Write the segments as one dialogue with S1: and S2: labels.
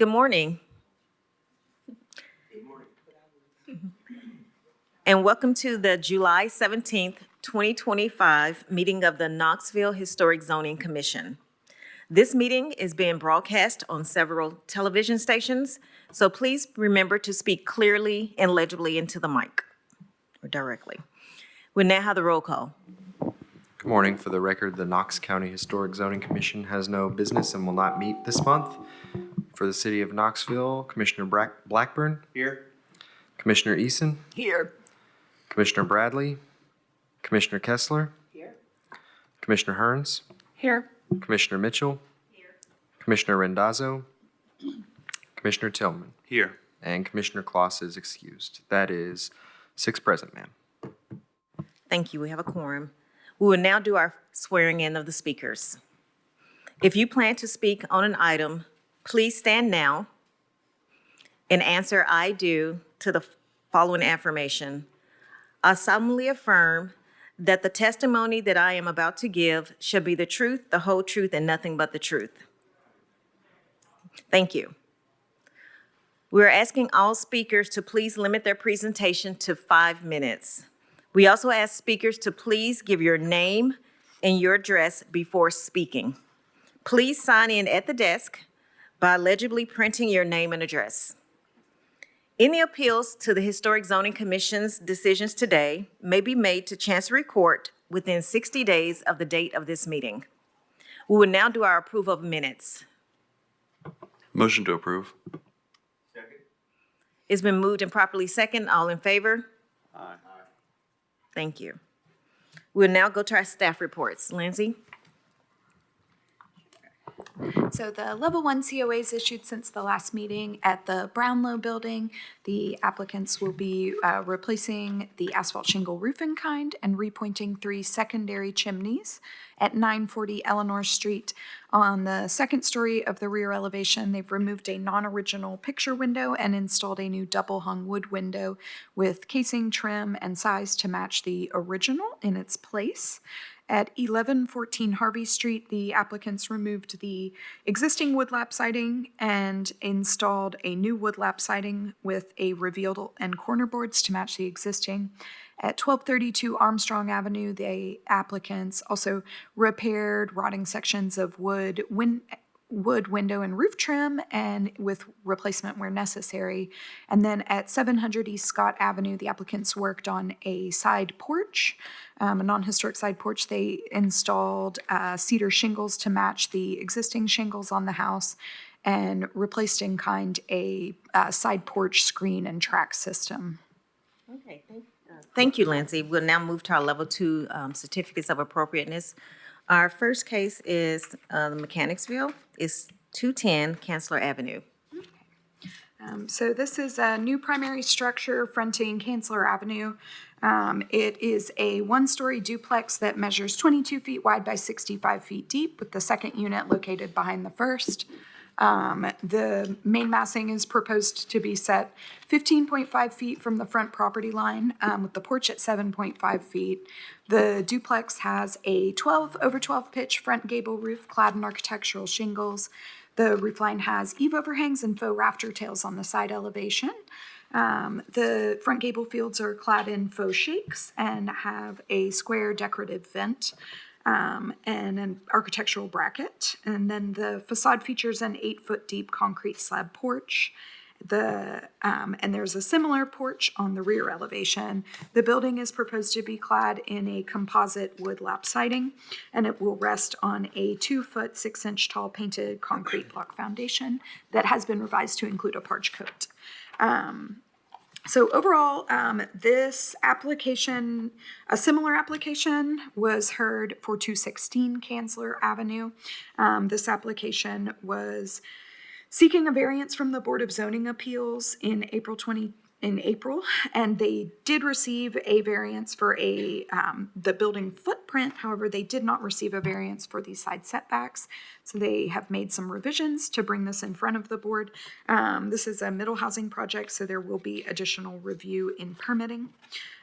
S1: Good morning. And welcome to the July 17th, 2025 meeting of the Knoxville Historic Zoning Commission. This meeting is being broadcast on several television stations, so please remember to speak clearly and legibly into the mic or directly. We now have the roll call.
S2: Good morning. For the record, the Knox County Historic Zoning Commission has no business and will not meet this month. For the city of Knoxville, Commissioner Blackburn.
S3: Here.
S2: Commissioner Eason.
S1: Here.
S2: Commissioner Bradley. Commissioner Kessler.
S3: Here.
S2: Commissioner Hearns.
S1: Here.
S2: Commissioner Mitchell.
S1: Here.
S2: Commissioner Randazzo. Commissioner Tillman.
S3: Here.
S2: And Commissioner Kloss is excused. That is 6 present, ma'am.
S1: Thank you. We have a quorum. We will now do our swearing in of the speakers. If you plan to speak on an item, please stand now and answer "I do" to the following affirmation. I solemnly affirm that the testimony that I am about to give shall be the truth, the whole truth, and nothing but the truth. Thank you. We're asking all speakers to please limit their presentation to 5 minutes. We also ask speakers to please give your name and your address before speaking. Please sign in at the desk by legibly printing your name and address. Any appeals to the Historic Zoning Commission's decisions today may be made to Chancery Court within 60 days of the date of this meeting. We will now do our approval of minutes.
S3: Motion to approve. Second.
S1: It's been moved and properly second. All in favor?
S3: Aye.
S1: Thank you. We'll now go to our staff reports. Lindsay?
S4: So the level 1 COAs issued since the last meeting at the Brownlow building. The applicants will be replacing the asphalt shingle roof in kind and repointing 3 secondary chimneys at 940 Eleanor Street. On the second story of the rear elevation, they've removed a non-original picture window and installed a new double-hung wood window with casing trim and size to match the original in its place. At 1114 Harvey Street, the applicants removed the existing woodlap siding and installed a new woodlap siding with a revealed and corner boards to match the existing. At 1232 Armstrong Avenue, the applicants also repaired rotting sections of wood window and roof trim and with replacement where necessary. And then at 700 East Scott Avenue, the applicants worked on a side porch, a non-historic side porch. They installed cedar shingles to match the existing shingles on the house and replaced in kind a side porch screen and track system.
S1: Okay, thank you, Lindsay. We'll now move to our level 2 certificates of appropriateness. Our first case is Mechanicsville. It's 210 Chancellor Avenue.
S4: So this is a new primary structure fronting Chancellor Avenue. It is a 1-story duplex that measures 22 feet wide by 65 feet deep, with the second unit located behind the first. The main massing is proposed to be set 15.5 feet from the front property line, with the porch at 7.5 feet. The duplex has a 12 over 12 pitch front gable roof clad in architectural shingles. The roof line has eave overhangs and faux rafter tails on the side elevation. The front gable fields are clad in faux shakes and have a square decorative vent. And an architectural bracket. And then the facade features an 8-foot deep concrete slab porch. And there's a similar porch on the rear elevation. The building is proposed to be clad in a composite wood lap siding, and it will rest on a 2-foot 6-inch tall painted concrete block foundation that has been revised to include a parch coat. So overall, this application, a similar application was heard for 216 Chancellor Avenue. This application was seeking a variance from the Board of Zoning Appeals in April, and they did receive a variance for the building footprint footprint. However, they did not receive a variance for these side setbacks. So they have made some revisions to bring this in front of the board. This is a middle housing project, so there will be additional review in permitting.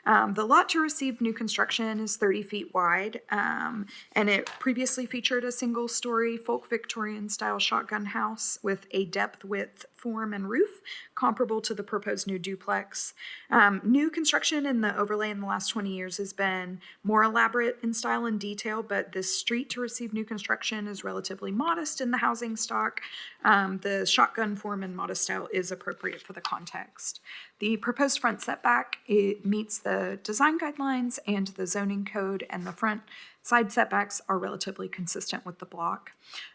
S4: The lot to receive new construction is 30 feet wide, and it previously featured a single-story folk Victorian-style shotgun house with a depth, width, form, and roof comparable to the proposed new duplex. New construction in the overlay in the last 20 years has been more elaborate in style and detail, but this street to receive new construction is relatively modest in the housing stock. The shotgun form and modest style is appropriate for the context. The proposed front setback, it meets the design guidelines and the zoning code, and the front side setbacks are relatively consistent with the block.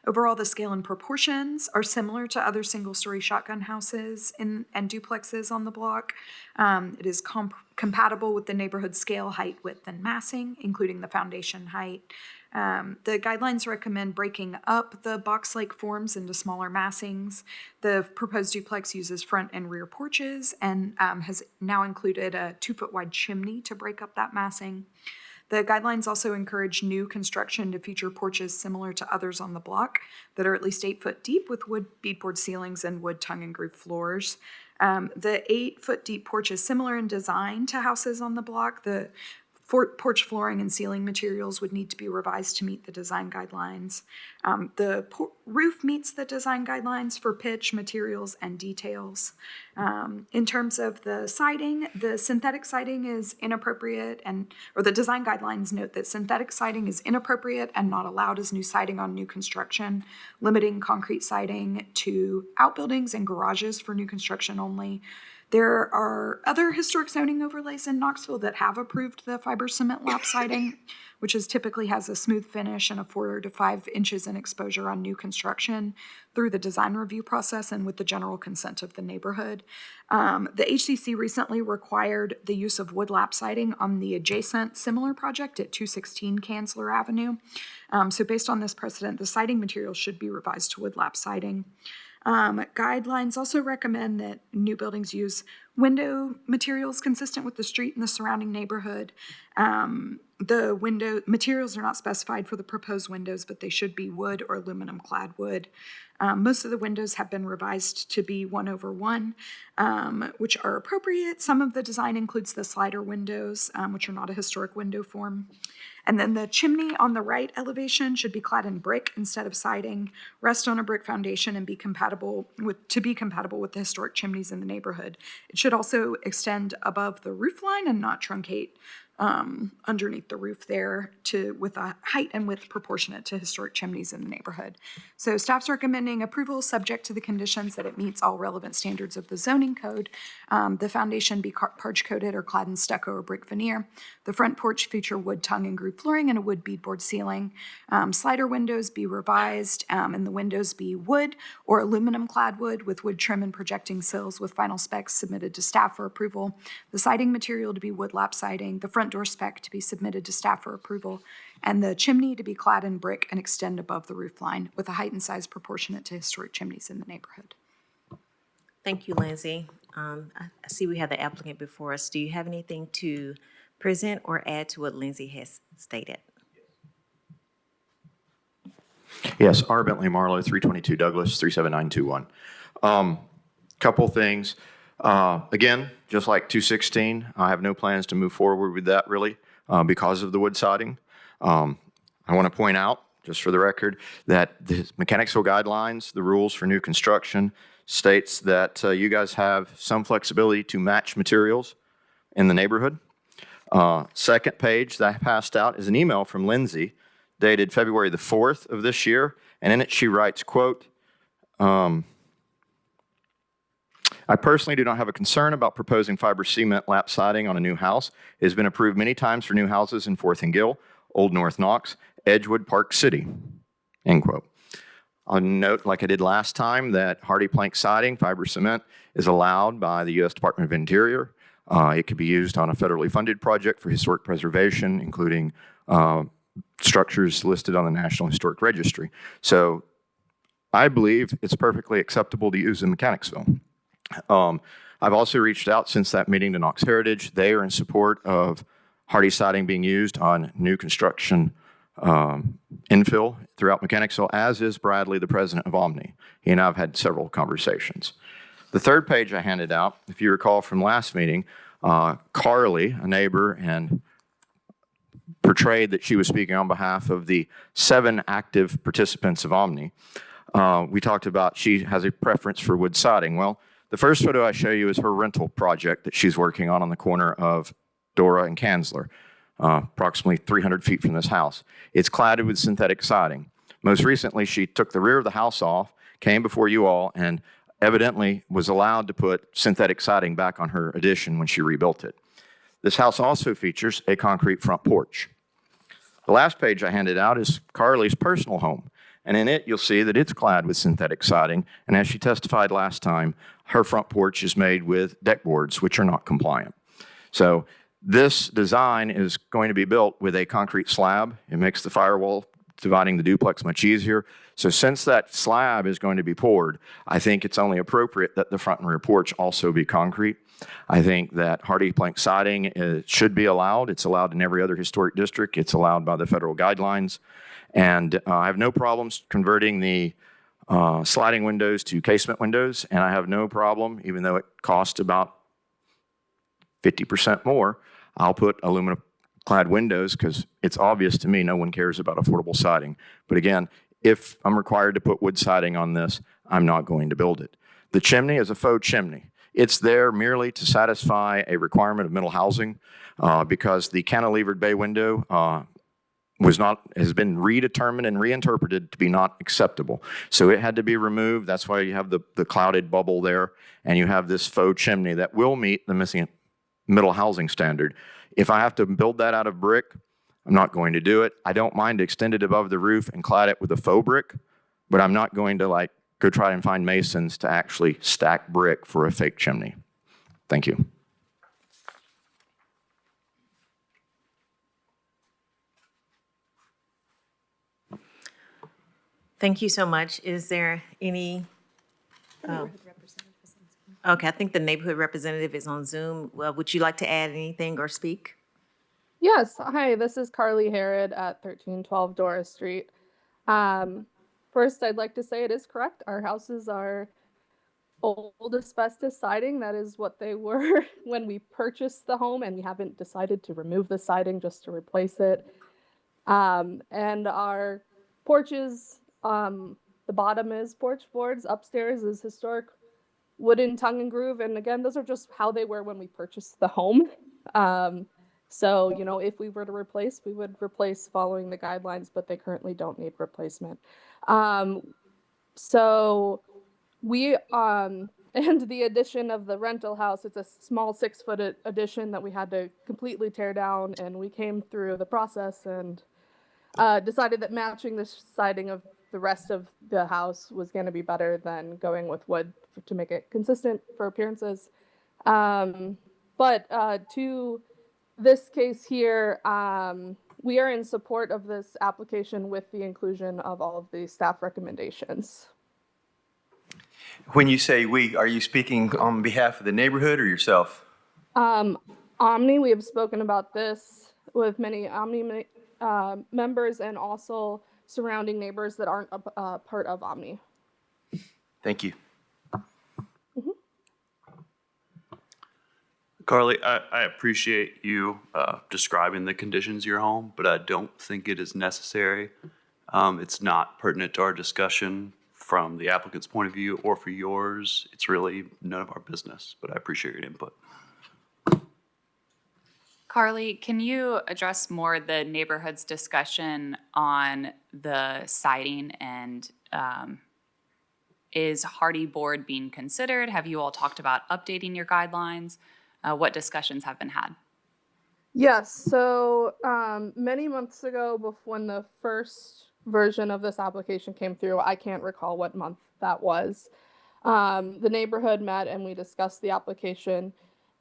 S4: Overall, the scale and proportions are similar to other single-story shotgun houses and duplexes on the block. It is compatible with the neighborhood scale, height, width, and massing, including the foundation height. The guidelines recommend breaking up the box-like forms into smaller massings. The proposed duplex uses front and rear porches and has now included a 2-foot wide chimney to break up that massing. The guidelines also encourage new construction to feature porches similar to others on the block that are at least 8 foot deep with wood beadboard ceilings and wood tongue and groove floors. The 8-foot deep porch is similar in design to houses on the block. The porch flooring and ceiling materials would need to be revised to meet the design guidelines. The roof meets the design guidelines for pitch, materials, and details. In terms of the siding, the synthetic siding is inappropriate, or the design guidelines note that synthetic siding is inappropriate and not allowed as new siding on new construction, limiting concrete siding to outbuildings and garages for new construction only. There are other historic zoning overlays in Knoxville that have approved the fiber cement lap siding, which typically has a smooth finish and a 4 to 5 inches in exposure on new construction through the design review process and with the general consent of the neighborhood. The HCC recently required the use of wood lap siding on the adjacent similar project at 216 Kanzler Avenue. So based on this precedent, the siding material should be revised to wood lap siding. Guidelines also recommend that new buildings use window materials consistent with the street and the surrounding neighborhood. The window materials are not specified for the proposed windows, but they should be wood or aluminum clad wood. Most of the windows have been revised to be 1/1, which are appropriate. Some of the design includes the slider windows, which are not a historic window form. And then the chimney on the right elevation should be clad in brick instead of siding, rest on a brick foundation, and be compatible with the historic chimneys in the neighborhood. It should also extend above the roof line and not truncate underneath the roof there with a height and width proportionate to historic chimneys in the neighborhood. So staff's recommending approval subject to the conditions that it meets all relevant standards of the zoning code. The foundation be parch coated or clad in stucco or brick veneer. The front porch feature wood tongue and groove flooring and a wood beadboard ceiling. Slider windows be revised and the windows be wood or aluminum clad wood with wood trim and projecting sills with final specs submitted to staff for approval. The siding material to be wood lap siding. The front door spec to be submitted to staff for approval, and the chimney to be clad in brick and extend above the roof line with a height and size proportionate to historic chimneys in the neighborhood.
S1: Thank you, Lindsay. I see we have the applicant before us. Do you have anything to present or add to what Lindsay has stated?
S5: Yes, R. Bentley Marlowe, 322 Douglas, 37921. Couple things. Again, just like 216, I have no plans to move forward with that really because of the wood siding. I want to point out, just for the record, that the Mechanicsville guidelines, the rules for new construction, states that you guys have some flexibility to match materials in the neighborhood. Second page that I passed out is an email from Lindsay dated February the 4th of this year, and in it she writes, quote, I personally do not have a concern about proposing fiber cement lap siding on a new house. It has been approved many times for new houses in 4th and Gill, Old North Knox, Edgewood, Park City, end quote. I'll note, like I did last time, that hardy plank siding, fiber cement, is allowed by the U.S. Department of Interior. It could be used on a federally funded project for historic preservation, including structures listed on the National Historic Registry. So I believe it's perfectly acceptable to use in Mechanicsville. I've also reached out since that meeting to Knox Heritage. They are in support of hardy siding being used on new construction infill throughout Mechanicsville, as is Bradley, the president of Omni. He and I have had several conversations. The third page I handed out, if you recall from last meeting, Carly, a neighbor, and portrayed that she was speaking on behalf of the 7 active participants of Omni. We talked about she has a preference for wood siding. Well, the first photo I show you is her rental project that she's working on the corner of Dora and Kanzler, approximately 300 feet from this house. It's cladded with synthetic siding. Most recently, she took the rear of the house off, came before you all, and evidently was allowed to put synthetic siding back on her addition when she rebuilt it. This house also features a concrete front porch. The last page I handed out is Carly's personal home, and in it you'll see that it's clad with synthetic siding, and as she testified last time, her front porch is made with deck boards, which are not compliant. So this design is going to be built with a concrete slab. It makes the firewall dividing the duplex much easier. So since that slab is going to be poured, I think it's only appropriate that the front and rear porch also be concrete. I think that hardy plank siding should be allowed. It's allowed in every other historic district. It's allowed by the federal guidelines. And I have no problems converting the sliding windows to casement windows, and I have no problem, even though it costs about 50% more, I'll put aluminum clad windows because it's obvious to me no one cares about affordable siding. But again, if I'm required to put wood siding on this, I'm not going to build it. The chimney is a faux chimney. It's there merely to satisfy a requirement of middle housing because the cantilevered bay window has been redetermined and reinterpreted to be not acceptable. So it had to be removed. That's why you have the clouded bubble there, and you have this faux chimney that will meet the missing middle housing standard. If I have to build that out of brick, I'm not going to do it. I don't mind to extend it above the roof and clad it with a faux brick, but I'm not going to go try and find masons to actually stack brick for a fake chimney. Thank you.
S1: Thank you so much. Is there any? Okay, I think the neighborhood representative is on Zoom. Well, would you like to add anything or speak?
S6: Yes. Hi, this is Carly Harrod at 1312 Doris Street. First, I'd like to say it is correct. Our houses are old asbestos siding. That is what they were when we purchased the home, and we haven't decided to remove the siding just to replace it. And our porches, the bottom is porch boards, upstairs is historic wooden tongue and groove. And again, those are just how they were when we purchased the home. So, if we were to replace, we would replace following the guidelines, but they currently don't need replacement. So we, and the addition of the rental house, it's a small 6-foot addition that we had to completely tear down. And we came through the process and decided that matching the siding of the rest of the house was going to be better than going with wood to make it consistent for appearances. But to this case here, we are in support of this application with the inclusion of all of the staff recommendations.
S7: When you say we, are you speaking on behalf of the neighborhood or yourself?
S6: Omni, we have spoken about this with many Omni members and also surrounding neighbors that aren't a part of Omni.
S7: Thank you.
S3: Carly, I appreciate you describing the conditions of your home, but I don't think it is necessary. It's not pertinent to our discussion from the applicant's point of view or for yours. It's really none of our business, but I appreciate your input.
S8: Carly, can you address more the neighborhood's discussion on the siding and is hardy board being considered? Have you all talked about updating your guidelines? What discussions have been had?
S6: Yes, so many months ago, when the first version of this application came through, I can't recall what month that was, the neighborhood met and we discussed the application,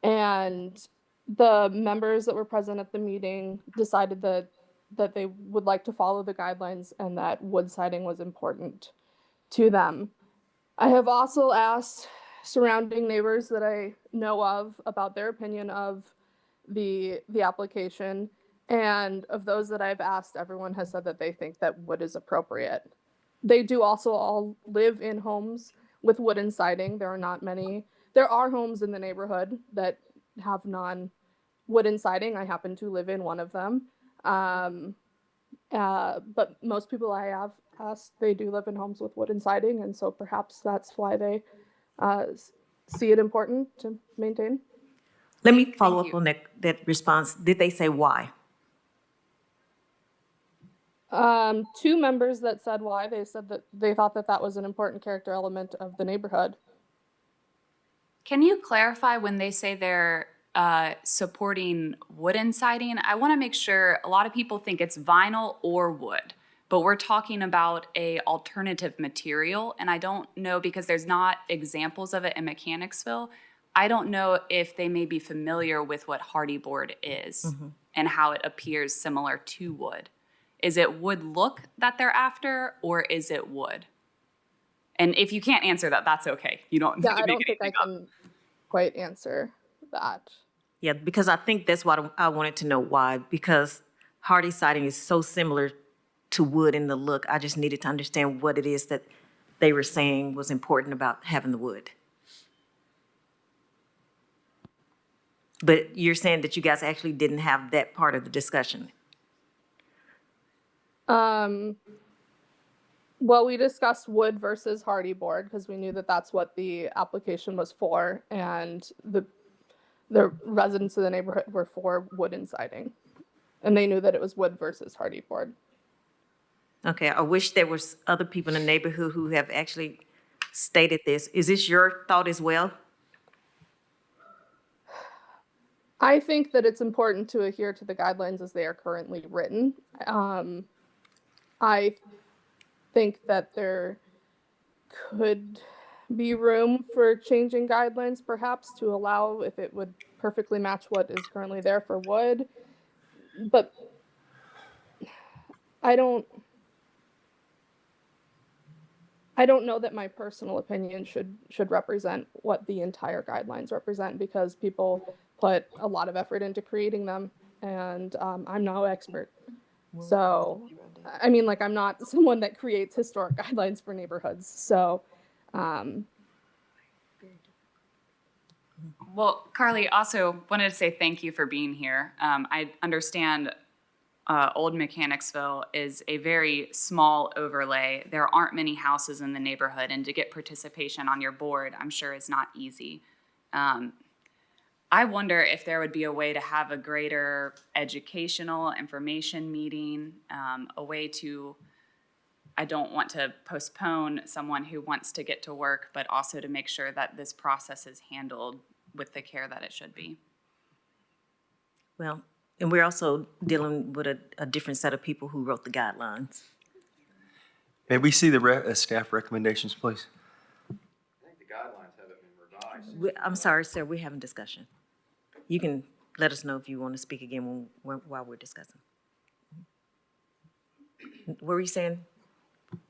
S6: and the members that were present at the meeting decided that they would like to follow the guidelines and that wood siding was important to them. I have also asked surrounding neighbors that I know of about their opinion of the application. And of those that I've asked, everyone has said that they think that wood is appropriate. They do also all live in homes with wooden siding. There are not many. There are homes in the neighborhood that have non-wooden siding. I happen to live in one of them. But most people I have asked, they do live in homes with wooden siding, and so perhaps that's why they see it important to maintain.
S1: Let me follow
S8: Thank
S1: up on that response. Did they say why?
S6: Two members that said why, they said that they thought that that was an important character element of the neighborhood.
S8: Can you clarify when they say they're supporting wooden siding? I want to make sure. A lot of people think it's vinyl or wood, but we're talking about a alternative material, and I don't know, because there's not examples of it in Mechanicsville. I don't know if they may be familiar with what hardy board is and how it appears similar to wood. Is it wood look that they're after, or is it wood? And if you can't answer that, that's okay. You don't.
S6: Yeah,
S8: need to
S6: I
S8: make
S6: don't think I
S8: anything up.
S6: can quite answer that.
S1: Yeah, because I think that's what I wanted to know why, because hardy siding is so similar to wood in the look. I just needed to understand what it is that they were saying was important about having the wood. But you're saying that you guys actually didn't have that part of the discussion.
S6: Well, we discussed wood versus hardy board because we knew that that's what the application was for, and the residents of the neighborhood were for wooden siding, and they knew that it was wood versus hardy board.
S1: Okay, I wish there was other people in the neighborhood who have actually stated this. Is this your thought as well?
S6: I think that it's important to adhere to the guidelines as they are currently written. I think that there could be room for changing guidelines, perhaps, to allow if it would perfectly match what is currently there for wood. But I don't know that my personal opinion should represent what the entire guidelines represent, because people put a lot of effort into creating them, and I'm no expert. So, I mean, like, I'm not someone that creates historic guidelines for neighborhoods. So,
S8: Well, Carly, also wanted to say thank you for being here. I understand Old Mechanicsville is a very small overlay. There aren't many houses in the neighborhood, and to get participation on your board, I'm sure is not easy. I wonder if there would be a way to have a greater educational information meeting, a way to, I don't want to postpone someone who wants to get to work, but also to make sure that this process is handled with the care that it should be.
S1: Well, and we're also dealing with a different set of people who wrote the guidelines.
S7: May we see the staff recommendations, please?
S5: I think the guidelines haven't been revised.
S1: I'm sorry, sir, we're having discussion. You can let us know if you want to speak again while we're discussing. What were you saying,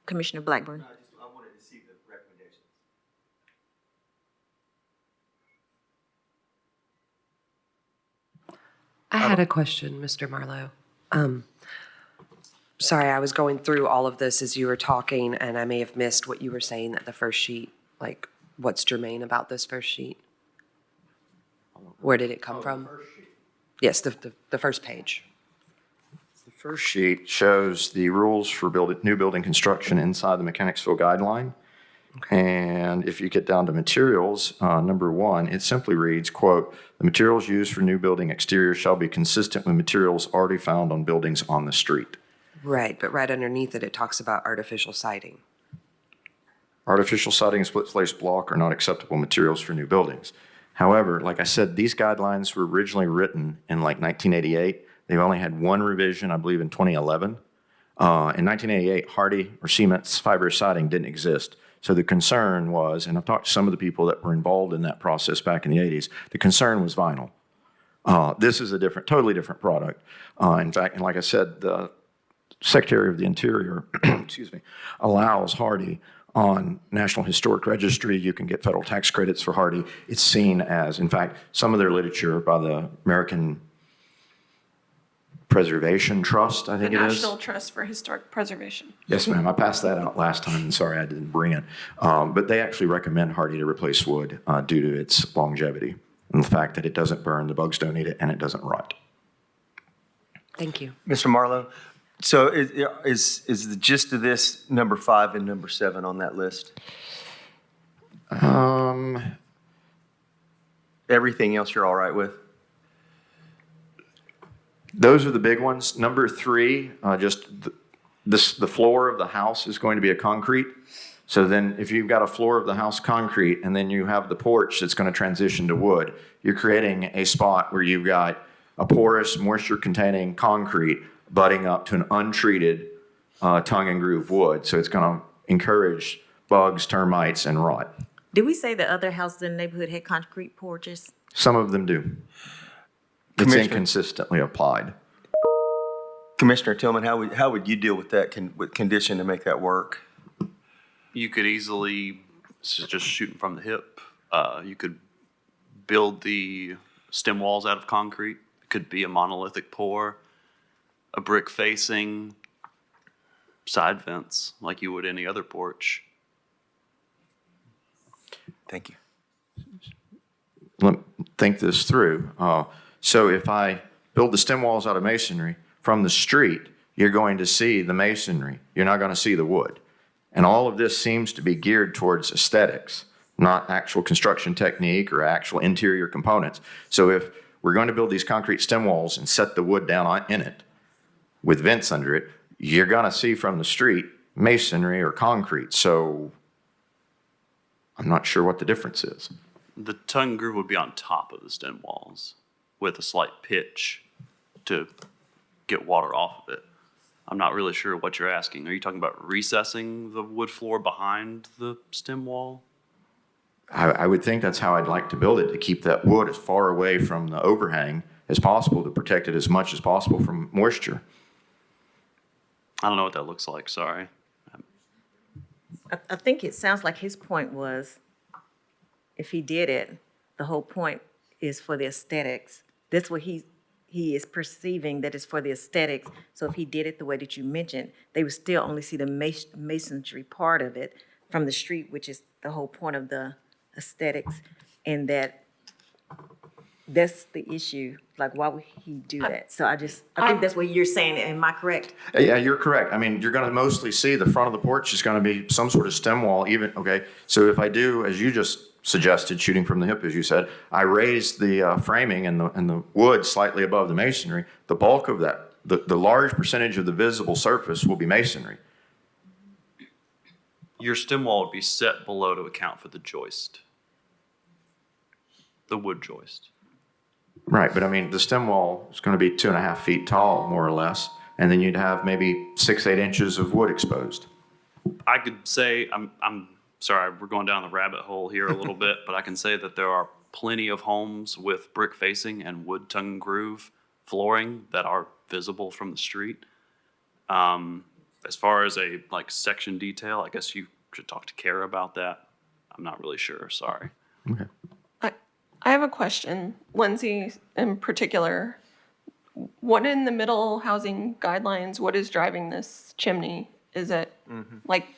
S1: Commissioner Blackburn?
S7: I wanted to see the recommendations.
S9: I had a question, Mr. Marlowe. Sorry, I was going through all of this as you were talking, and I may have missed what you were saying at the first sheet. Like, what's germane about this first sheet? Where did it come from? Yes, the first page.
S5: The first sheet shows the rules for new building construction inside the Mechanicsville guideline. And if you get down to materials, number 1, it simply reads, quote, "The materials used for new building exteriors shall be consistent with materials already found on buildings on the street."
S9: Right, but right underneath it, it talks about artificial siding.
S5: Artificial siding and split face block are not acceptable materials for new buildings. However, like I said, these guidelines were originally written in like 1988. They've only had one revision, I believe, in 2011. In 1988, hardy or cement fibrous siding didn't exist. So the concern was, and I've talked to some of the people that were involved in that process back in the 80s, the concern was vinyl. This is a totally different product. In fact, and like I said, the Secretary of the Interior, excuse me, allows hardy on National Historic Registry. You can get federal tax credits for hardy. It's seen as, in fact, some of their literature by the American Preservation Trust, I
S10: The
S5: think it is.
S10: National Trust for Historic Preservation.
S5: Yes, ma'am. I passed that out last time, and sorry I didn't bring it. But they actually recommend hardy to replace wood due to its longevity and the fact that it doesn't burn, the bugs don't eat it, and it doesn't rot.
S9: Thank you.
S7: Mr. Marlowe, so is the gist of this number 5 and number 7 on that list? Everything else you're all right with?
S5: Those are the big ones. Number 3, the floor of the house is going to be a concrete. So then if you've got a floor of the house concrete and then you have the porch that's going to transition to wood, you're creating a spot where you've got a porous, moisture-containing concrete butting up to an untreated tongue and groove wood. So it's going to encourage bugs, termites, and rot.
S1: Did we say the other houses in the neighborhood had concrete porches?
S5: Some of them do. It's
S7: Commissioner-
S5: inconsistently applied.
S7: Commissioner Tillman, how would you deal with that with condition to make that work?
S3: You could easily, this is just shooting from the hip, you could build the stem walls out of concrete. It could be a monolithic pour, a brick facing, side vents like you would any other porch.
S7: Thank you.
S5: Let me think this through. So if I build the stem walls out of masonry from the street, you're going to see the masonry. You're not going to see the wood. And all of this seems to be geared towards aesthetics, not actual construction technique or actual interior components. So if we're going to build these concrete stem walls and set the wood down in it with vents under it, you're going to see from the street masonry or concrete. So I'm not sure what the difference is.
S3: The tongue and groove would be on top of the stem walls with a slight pitch to get water off of it. I'm not really sure what you're asking. Are you talking about recessing the wood floor behind the stem wall?
S5: I would think that's how I'd like to build it, to keep that wood as far away from the overhang as possible, to protect it as much as possible from moisture.
S3: I don't know what that looks like, sorry.
S1: I think it sounds like his point was, if he did it, the whole point is for the aesthetics. That's what he is perceiving, that it's for the aesthetics. So if he did it the way that you mentioned, they would still only see the masonry part of it from the street, which is the whole point of the aesthetics. And that's the issue. Like, why would he do that? So I think that's what you're saying. Am I correct?
S5: Yeah, you're correct. I mean, you're going to mostly see the front of the porch is going to be some sort of stem wall even, okay? So if I do, as you just suggested, shooting from the hip, as you said, I raise the framing and the wood slightly above the masonry, the bulk of that, the large percentage of the visible surface will be masonry.
S3: Your stem wall would be set below to account for the joist, the wood joist.
S5: Right, but I mean, the stem wall is going to be 2.5 feet tall, more or less, and then you'd have maybe 6-8 inches of wood exposed.
S3: I could say, I'm sorry, we're going down the rabbit hole here a little bit, but I can say that there are plenty of homes with brick facing and wood tongue and groove flooring that are visible from the street. As far as a section detail, I guess you should talk to Kara about that. I'm not really sure, sorry.
S5: Okay.
S10: I have a question, Lindsay in particular. What in the middle housing guidelines, what is driving this chimney? Is it,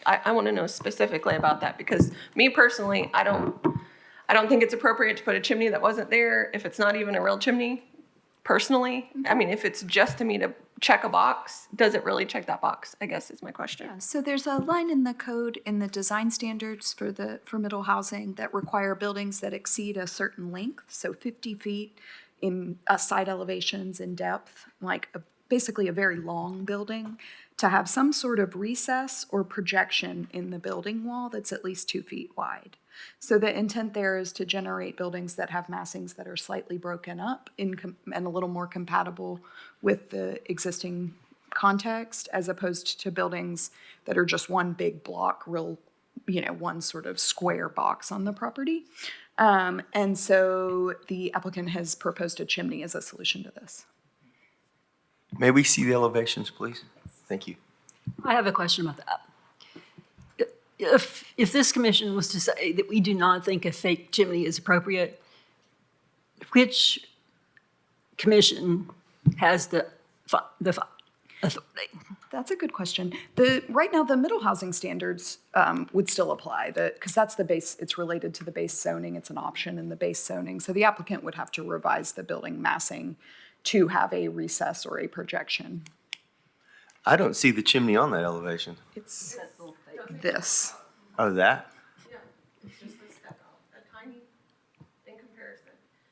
S10: I want to know specifically about that, because me personally, I don't think it's appropriate to put a chimney that wasn't there if it's not even a real chimney, personally. I mean, if it's just to me to check a box, does it really check that box, I guess is my question.
S4: So there's a line in the code in the design standards for middle housing that require buildings that exceed a certain length, so 50 feet in side elevations in depth, basically a very long building, to have some sort of recess or projection in the building wall that's at least 2 feet wide. So the intent there is to generate buildings that have massings that are slightly broken up and a little more compatible with the existing context, as opposed to buildings that are just one big block, one sort of square box on the property. And so the applicant has proposed a chimney as a solution to this.
S7: May we see the elevations, please? Thank you.
S11: I have a question about that. if this commission was to say that we do not think a fake chimney is appropriate, which commission has the authority?
S4: That's a good question. Right now, the middle housing standards would still apply, because that's the base, it's related to the base zoning, it's an option in the base zoning. So the applicant would have to revise the building massing to have a recess or a projection.
S7: I don't see the chimney on that elevation.
S4: It's this.
S7: Oh, that?
S10: Yeah, it's just a step out, a tiny in comparison.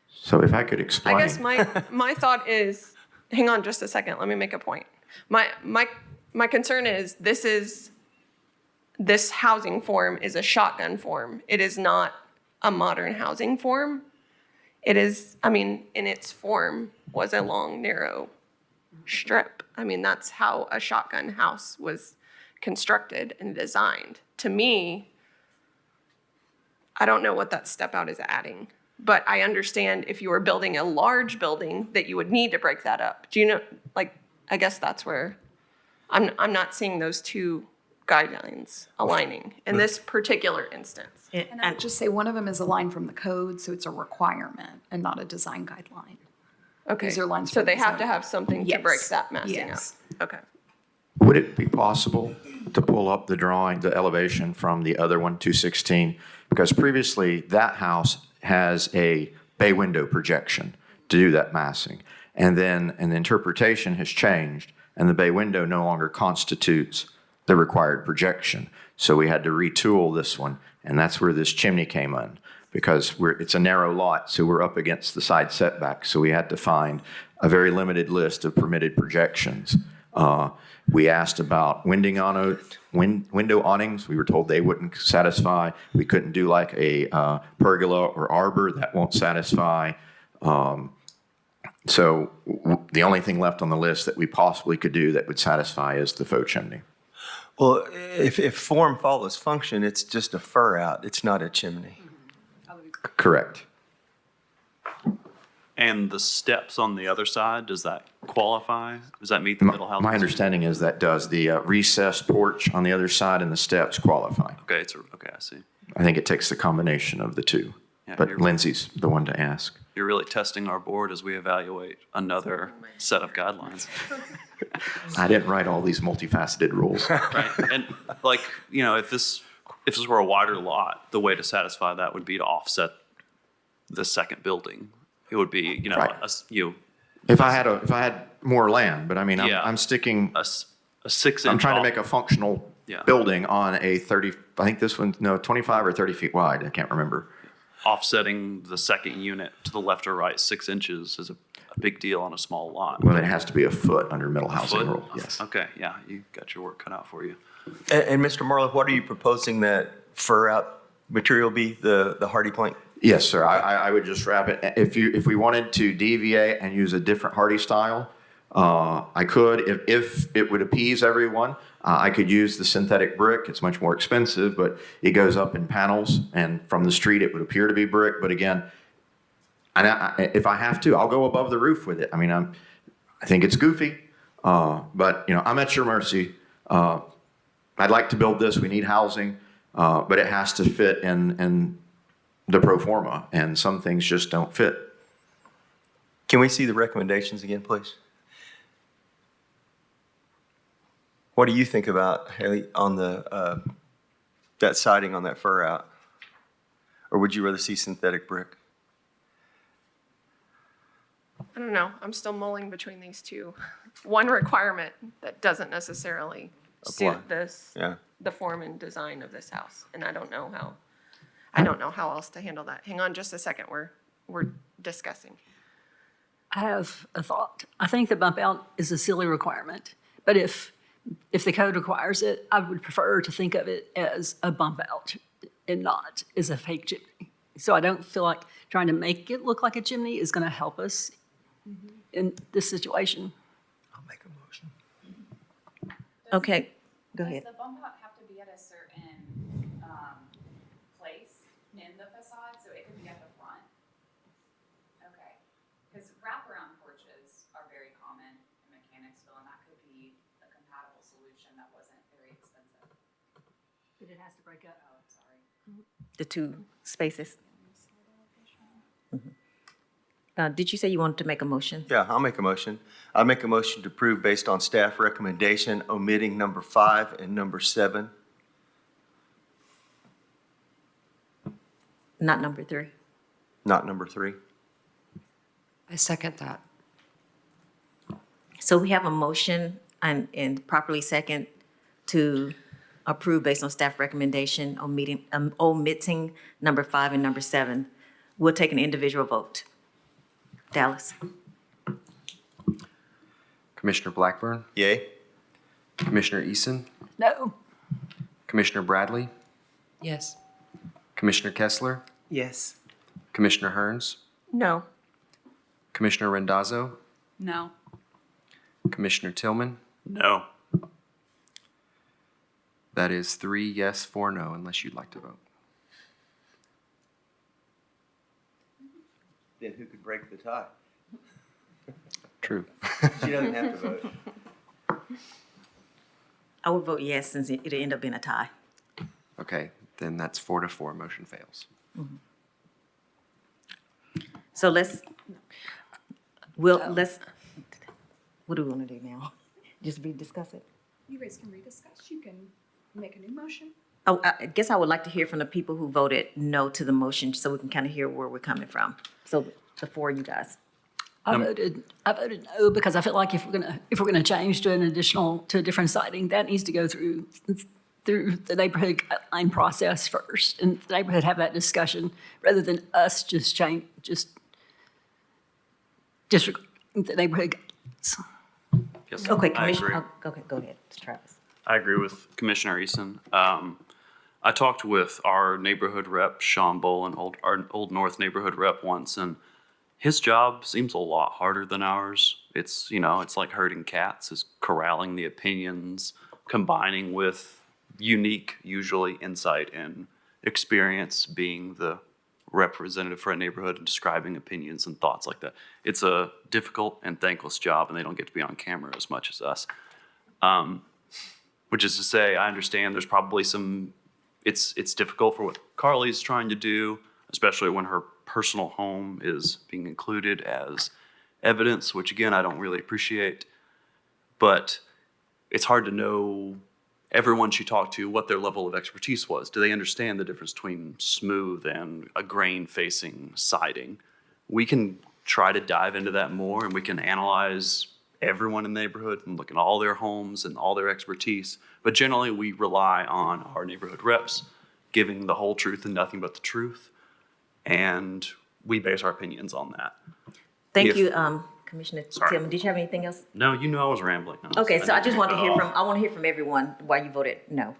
S5: So if I could explain.
S10: I guess my thought is, hang on just a second, let me make a point. My concern is this housing form is a shotgun form. It is not a modern housing form. It is, I mean, in its form was a long, narrow strip. I mean, that's how a shotgun house was constructed and designed. To me, I don't know what that step out is adding, but I understand if you were building a large building that you would need to break that up. Do you know, like, I guess that's where I'm not seeing those two guidelines aligning in this particular instance.
S4: And I would just say one of them is a line from the code, so it's a requirement and not a design guideline.
S10: Okay,
S4: These are lines
S10: so
S4: from
S10: they
S4: the
S10: have to
S4: zoning.
S10: have something to break
S4: Yes.
S10: that massing up.
S4: Yes.
S10: Okay.
S5: Would it be possible to pull up the drawing, the elevation from the other one, 216? Because previously, that house has a bay window projection to do that massing. And then an interpretation has changed, and the bay window no longer constitutes the required projection. So we had to retool this one, and that's where this chimney came in. Because it's a narrow lot, so we're up against the side setback. So we had to find a very limited list of permitted projections. We asked about window awnings. We were told they wouldn't satisfy. We couldn't do like a pergola or arbor. That won't satisfy. So the only thing left on the list that we possibly could do that would satisfy is the faux chimney.
S7: Well, if form follows function, it's just a fur out. It's not a chimney.
S5: Correct.
S3: And the steps on the other side, does that qualify? Does that meet the middle housing?
S5: My understanding is that does. The recessed porch on the other side and the steps qualify.
S3: Okay, okay, I see.
S5: I think it takes the combination of the two.
S3: Yeah,
S5: But
S3: you're-
S5: Lindsay's the one to ask.
S3: You're really testing our board as we evaluate another set of guidelines.
S5: I didn't write all these multifaceted rules.
S3: Right, and like, if this were a wider lot, the way to satisfy that would be to offset the second building. It would be,
S5: Right.
S3: a
S5: If I had more land, but I mean,
S3: Yeah.
S5: I'm sticking,
S3: a 6 inch.
S5: I'm trying to make a functional
S3: Yeah.
S5: building on a 30, I think this one, no, 25 or 30 feet wide. I can't remember.
S3: Offsetting the second unit to the left or right 6 inches is a big deal on a small lot.
S5: Well, it has to be a foot under middle housing
S3: Foot?
S5: rule. Yes.
S3: Okay, yeah, you got your work cut out for you.
S7: And Mr. Marlowe, what are you proposing that fur out material be, the hardy plank?
S5: Yes, sir. I would just wrap it. If we wanted to deviate and use a different hardy style, I could. If it would appease everyone, I could use the synthetic brick. It's much more expensive, but it goes up in panels, and from the street it would appear to be brick. But again, if I have to, I'll go above the roof with it. I mean, I think it's goofy, but I'm at your mercy. I'd like to build this. We need housing, but it has to fit in the pro forma, and some things just don't fit.
S7: Can we see the recommendations again, please? What do you think about, Haley, on that siding on that fur out? Or would you rather see synthetic brick?
S10: I don't know, I'm still mulling between these two. One requirement that doesn't necessarily
S7: Apply.
S10: suit this,
S7: Yeah.
S10: the form and design of this house, and I don't know how else to handle that. Hang on just a second, we're discussing.
S11: I have a thought. I think the bump out is a silly requirement, but if the code requires it, I would prefer to think of it as a bump out and not as a fake chimney. So I don't feel like trying to make it look like a chimney is going to help us in this situation.
S7: I'll make a motion.
S1: Okay, go ahead.
S8: Does the bump out have to be at a certain place in the facade, so it could be at the front? Okay, because wraparound porches are very common in Mechanicsville, and that could be a compatible solution that wasn't very expensive.
S11: But it has to break up. Oh, sorry.
S1: The two spaces? Did you say you wanted to make a motion?
S7: Yeah, I'll make a motion. I'll make a motion to approve based on staff recommendation, omitting number 5 and number 7.
S1: Not number 3.
S7: Not number 3.
S9: I second that.
S1: So we have a motion and properly second to approve based on staff recommendation, omitting number 5 and number 7. We'll take an individual vote. Dallas?
S2: Commissioner Blackburn,
S7: Yay?
S2: Commissioner Eason,
S11: No.
S2: Commissioner Bradley,
S9: Yes.
S2: Commissioner Kessler,
S12: Yes.
S2: Commissioner Hearns,
S10: No.
S2: Commissioner Randazzo,
S8: No.
S2: Commissioner Tillman.
S3: No.
S2: That is 3 yes, 4 no, unless you'd like to vote.
S7: Then who could break the tie?
S2: True.
S7: She doesn't have to vote.
S1: I would vote yes since it'll end up being a tie.
S2: Okay, then that's 4 to 4, motion fails.
S1: So let's, what do we want to do now? Just rediscuss it?
S4: You guys can rediscuss. You can make a new motion.
S1: Oh, I guess I would like to hear from the people who voted no to the motion so we can kind of hear where we're coming from. So the 4 of you guys.
S11: I voted no because I feel like if we're gonna change to a different siding, that needs to go through the neighborhood guideline process first, and the neighborhood have that discussion rather than us just disregard the neighborhood guidelines.
S3: Yes,
S1: Okay,
S3: I
S1: Commissioner,
S3: agree.
S1: okay, go ahead, Travis.
S3: I agree with Commissioner Eason. I talked with our neighborhood rep, Sean Bull, and our Old North neighborhood rep once, and his job seems a lot harder than ours. It's, it's like herding cats, is corralling the opinions, combining with unique, usually insight and experience, being the representative for a neighborhood and describing opinions and thoughts like that. It's a difficult and thankless job, and they don't get to be on camera as much as us. Which is to say, I understand there's probably it's difficult for what Carly's trying to do, especially when her personal home is being included as evidence, which again, I don't really appreciate. But it's hard to know everyone she talked to what their level of expertise was. Do they understand the difference between smooth and a grain-facing siding? We can try to dive into that more, and we can analyze everyone in the neighborhood and look at all their homes and all their expertise. But generally, we rely on our neighborhood reps giving the whole truth and nothing but the truth. And we base our opinions on that.
S1: Thank
S3: If-
S1: you, Commissioner
S3: Sorry.
S1: Tillman. Did you have anything else?
S3: No, I was rambling. No,
S1: Okay, so I just want to hear
S3: Oh.
S1: I want to hear from everyone why you voted no.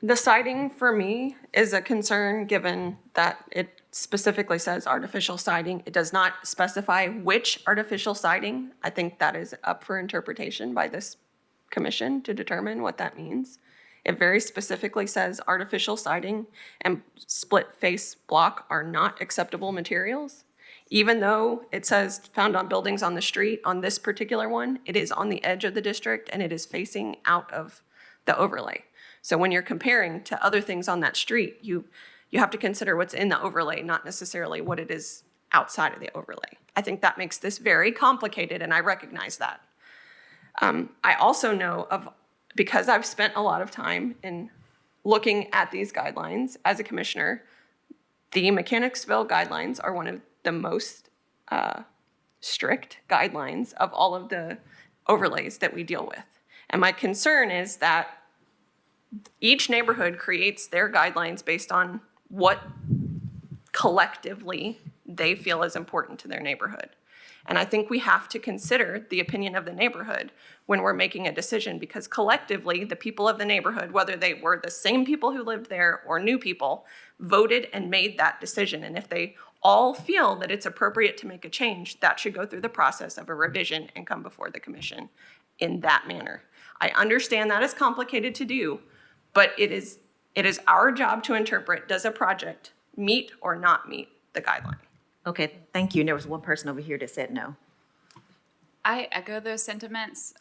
S10: The siding for me is a concern given that it specifically says artificial siding. It does not specify which artificial siding. I think that is up for interpretation by this commission to determine what that means. It very specifically says artificial siding and split face block are not acceptable materials. Even though it says found on buildings on the street, on this particular one, it is on the edge of the district and it is facing out of the overlay. So when you're comparing to other things on that street, you have to consider what's in the overlay, not necessarily what it is outside of the overlay. I think that makes this very complicated, and I recognize that. I also know because I've spent a lot of time in looking at these guidelines as a commissioner, the Mechanicsville guidelines are one of the most strict guidelines of all of the overlays that we deal with. And my concern is that each neighborhood creates their guidelines based on what collectively they feel is important to their neighborhood. And I think we have to consider the opinion of the neighborhood when we're making a decision, because collectively, the people of the neighborhood, whether they were the same people who lived there or new people, voted and made that decision. And if they all feel that it's appropriate to make a change, that should go through the process of a revision and come before the commission in that manner. I understand that is complicated to do, but it is our job to interpret, does a project meet or not meet the guideline?
S1: Okay, thank you. And there was one person over here that said no.
S8: I echo those sentiments.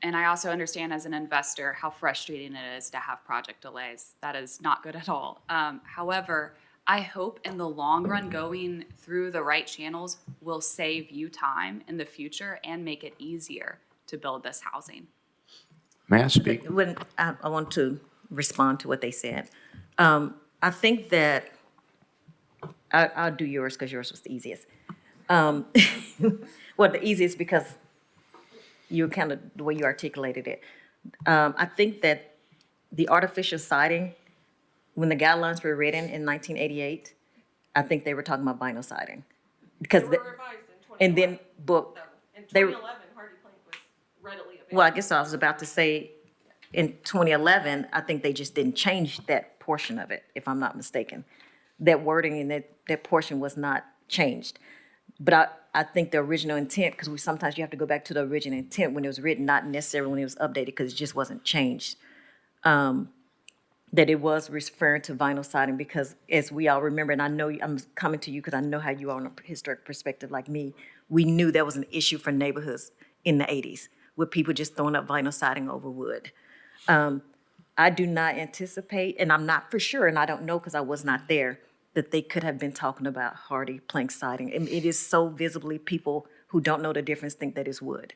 S8: And I also understand as an investor how frustrating it is to have project delays. That is not good at all. However, I hope in the long run, going through the right channels will save you time in the future and make it easier to build this housing.
S5: May I speak?
S1: When, I want to respond to what they said. I think that, I'll do yours because yours was the easiest. Well, the easiest because you kind of, the way you articulated it. I think that the artificial siding, when the guidelines were written in 1988, I think they were talking about vinyl siding. Because, and then, but,
S10: In
S1: they-
S10: 2011, Hardy Plank was readily available.
S1: well, I guess I was about to say, in 2011, I think they just didn't change that portion of it, if I'm not mistaken. That wording and that portion was not changed. But I think the original intent, because sometimes you have to go back to the original intent when it was written, not necessarily when it was updated, because it just wasn't changed. That it was referring to vinyl siding, because as we all remember, and I know I'm coming to you because I know how you are on a historic perspective like me, we knew that was an issue for neighborhoods in the 80s, with people just throwing up vinyl siding over wood. I do not anticipate, and I'm not for sure, and I don't know because I was not there, that they could have been talking about hardy plank siding. And it is so visibly, people who don't know the difference think that it's wood.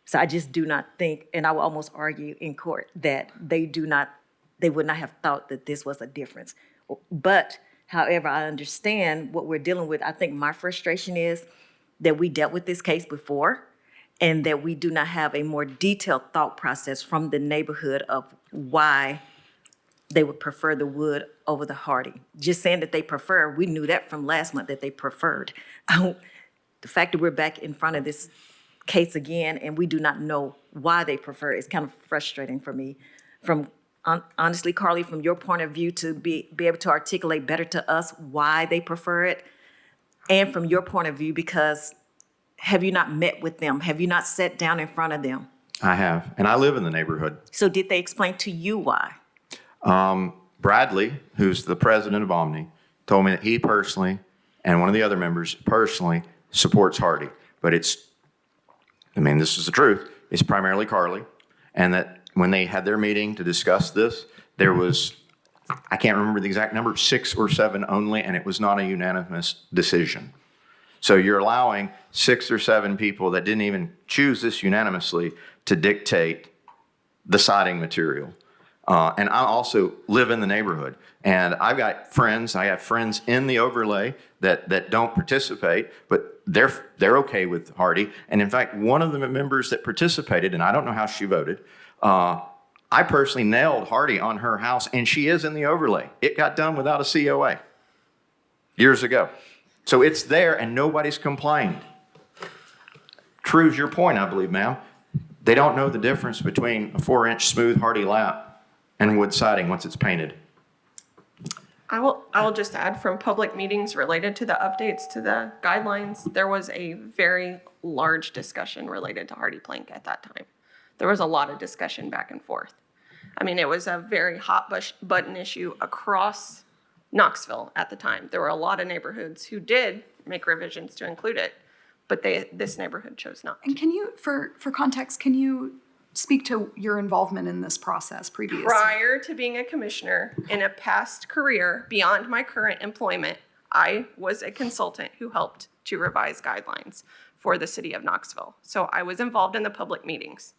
S1: So I just do not think, and I will almost argue in court, that they would not have thought that this was a difference. But however, I understand what we're dealing with. I think my frustration is that we dealt with this case before, and that we do not have a more detailed thought process from the neighborhood of why they would prefer the wood over the hardy. Just saying that they prefer, we knew that from last month that they preferred. The fact that we're back in front of this case again and we do not know why they prefer is kind of frustrating for me. Honestly, Carly, from your point of view, to be able to articulate better to us why they prefer it, and from your point of view, because have you not met with them? Have you not sat down in front of them?
S5: I have, and I live in the neighborhood.
S1: So did they explain to you why?
S5: Bradley, who's the president of Omni, told me that he personally, and one of the other members personally, supports Hardy. But this is the truth, it's primarily Carly, and that when they had their meeting to discuss this, there was, I can't remember the exact number, 6 or 7 only, and it was not a unanimous decision. So you're allowing 6 or 7 people that didn't even choose this unanimously to dictate the siding material. And I also live in the neighborhood, and I have friends in the overlay that don't participate, but they're okay with Hardy. And in fact, one of the members that participated, and I don't know how she voted, I personally nailed Hardy on her house, and she is in the overlay. It got done without a COA years ago. So it's there, and nobody's complained. True's your point, I believe, ma'am. They don't know the difference between a 4-inch smooth Hardy lap and wood siding once it's painted.
S10: I will just add, from public meetings related to the updates to the guidelines, there was a very large discussion related to hardy plank at that time. There was a lot of discussion back and forth. I mean, it was a very hot button issue across Knoxville at the time. There were a lot of neighborhoods who did make revisions to include it, but this neighborhood chose not.
S4: And can you, for context, can you speak to your involvement in this process previously?
S10: Prior to being a commissioner, in a past career beyond my current employment, I was a consultant who helped to revise guidelines for the city of Knoxville. So I was involved in the public meetings.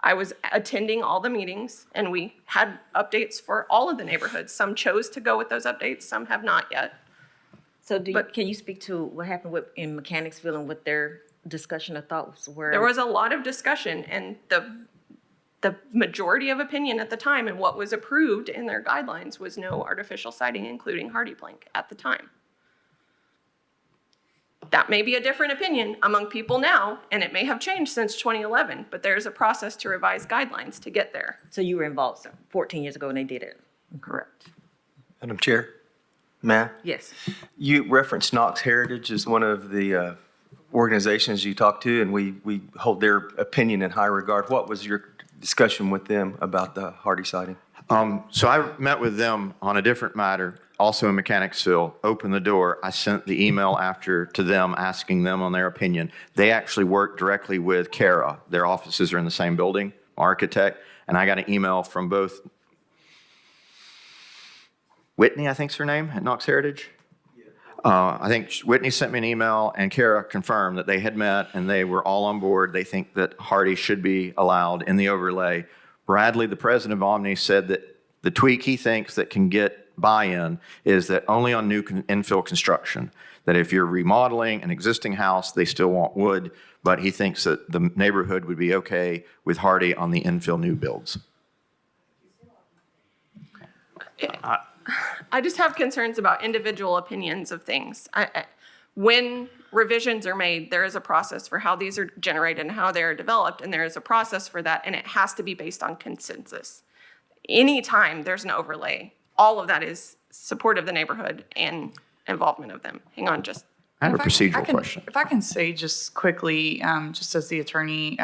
S10: I was attending all the meetings, and we had updates for all of the neighborhoods. Some chose to go with those updates, some have not yet.
S1: So can you speak to what happened in Mechanicsville and what their discussion or thoughts were?
S10: There was a lot of discussion, and the majority of opinion at the time and what was approved in their guidelines was no artificial siding, including hardy plank at the time. That may be a different opinion among people now, and it may have changed since 2011, but there's a process to revise guidelines to get there.
S1: So you were involved 14 years ago when they did it?
S10: Correct.
S7: Madam Chair, ma'am,
S1: Yes.
S7: you referenced Knox Heritage as one of the organizations you talked to, and we hold their opinion in high regard. What was your discussion with them about the hardy siding?
S5: So I met with them on a different matter, also in Mechanicsville, opened the door. I sent the email after to them asking them on their opinion. They actually work directly with CARA. Their offices are in the same building, architect, and I got an email from both Whitney, I think's her name, at Knox Heritage. I think Whitney sent me an email, and Kara confirmed that they had met and they were all on board. They think that Hardy should be allowed in the overlay. Bradley, the president of Omni, said that the tweak he thinks that can get buy-in is that only on new infill construction, that if you're remodeling an existing house, they still want wood, but he thinks that the neighborhood would be okay with Hardy on the infill new builds.
S10: I just have concerns about individual opinions of things. When revisions are made, there is a process for how these are generated and how they are developed, and there is a process for that, and it has to be based on consensus. Anytime there's an overlay, all of that is support of the neighborhood and involvement of them. Hang on, just.
S5: I have a procedural question.
S12: If I can say just quickly, just as the attorney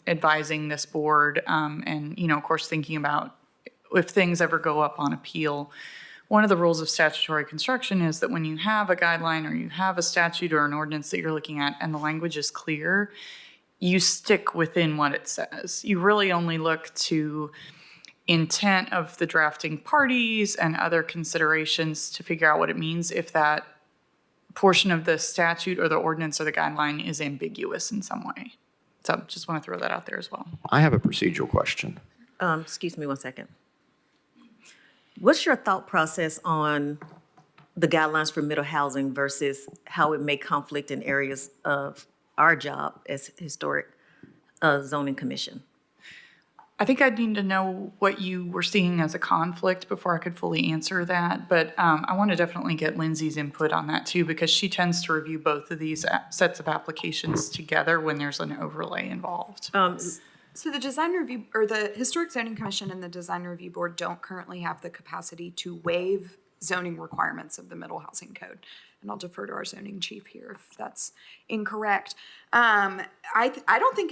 S12: advising this board, and, of course, thinking about if things ever go up on appeal, one of the rules of statutory construction is that when you have a guideline or you have a statute or an ordinance that you're looking at and the language is clear, you stick within what it says. You really only look to intent of the drafting parties and other considerations to figure out what it means if that portion of the statute or the ordinance or the guideline is ambiguous in some way. So just want to throw that out there as well.
S5: I have a procedural question.
S1: Excuse me one second. What's your thought process on the guidelines for middle housing versus how it may conflict in areas of our job as historic zoning commission?
S12: I think I'd need to know what you were seeing as a conflict before I could fully answer that. But I want to definitely get Lindsay's input on that too, because she tends to review both of these sets of applications together when there's an overlay involved.
S4: So the design review, or the Historic Zoning Commission and the Design Review Board don't currently have the capacity to waive zoning requirements of the Middle Housing Code. And I'll defer to our zoning chief here if that's incorrect. I don't think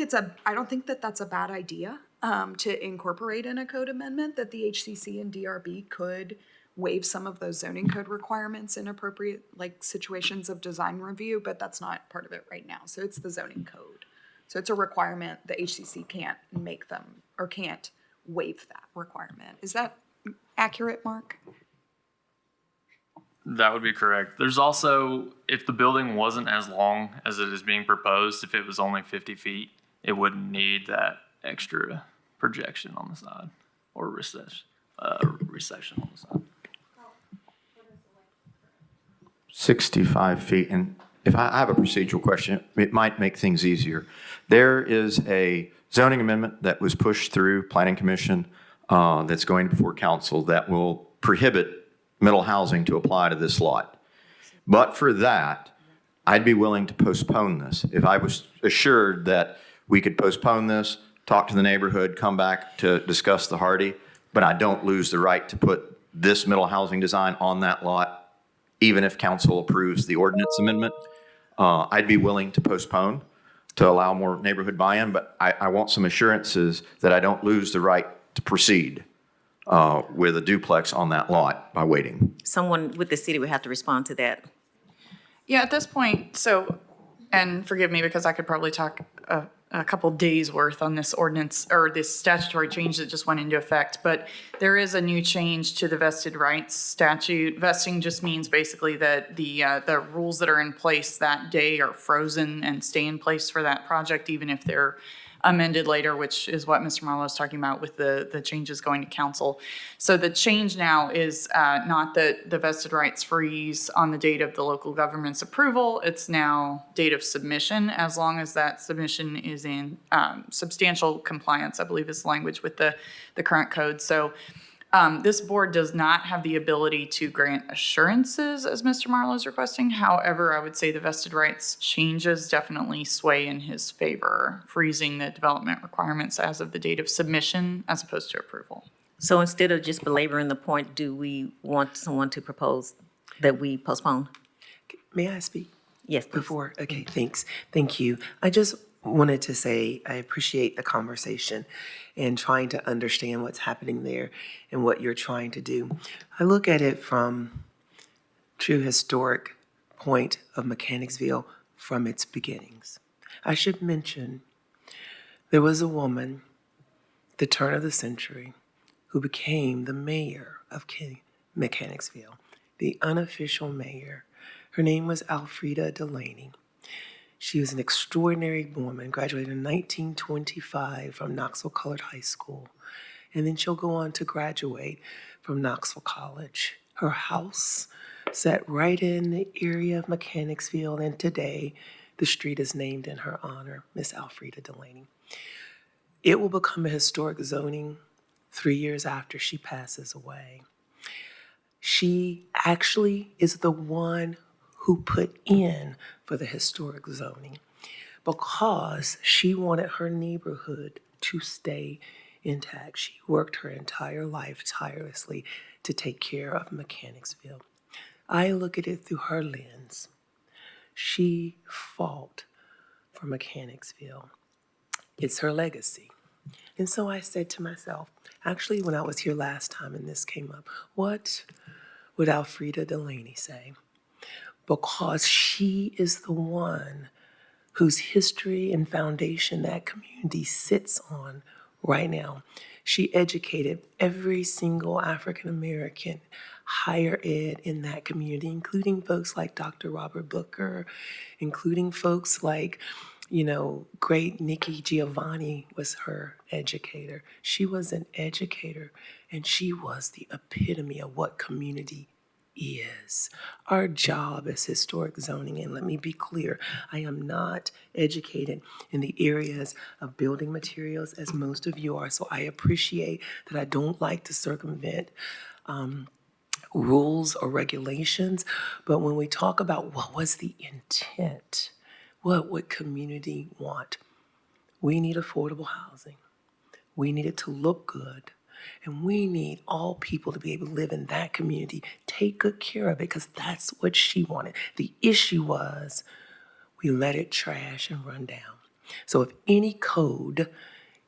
S4: that that's a bad idea to incorporate in a code amendment that the HCC and DRB could waive some of those zoning code requirements in appropriate situations of design review, but that's not part of it right now. So it's the zoning code. So it's a requirement. The HCC can't make them or can't waive that requirement. Is that accurate, Mark?
S13: That would be correct. There's also, if the building wasn't as long as it is being proposed, if it was only 50 feet, it wouldn't need that extra projection on the side or recession on the side.
S5: 65 feet, and if I have a procedural question, it might make things easier. There is a zoning amendment that was pushed through Planning Commission that's going before council that will prohibit middle housing to apply to this lot. But for that, I'd be willing to postpone this. If I was assured that we could postpone this, talk to the neighborhood, come back to discuss the Hardy, but I don't lose the right to put this middle housing design on that lot, even if council approves the ordinance amendment, I'd be willing to postpone to allow more neighborhood buy-in, but I want some assurances that I don't lose the right to proceed with a duplex on that lot by waiting.
S1: Someone with the city would have to respond to that.
S12: Yeah, at this point, so, and forgive me because I could probably talk a couple days worth on this ordinance or this statutory change that just went into effect, but there is a new change to the vested rights statute. Vesting just means basically that the rules that are in place that day are frozen and stay in place for that project, even if they're amended later, which is what Mr. Marlowe is talking about with the changes going to council. So the change now is not that the vested rights freeze on the date of the local government's approval. It's now date of submission, as long as that submission is in substantial compliance, I believe is the language with the current code. So this board does not have the ability to grant assurances as Mr. Marlowe is requesting. However, I would say the vested rights changes definitely sway in his favor, freezing the development requirements as of the date of submission as opposed to approval.
S1: So instead of just belaboring the point, do we want someone to propose that we postpone?
S14: May I speak?
S1: Yes, please.
S14: Before? Okay, thanks. Thank you. I just wanted to say I appreciate the conversation and trying to understand what's happening there and what you're trying to do. I look at it from true historic point of Mechanicsville from its beginnings. I should mention there was a woman the turn of the century, who became the mayor of Mechanicsville, the unofficial mayor. Her name was Alfreda Delaney. She was an extraordinary woman, graduated in 1925 from Knoxville Colored High School, and then she'll go on to graduate from Knoxville College. Her house sat right in the area of Mechanicsville, and today the street is named in her honor, Miss Alfreda Delaney. It will become a historic zoning 3 years after she passes away. She actually is the one who put in for the historic zoning because she wanted her neighborhood to stay intact. She worked her entire life tirelessly to take care of Mechanicsville. I look at it through her lens. She fought for Mechanicsville. It's her legacy. And so I said to myself, actually, when I was here last time and this came up, what would Alfreda Delaney say? Because she is the one whose history and foundation that community sits on right now. She educated every single African American higher ed in that community, including folks like Dr. Robert Booker, including folks like, great Nikki Giovanni was her educator. She was an educator, and she was the epitome of what community is. Our job as historic zoning, and let me be clear, I am not educated in the areas of building materials as most of you are, so I appreciate that I don't like to circumvent rules or regulations, but when we talk about what was the intent, what would community want? We need affordable housing. We need it to look good. And we need all people to be able to live in that community, take good care of it, because that's what she wanted. The issue was we let it trash and run down. So if any code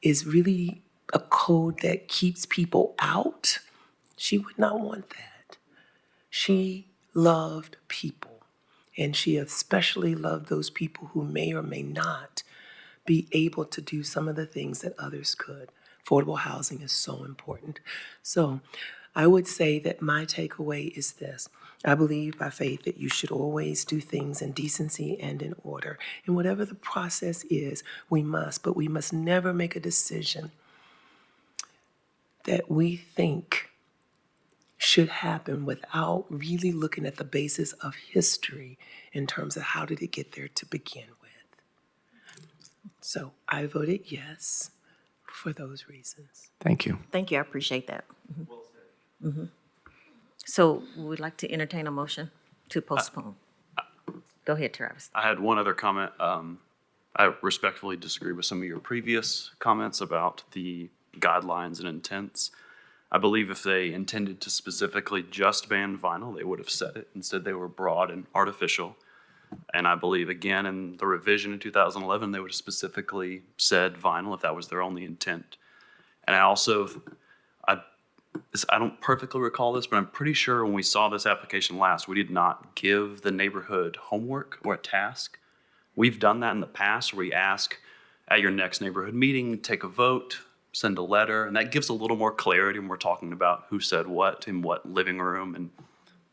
S14: is really a code that keeps people out, she would not want that. She loved people. And she especially loved those people who may or may not be able to do some of the things that others could. Affordable housing is so important. So I would say that my takeaway is this. I believe by faith that you should always do things in decency and in order. And whatever the process is, we must never make a decision that we think should happen without really looking at the basis of history in terms of how did it get there to begin with. So I voted yes for those reasons.
S5: Thank you.
S1: Thank you, I appreciate that. So we would like to entertain a motion to postpone. Go ahead, Travis.
S3: I had one other comment. I respectfully disagree with some of your previous comments about the guidelines and intents. I believe if they intended to specifically just ban vinyl, they would have said it. Instead, they were broad and artificial. And I believe, again, in the revision in 2011, they would have specifically said vinyl if that was their only intent. And I don't perfectly recall this, but I'm pretty sure when we saw this application last, we did not give the neighborhood homework or a task. We've done that in the past where we ask at your next neighborhood meeting, take a vote, send a letter, and that gives a little more clarity when we're talking about who said what in what living room and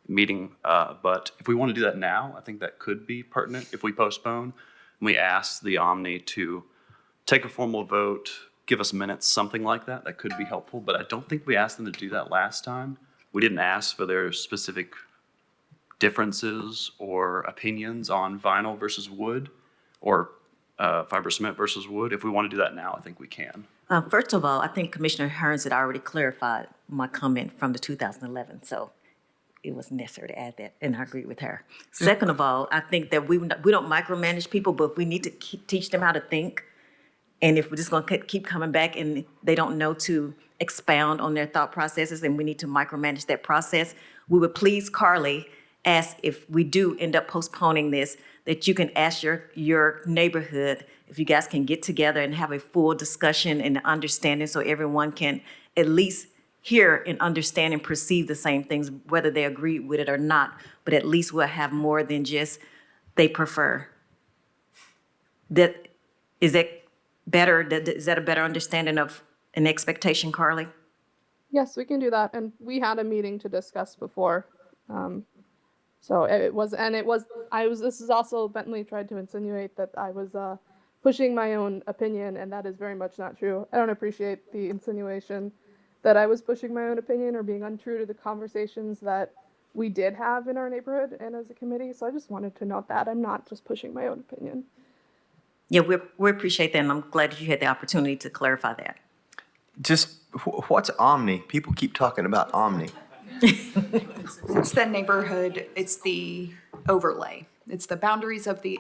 S3: meeting. But if we want to do that now, I think that could be pertinent. If we postpone and we ask the Omni to take a formal vote, give us minutes, something like that, that could be helpful. But I don't think we asked them to do that last time. We didn't ask for their specific differences or opinions on vinyl versus wood or fiber cement versus wood. If we want to do that now, I think we can.
S1: First of all, I think Commissioner Hearns had already clarified my comment from the 2011, so it was necessary to add that, and I agree with her. Second of all, I think that we don't micromanage people, but we need to teach them how to think. And if we're just going to keep coming back and they don't know to expound on their thought processes, and we need to micromanage that process, we would please, Carly, ask if we do end up postponing this, that you can ask your neighborhood if you guys can get together and have a full discussion and understanding so everyone can at least hear and understand and perceive the same things, whether they agree with it or not, but at least we'll have more than just they prefer. Is that better? Is that a better understanding of an expectation, Carly?
S6: Yes, we can do that. And we had a meeting to discuss before. So this is also, Bentley tried to insinuate that I was pushing my own opinion, and that is very much not true. I don't appreciate the insinuation that I was pushing my own opinion or being untrue to the conversations that we did have in our neighborhood and as a committee. So I just wanted to note that I'm not just pushing my own opinion.
S1: Yeah, we appreciate that, and I'm glad that you had the opportunity to clarify that.
S7: Just, what's Omni? People keep talking about Omni.
S4: It's the neighborhood, it's the overlay. It's the boundaries of the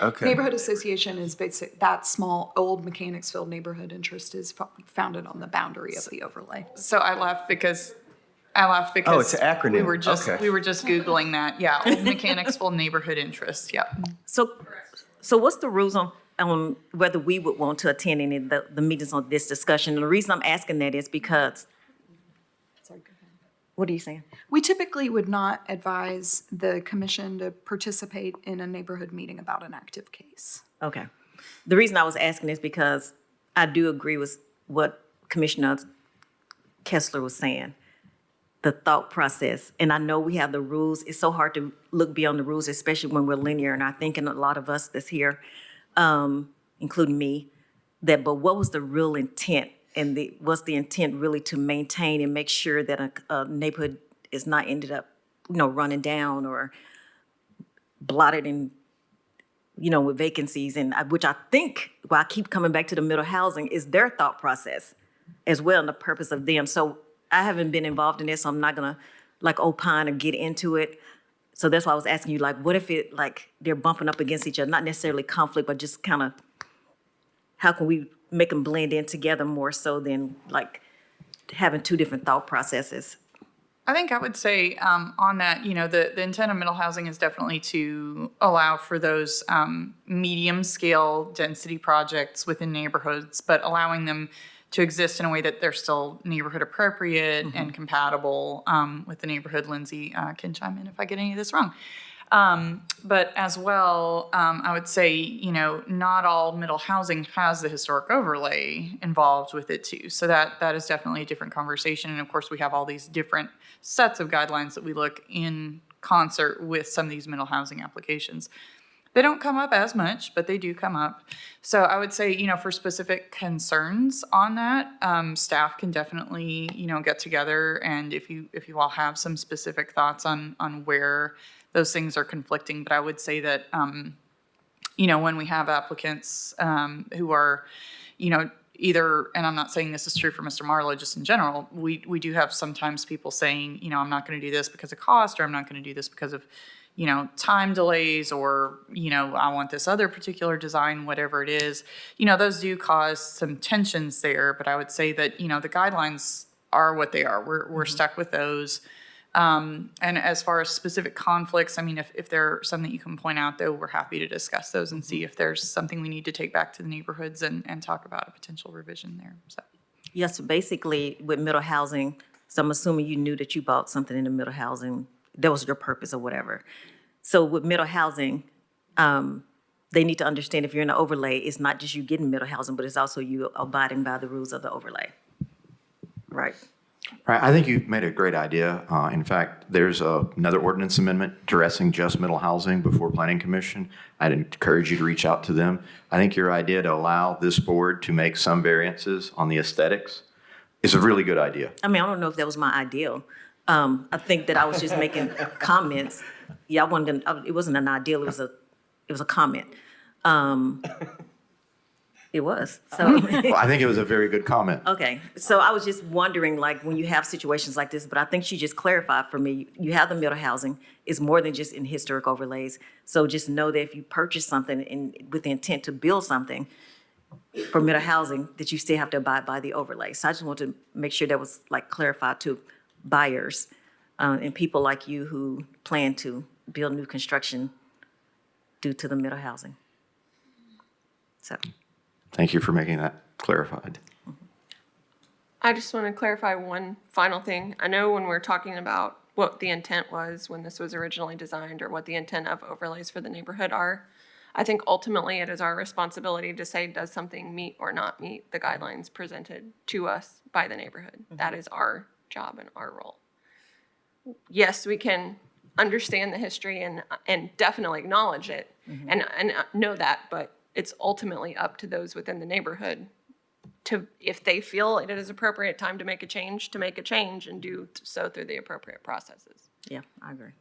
S7: Okay.
S4: neighborhood association is basic, that small old Mechanicsville neighborhood interest is founded on the boundary of the overlay.
S12: So I laughed because
S7: Oh, it's an acronym.
S12: we were just
S7: Okay.
S12: Googling that. Yeah, Old Mechanicsville neighborhood interest. Yeah.
S1: So what's the rules on whether we would want to attend any of the meetings on this discussion? And the reason I'm asking that is because, what are you saying?
S4: We typically would not advise the commission to participate in a neighborhood meeting about an active case.
S1: Okay. The reason I was asking is because I do agree with what Commissioner Kessler was saying, the thought process. And I know we have the rules. It's so hard to look beyond the rules, especially when we're linear. And I think in a lot of us that's here, including me, but what was the real intent? And was the intent really to maintain and make sure that a neighborhood is not ended up, running down or blotted in, with vacancies, and which I think, why I keep coming back to the middle housing, is their thought process as well and the purpose of them. So I haven't been involved in this, so I'm not gonna opine or get into it. So that's why I was asking you, what if it, they're bumping up against each other, not necessarily conflict, but just kind of, how can we make them blend in together more so than having two different thought processes?
S12: I think I would say on that, the intent of middle housing is definitely to allow for those medium scale density projects within neighborhoods, but allowing them to exist in a way that they're still neighborhood appropriate and compatible with the neighborhood. Lindsay can chime in if I get any of this wrong. But as well, I would say, not all middle housing has the historic overlay involved with it too. So that is definitely a different conversation. And of course, we have all these different sets of guidelines that we look in concert with some of these middle housing applications. They don't come up as much, but they do come up. So I would say, for specific concerns on that, staff can definitely, get together. And if you all have some specific thoughts on where those things are conflicting, but I would say that, when we have applicants who are, either, and I'm not saying this is true for Mr. Marlowe, just in general, we do have sometimes people saying, I'm not going to do this because of cost, or I'm not going to do this because of, time delays, or, I want this other particular design, whatever it is. Those do cause some tensions there, but I would say that, the guidelines are what they are. We're stuck with those. And as far as specific conflicts, if there are some that you can point out, though, we're happy to discuss those and see if there's something we need to take back to the neighborhoods and talk about a potential revision there. So.
S1: Yes, so basically with middle housing, so I'm assuming you knew that you bought something in the middle housing, that was your purpose or whatever. So with middle housing, they need to understand if you're in the overlay, it's not just you getting middle housing, but it's also you abiding by the rules of the overlay. Right.
S5: Right, I think you've made a great idea. In fact, there's another ordinance amendment addressing just middle housing before Planning Commission. I'd encourage you to reach out to them. I think your idea to allow this board to make some variances on the aesthetics is a really good idea.
S1: I don't know if that was my ideal. I think that I was just making comments. Yeah, it wasn't an ideal, it was a comment. It was, so.
S5: Well, I think it was a very good comment.
S1: Okay, so I was just wondering, when you have situations like this, but I think she just clarified for me, you have the middle housing, it's more than just in historic overlays. So just know that if you purchase something with the intent to build something for middle housing, that you still have to abide by the overlay. So I just want to make sure that was clarified to buyers and people like you who plan to build new construction due to the middle housing. So.
S5: Thank you for making that clarified.
S10: I just want to clarify one final thing. I know when we're talking about what the intent was when this was originally designed, or what the intent of overlays for the neighborhood are, I think ultimately it is our responsibility to say, does something meet or not meet the guidelines presented to us by the neighborhood? That is our job and our role. Yes, we can understand the history and definitely acknowledge it and know that, but it's ultimately up to those within the neighborhood to, if they feel it is appropriate time to make a change, and do so through the appropriate processes.
S1: Yeah, I agree.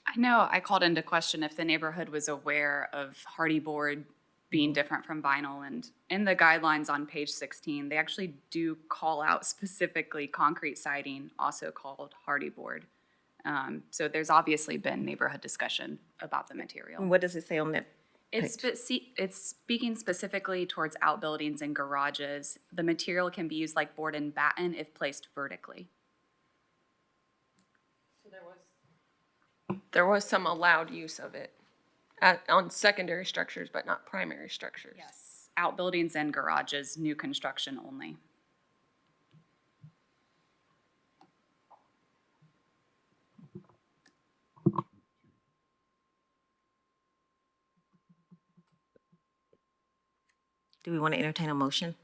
S8: I know I called into question if the neighborhood was aware of hardy board being different from vinyl, and in the guidelines on page 16, they actually do call out specifically concrete siding, also called hardy board. So there's obviously been neighborhood discussion about the material.
S1: And what does it say on that?
S8: It's speaking specifically towards outbuildings and garages. The material can be used like board and batten if placed vertically.
S10: There was some allowed use of it on secondary structures, but not primary structures.
S8: Yes, outbuildings and garages, new construction only.
S1: Do we want to entertain a motion?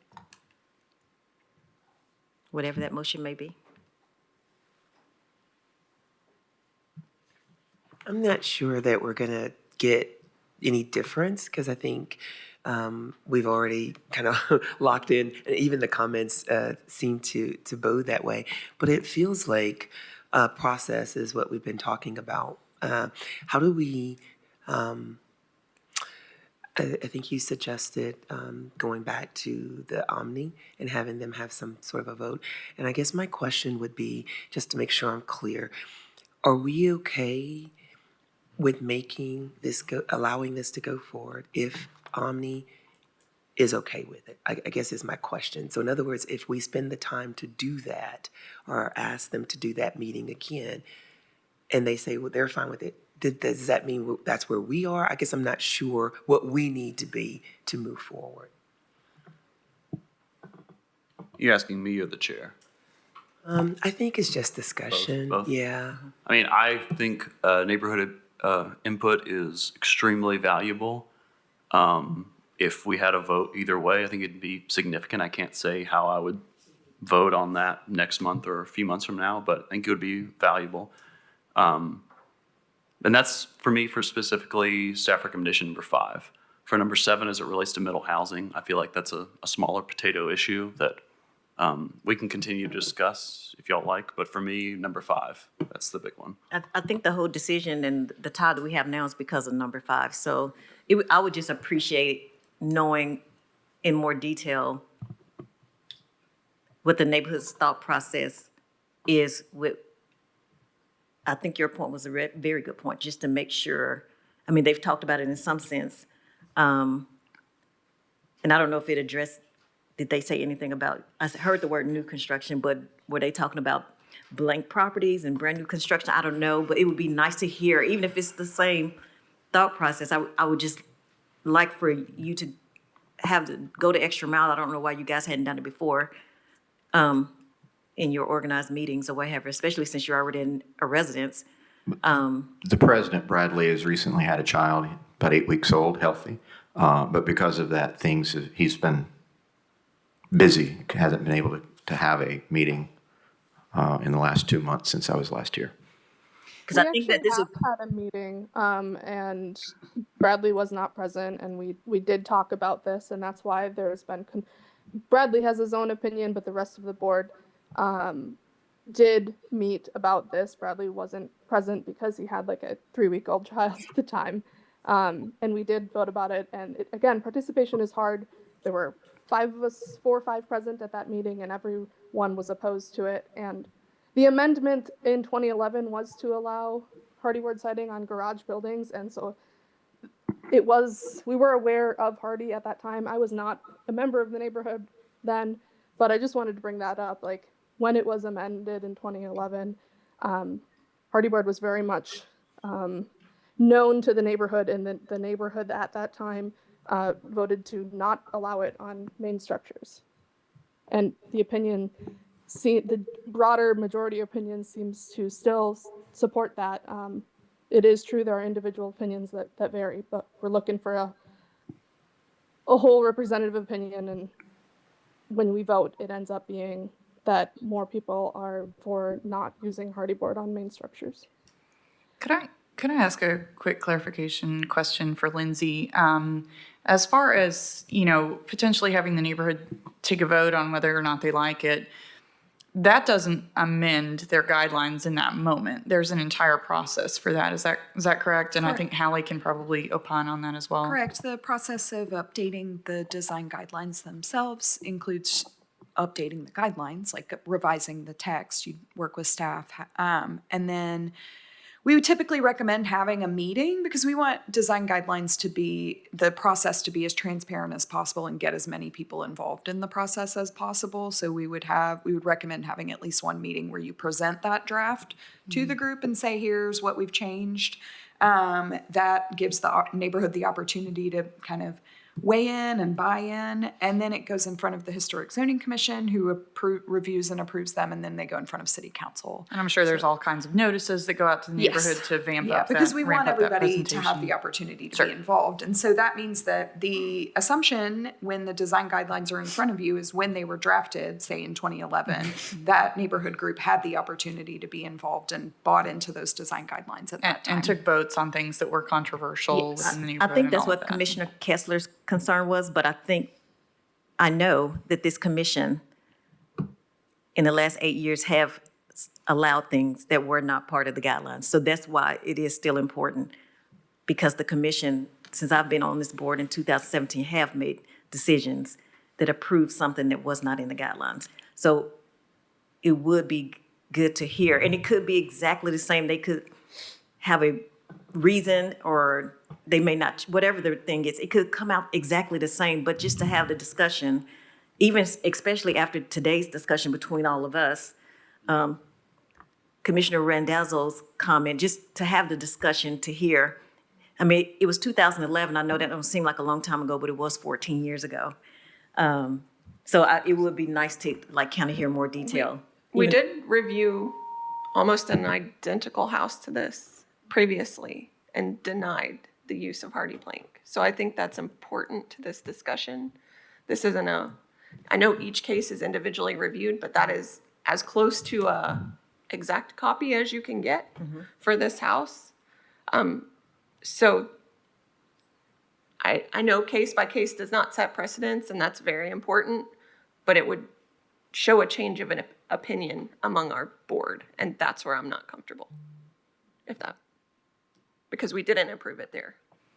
S1: Whatever that motion may be.
S14: I'm not sure that we're going to get any difference because I think we've already kind of locked in, and even the comments seem to bode that way. But it feels like process is what we've been talking about. How do we, I think you suggested going back to the Omni and having them have some sort of a vote. And I guess my question would be, just to make sure I'm clear, are we okay with making this allowing this to go forward if Omni is okay with it? I guess is my question. So in other words, if we spend the time to do that or ask them to do that meeting again, and they say, well, they're fine with it, does that mean that's where we are? I guess I'm not sure what we need to be to move forward.
S3: You asking me or the chair?
S14: I think it's just discussion.
S3: Both?
S14: Yeah.
S3: I mean, I think neighborhood input is extremely valuable. If we had a vote either way, I think it'd be significant. I can't say how I would vote on that next month or a few months from now, but I think it would be valuable. And that's for me for specifically staff recommendation number 5. For number 7, as it relates to middle housing, I feel like that's a smaller potato issue that we can continue to discuss if y'all like, but for me, number 5, that's the big one.
S1: I think the whole decision and the tie that we have now is because of number 5. So I would just appreciate knowing in more detail what the neighborhood's thought process is with, I think your point was a very good point, just to make sure, I mean, they've talked about it in some sense. And I don't know if it addressed, did they say anything about, I heard the word new construction, but were they talking about blank properties and brand new construction? I don't know, but it would be nice to hear, even if it's the same thought process. I would just like for you to have to go the extra mile. I don't know why you guys hadn't done it before in your organized meetings or whatever, especially since you're already in a residence.
S5: The president, Bradley, has recently had a child, about 8 weeks old, healthy. But because of that, he's been busy, hasn't been able to have a meeting in the last 2 months since I was last here.
S1: Because I think that this
S6: have had a meeting, and Bradley was not present, and we did talk about this, and that's why there's been, Bradley has his own opinion, but the rest of the board did meet about this. Bradley wasn't present because he had like a 3-week-old child at the time. And we did vote about it. And again, participation is hard. There were 5 of us, 4 or 5 present at that meeting, and everyone was opposed to it. And the amendment in 2011 was to allow hardy board siding on garage buildings. And so we were aware of hardy at that time. I was not a member of the neighborhood then, but I just wanted to bring that up. Like, when it was amended in 2011, hardy board was very much known to the neighborhood, and the neighborhood at that time voted to not allow it on main structures. And the broader majority opinion seems to still support that. it is true there are individual opinions that vary, but we're looking for a whole representative opinion, and when we vote, it ends up being that more people are for not using hardy board on main structures.
S12: Could I ask a quick clarification question for Lindsay? As far as, potentially having the neighborhood take a vote on whether or not they like it, that doesn't amend their guidelines in that moment. There's an entire process for that. Is that correct? And I think Hallie can probably opine on that as well.
S4: Correct. The process of updating the design guidelines themselves includes updating the guidelines, like revising the text. You work with staff. And then we would typically recommend having a meeting because we want design guidelines to be, the process to be as transparent as possible and get as many people involved in the process as possible. So we would recommend having at least one meeting where you present that draft to the group and say, here's what we've changed. That gives the neighborhood the opportunity to kind of weigh in and buy in, and then it goes in front of the Historic Zoning Commission, who reviews and approves them, and then they go in front of City Council.
S12: And I'm sure there's all kinds of notices that go out to the neighborhood to ramp up
S4: because we want
S12: ramp up that
S4: everybody to have
S12: presentation.
S4: the opportunity to be involved. And so that means that the assumption when the design guidelines are in front of you is when they were drafted, say in 2011, that neighborhood group had the opportunity to be involved and bought into those design guidelines at that time.
S12: And took votes on things that were controversial within the
S1: I
S12: neighborhood.
S1: think
S12: and
S1: that's
S12: all of
S1: what
S12: that.
S1: Commissioner Kessler's concern was, but I know that this commission in the last 8 years have allowed things that were not part of the guidelines. So that's why it is still important, because the commission, since I've been on this board in 2017, have made decisions that approved something that was not in the guidelines. So it would be good to hear, and it could be exactly the same. They could have a reason, or they may not, whatever the thing is, it could come out exactly the same, but just to have the discussion, even especially after today's discussion between all of us, Commissioner Randazzo's comment, just to have the discussion to hear. I mean, it was 2011. I know that don't seem like a long time ago, but it was 14 years ago. It would be nice to kind of hear more detail.
S10: We did review almost an identical house to this previously and denied the use of hardy plank. So I think that's important to this discussion. This isn't I know each case is individually reviewed, but that is as close to a exact copy as you can get for this house. So I know case by case does not set precedents, and that's very important, but it would show a change of an opinion among our board, and that's where I'm not comfortable. Because we didn't approve it there.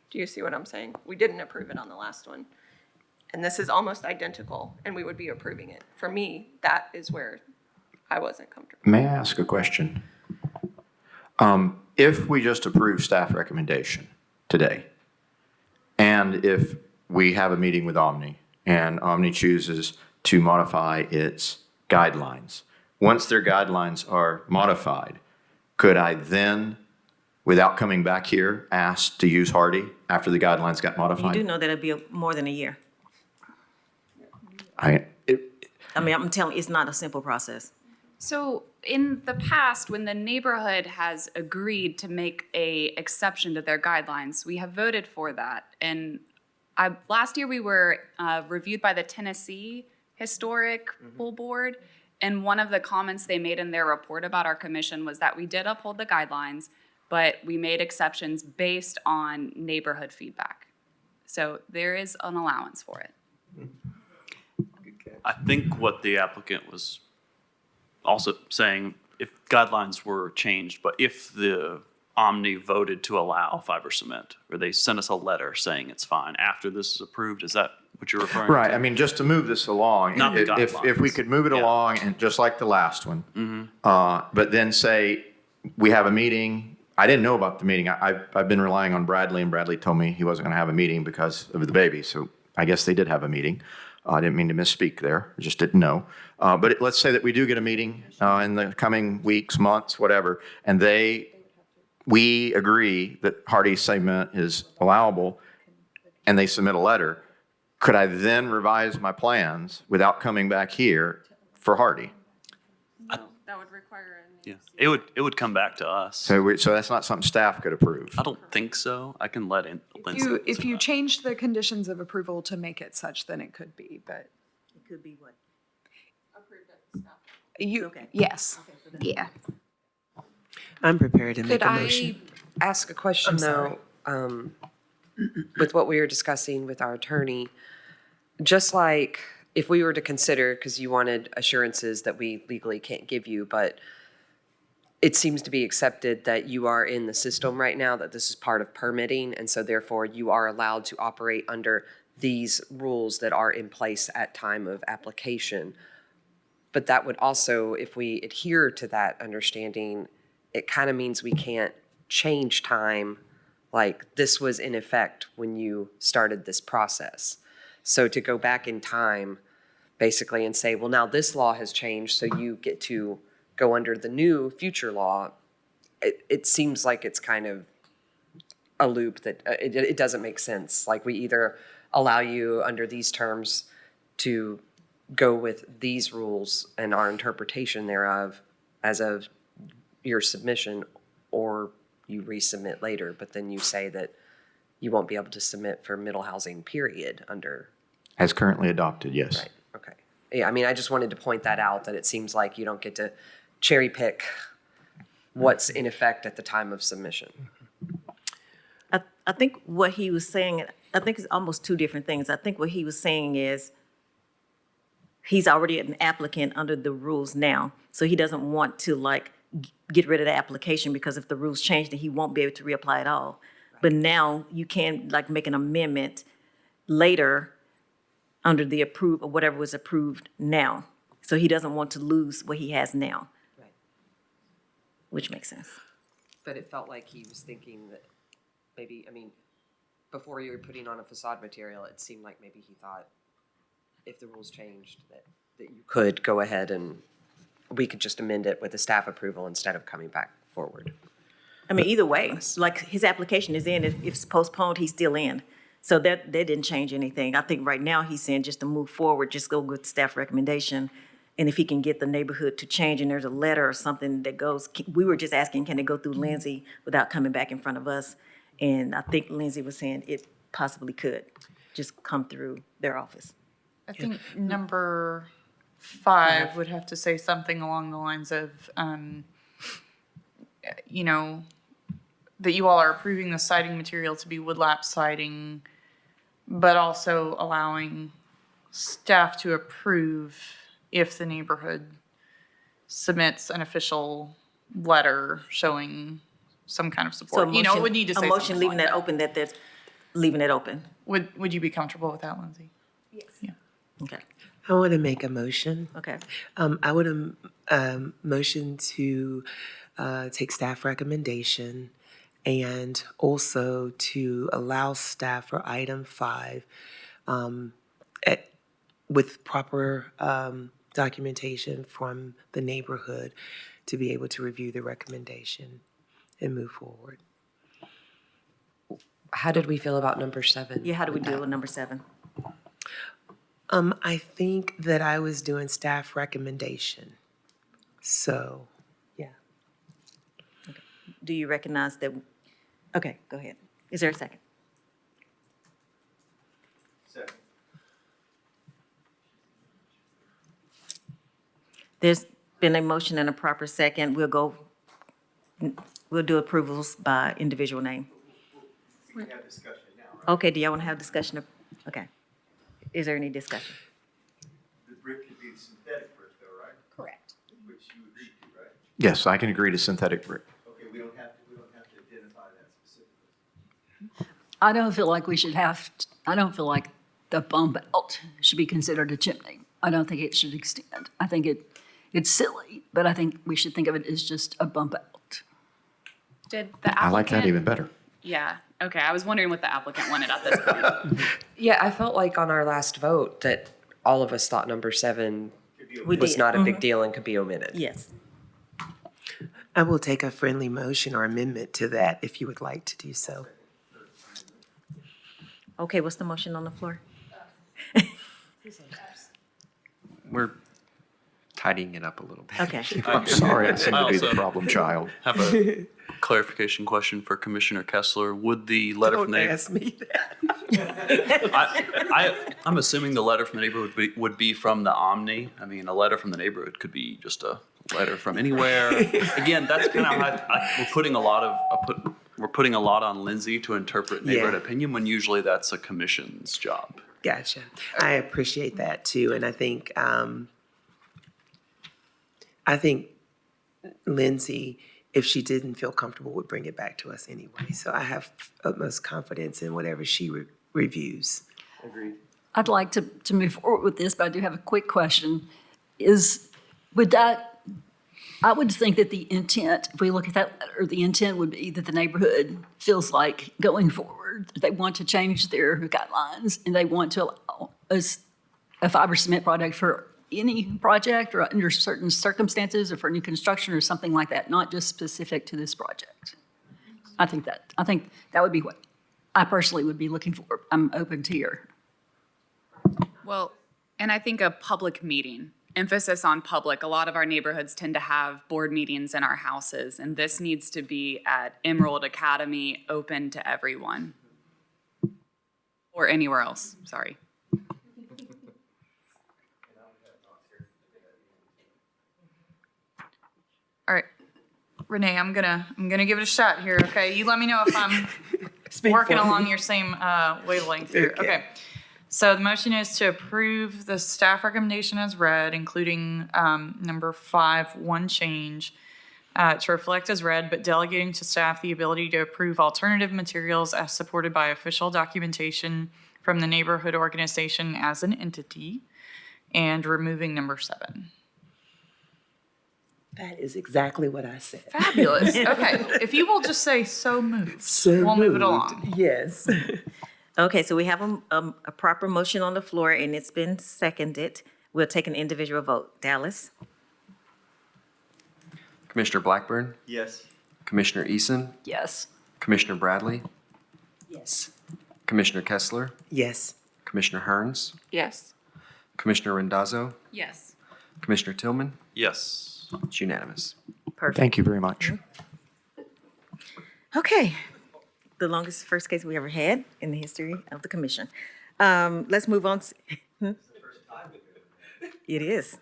S10: Do you see what I'm saying? We didn't approve it on the last one. And this is almost identical, and we would be approving it. For me, that is where I wasn't comfortable.
S5: May I ask a question? If we just approve staff recommendation today, and if we have a meeting with Omni, and Omni chooses to modify its guidelines, once their guidelines are modified, could I then, without coming back here, ask to use hardy after the guidelines got
S1: You
S5: modified?
S1: do know that it'll be more than a year.
S5: I
S1: mean, I'm telling you, it's not a simple process.
S8: So in the past, when the neighborhood has agreed to make a exception to their guidelines, we have voted for that. And last year we were reviewed by the Tennessee Historic Full Board. And one of the comments they made in their report about our commission was that we did uphold the guidelines, but we made exceptions based on neighborhood feedback. So there is an allowance for it.
S3: I think what the applicant was also saying, if guidelines were changed, but if the Omni voted to allow fiber cement, or they sent us a letter saying it's fine after this is approved, is that what you're referring to?
S5: Right, I mean, just to move this along,
S3: Not the
S5: if we could move it
S3: guidelines.
S5: along, and just like the last one, but then say, we have a meeting. I didn't know about the meeting. I've been relying on Bradley, and Bradley told me he wasn't going to have a meeting because of the baby, so I guess they did have a meeting. I didn't mean to misspeak there, I just didn't know. But let's say that we do get a meeting in the coming weeks, months, whatever, and we agree that hardy cement is allowable, and they submit a letter. Could I then revise my plans without coming back here for hardy?
S10: That would require a
S3: Yeah, it would come back to us.
S5: So that's not something staff could approve?
S3: I don't think so. I can let Lindsay.
S4: If you changed the conditions of approval to make it such, then it could be, but
S1: It could be what?
S4: yes, yeah.
S14: I'm prepared to make
S9: Could
S14: a
S9: I
S14: motion.
S9: ask a question
S14: I'm sorry.
S9: though? With what we were discussing with our attorney, just like if we were to consider, because you wanted assurances that we legally can't give you, but it seems to be accepted that you are in the system right now, that this is part of permitting, and so therefore you are allowed to operate under these rules that are in place at time of application. But that would also, if we adhere to that understanding, it kind of means we can't change time, like this was in effect when you started this process. So to go back in time, basically, and say, well, now this law has changed, so you get to go under the new future law, it seems like it's kind of a loop that it doesn't make sense. Like we either allow you under these terms to go with these rules and our interpretation thereof as of your submission, or you resubmit later, but then you say that you won't be able to submit for middle housing period under.
S5: As currently adopted, yes.
S9: Right, okay. Yeah, I mean, I just wanted to point that out, that it seems like you don't get to cherry pick what's in effect at the time of submission.
S1: I think what he was saying, I think it's almost two different things. I think what he was saying is he's already an applicant under the rules now, so he doesn't want to like get rid of the application, because if the rules change, then he won't be able to reapply at all. But now you can like make an amendment later under the approved, or whatever was approved now. So he doesn't want to lose what he has now.
S9: Right.
S1: Which makes sense.
S9: But it felt like he was thinking that maybe, I mean, before you were putting on a facade material, it seemed like maybe he thought if the rules changed that you could go ahead and we could just amend it with a staff approval instead of coming back forward.
S1: I mean, either way, like his application is in, if it's postponed, he's still in. So that didn't change anything. I think right now he's saying just to move forward, just go with staff recommendation. And if he can get the neighborhood to change and there's a letter or something that goes, we were just asking, can it go through Lindsay without coming back in front of us? And I think Lindsay was saying it possibly could just come through their office.
S12: I think number 5 would have to say something along the lines of, you know, that you all are approving the siding material to be woodlap siding, but also allowing staff to approve if the neighborhood submits an official letter showing some kind of
S1: So
S12: support. You know, it would need to say
S1: a motion
S12: something
S1: leaving
S12: like
S1: that open, that that's leaving it open.
S12: Would you be comfortable with that, Lindsay?
S1: Okay,
S14: I want to make a motion.
S1: okay.
S14: I would motion to take staff recommendation and also to allow staff for item 5 with proper documentation from the neighborhood to be able to review the recommendation and move forward.
S9: How did we feel about number 7?
S1: Yeah, how do we deal with number 7?
S14: I think that I was doing staff recommendation. So, yeah.
S1: Do you recognize that? Okay, go ahead. Is there a second?
S7: Second.
S1: There's been a motion and a proper second. We'll do approvals by individual name.
S7: We can have discussion now, right?
S1: Okay, do y'all want to have discussion of, okay. Is there any discussion?
S7: The brick could be synthetic brick though, right?
S10: Correct.
S7: Which you agreed to, right?
S5: Yes, I can agree to synthetic brick.
S7: Okay, we don't have to identify that specifically.
S11: I don't feel like we should I don't feel like the bump out should be considered a chimney. I don't think it should extend. I think it's silly, but I think we should think of it as just a bump out.
S8: Did the applicant?
S5: I like that even better.
S8: Yeah, okay, I was wondering what the applicant wanted at this point.
S9: Yeah, I felt like on our last vote that all of us thought number 7
S1: We
S9: was
S1: did.
S9: not a big deal and could be omitted.
S1: Yes.
S14: I will take a friendly motion or amendment to that if you would like to do so.
S1: Okay, what's the motion on the floor?
S2: tidying it up a little bit.
S1: Okay.
S5: I'm sorry, I seem to be the
S3: also-
S5: problem child.
S3: Have a clarification question for Commissioner Kessler. Would the letter from
S14: Don't
S3: the
S14: ask me that.
S3: I'm assuming the letter from the neighborhood would be from the Omni. I mean, a letter from the neighborhood could be just a letter from anywhere. Again, that's kind of how we're putting a lot on Lindsay to interpret neighborhood opinion when usually that's a commission's job.
S14: Gotcha. I appreciate that too, and I think Lindsay, if she didn't feel comfortable, would bring it back to us anyway. So I have utmost confidence in whatever she reviews.
S3: Agreed.
S11: I'd like to move forward with this, but I do have a quick question. I would think that the intent, if we look at that letter, the intent would be that the neighborhood feels like going forward, they want to change their guidelines and they want to allow a fiber cement project for any project or under certain circumstances or for new construction or something like that, not just specific to this project. I think that would be what I personally would be looking for. I'm open to hear.
S8: Well, and I think a public meeting, emphasis on public. A lot of our neighborhoods tend to have board meetings in our houses, and this needs to be at Emerald Academy, open to everyone. Or anywhere else, sorry.
S12: All right, Renee, I'm gonna give it a shot here, okay? You let me know if I'm working
S14: for me.
S12: along your same wavelength here. Okay. So the motion is to approve the staff recommendation as read, including number 5, one change to reflect as read, but delegating to staff the ability to approve alternative materials as supported by official documentation from the neighborhood organization as an entity, and removing number 7.
S14: That is exactly what I said.
S12: Fabulous. Okay, if you will just say so moved,
S14: So
S12: we'll move it
S14: moved.
S12: along.
S14: Yes.
S1: Okay, so we have a proper motion on the floor and it's been seconded. We'll take an individual vote. Dallas?
S2: Commissioner Blackburn,
S7: Yes.
S2: Commissioner Eason,
S11: Yes.
S2: Commissioner Bradley,
S11: Yes.
S2: Commissioner Kessler,
S14: Yes.
S2: Commissioner Hearns,
S10: Yes.
S2: Commissioner Randazzo,
S8: Yes.
S2: Commissioner Tillman.
S3: Yes.
S2: It's unanimous.
S1: Perfect.
S5: Thank you very much.
S1: Okay, the longest first case we ever had in the history of the commission. Let's move on. It is.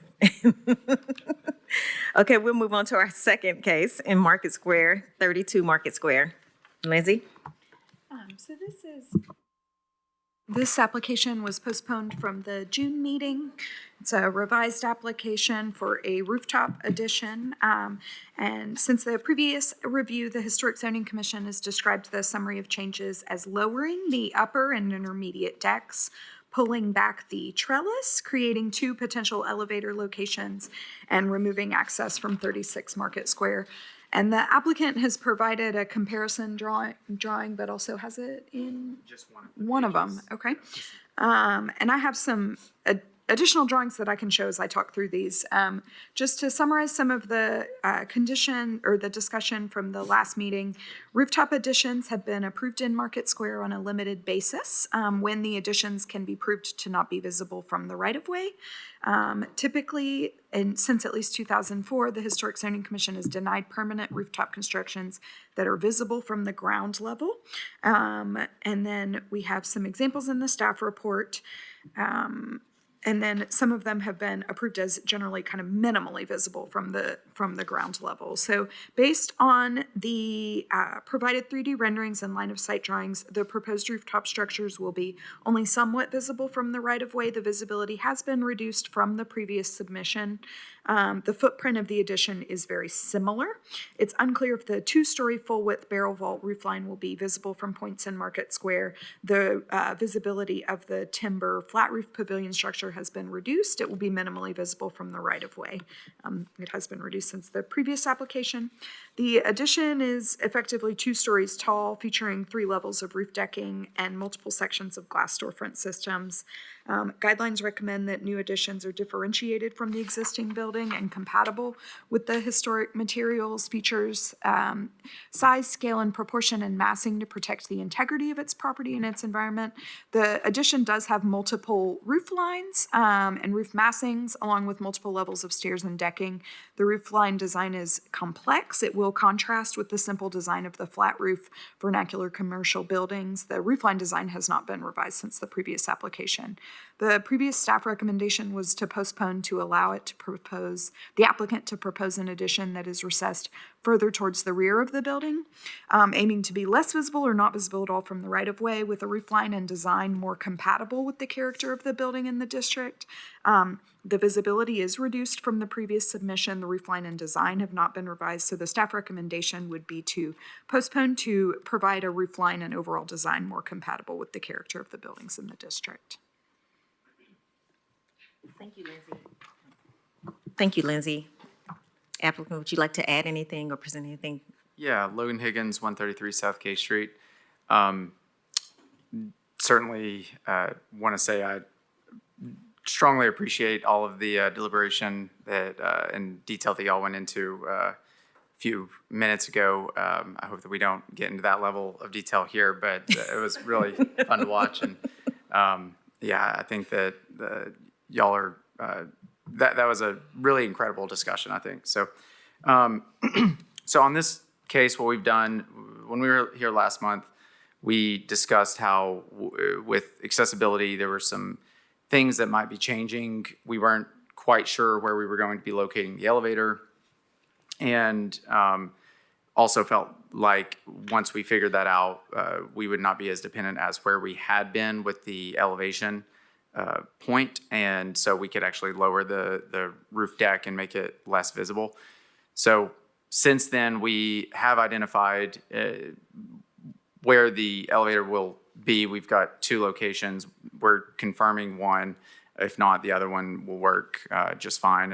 S1: Okay, we'll move on to our second case in Market Square, 32 Market Square. Lindsay?
S4: So this application was postponed from the June meeting. It's a revised application for a rooftop addition. And since the previous review, the Historic Zoning Commission has described the summary of changes as lowering the upper and intermediate decks, pulling back the trellis, creating 2 potential elevator locations, and removing access from 36 Market Square. And the applicant has provided a comparison drawing, but also has it in just one of them. Okay. And I have some additional drawings that I can show as I talk through these. Just to summarize some of the condition or the discussion from the last meeting, rooftop additions have been approved in Market Square on a limited basis when the additions can be proved to not be visible from the right-of-way. Typically, and since at least 2004, the Historic Zoning Commission has denied permanent rooftop constructions that are visible from the ground level. And then we have some examples in the staff report. And then some of them have been approved as generally kind of minimally visible from the ground level. So based on the provided 3D renderings and line of sight drawings, the proposed rooftop structures will be only somewhat visible from the right-of-way. The visibility has been reduced from the previous submission. The footprint of the addition is very similar. It's unclear if the 2-story full-width barrel vault roofline will be visible from points in Market Square. The visibility of the timber flat roof pavilion structure has been reduced. It will be minimally visible from the right-of-way. It has been reduced since the previous application. The addition is effectively 2 stories tall, featuring 3 levels of roof decking and multiple sections of glass storefront systems. Guidelines recommend that new additions are differentiated from the existing building. building and compatible with the historic materials, features size, scale, and proportion and massing to protect the integrity of its property and its environment. The addition does have multiple roof lines and roof massings, along with multiple levels of stairs and decking. The roof line design is complex. It will contrast with the simple design of the flat roof vernacular commercial buildings. The roof line design has not been revised since the previous application. The previous staff recommendation was to postpone to allow it to propose, the applicant to propose an addition that is recessed further towards the rear of the building, aiming to be less visible or not visible at all from the right-of-way, with a roof line and design more compatible with the character of the building in the district. The visibility is reduced from the previous submission. The roof line and design have not been revised, so the staff recommendation would be to postpone to provide a roof line and overall design more compatible with the character of the buildings in the district.
S1: Thank you, Lindsay. Thank you, Lindsay. Applicant, would you like to add anything or present anything?
S15: Yeah, Logan Higgins, 133 South K Street. Certainly want to say I strongly appreciate all of the deliberation that and detail that y'all went into a few minutes ago. I hope that we don't get into that level of detail here, but it was really fun to watch. And yeah, I think that y'all are, that was a really incredible discussion, I think. So, so on this case, what we've done, when we were here last month, we discussed how with accessibility, there were some things that might be changing. We weren't quite sure where we were going to be locating the elevator. And also felt like once we figured that out, we would not be as dependent as where we had been with the elevation point. And so we could actually lower the roof deck and make it less visible. So since then, we have identified where the elevator will be. We've got 2 locations. We're confirming one. If not, the other one will work just fine.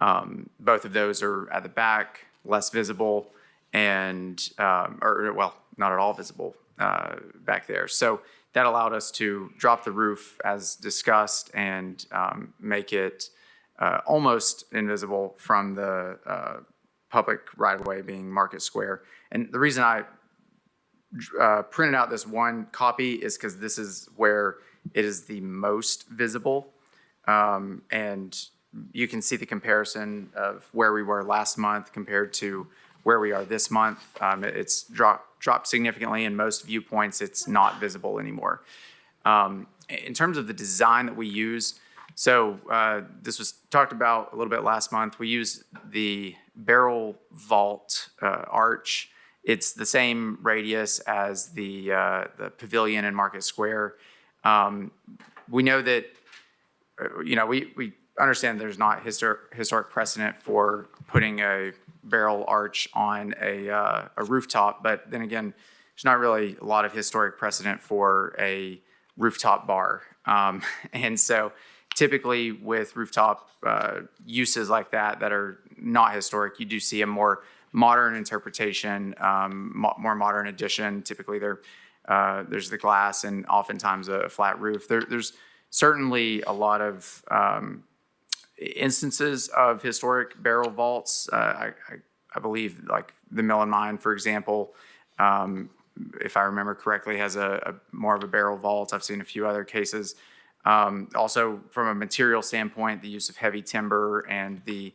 S15: And both of those are at the back, less visible, and or well, not at all visible back there. So that allowed us to drop the roof as discussed and make it almost invisible from the public right-of-way, being Market Square. And the reason I printed out this one copy is because this is where it is the most visible. And you can see the comparison of where we were last month compared to where we are this month. It's dropped significantly. In most viewpoints, it's not visible anymore. In terms of the design that we use, so this was talked about a little bit last month. We use the barrel vault arch. It's the same radius as the pavilion in Market Square. We know that, we understand there's not historic precedent for putting a barrel arch on a rooftop, but then again, there's not really a lot of historic precedent for a rooftop bar. And so typically with rooftop uses like that are not historic, you do see a more modern interpretation, more modern addition. Typically there's the glass and oftentimes a flat roof. There's certainly a lot of instances of historic barrel vaults. I believe like the Mill and Mine, for example, if I remember correctly, has a more of a barrel vault. I've seen a few other cases. Also, from a material standpoint, the use of heavy timber and the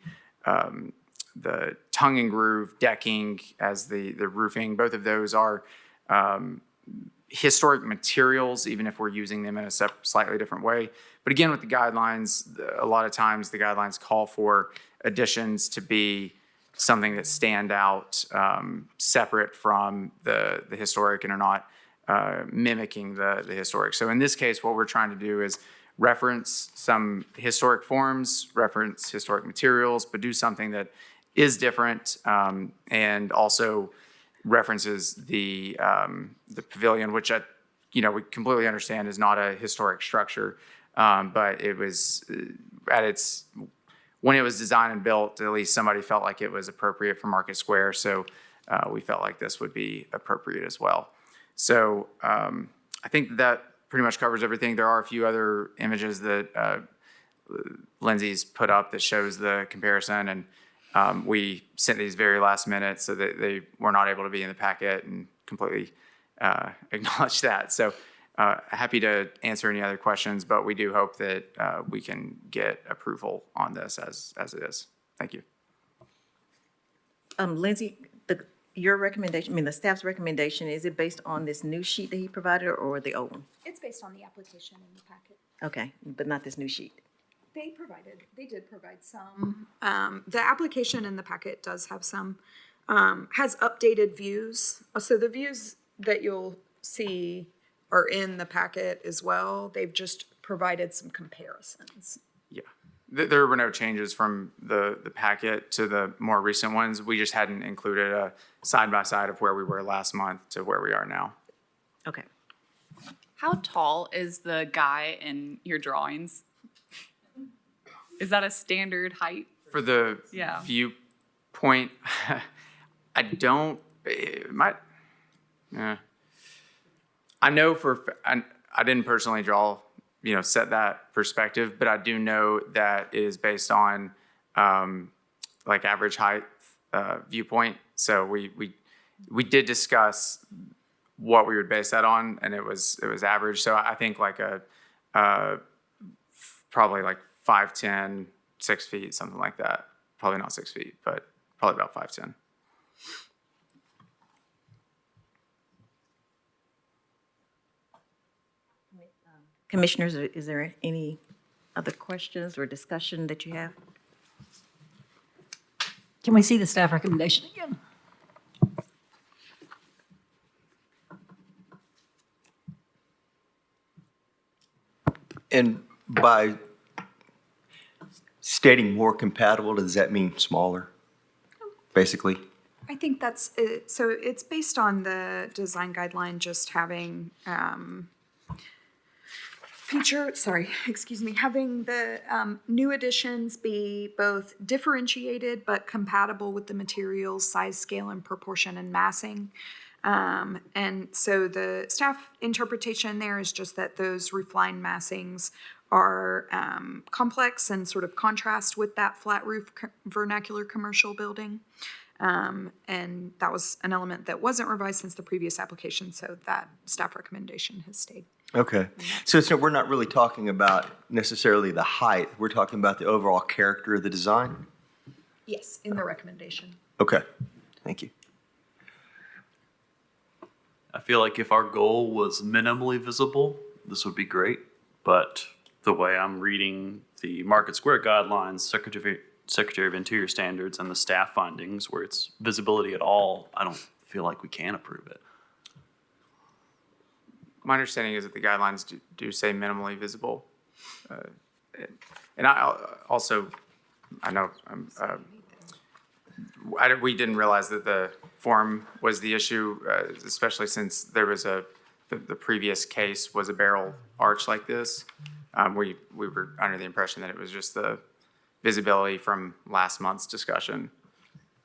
S15: tongue and groove decking as the roofing, both of those are historic materials, even if we're using them in a slightly different way. But again, with the guidelines, a lot of times the guidelines call for additions to be something that stand out separate from the historic and are not mimicking the historic. So in this case, what we're trying to do is reference some historic forms, reference historic materials, but do something that is different and also references the pavilion, which we completely understand is not a historic structure, but it was when it was designed and built, at least somebody felt like it was appropriate for Market Square, so we felt like this would be appropriate as well. So I think that pretty much covers everything. There are a few other images that Lindsay's put up that shows the comparison, and we sent these very last minute so that they were not able to be in the packet, and completely acknowledge that. So happy to answer any other questions, but we do hope that we can get approval on this as it is. Thank you.
S1: Lindsay, your recommendation, I mean, the staff's recommendation, is it based on this new sheet that he provided or the old one?
S4: It's based on the application in the packet.
S1: Okay, but not this new sheet.
S4: They did provide some. The application in the packet does have some, has updated views. So the views that you'll see are in the packet as well. They've just provided some comparisons.
S15: Yeah, there were no changes from the packet to the more recent ones. We just hadn't included a side-by-side of where we were last month to where we are now.
S1: Okay.
S8: How tall is the guy in your drawings? Is that a standard height?
S15: For the
S8: Yeah.
S15: viewpoint, I don't, I know I didn't personally draw, set that perspective, but I do know that it is based on like average height viewpoint. So we did discuss what we would base that on, and it was average. So I think like probably like 5'10", 6 feet, something like that. Probably not 6 feet, but probably about 5'10".
S1: Commissioners, is there any other questions or discussion that you have?
S11: Can we see the staff recommendation again?
S7: And by stating more compatible, does that mean smaller, basically?
S4: I think that's, so it's based on the design guideline just having having the new additions be both differentiated but compatible with the materials, size, scale, and proportion and massing. And so the staff interpretation there is just that those roofline massings are complex and sort of contrast with that flat roof vernacular commercial building. And that was an element that wasn't revised since the previous application, so that staff recommendation has stayed.
S7: Okay. So we're not really talking about necessarily the height. We're talking about the overall character of the design?
S4: Yes, in the recommendation.
S7: Okay. Thank you.
S3: I feel like if our goal was minimally visible, this would be great. But the way I'm reading the Market Square guidelines, Secretary of Interior standards, and the staff findings where it's visibility at all, I don't feel like we can approve it.
S15: My understanding is that the guidelines do say minimally visible. And I also, I know, we didn't realize that the form was the issue, especially since there was the previous case was a barrel arch like this. We were under the impression that it was just the visibility from last month's discussion.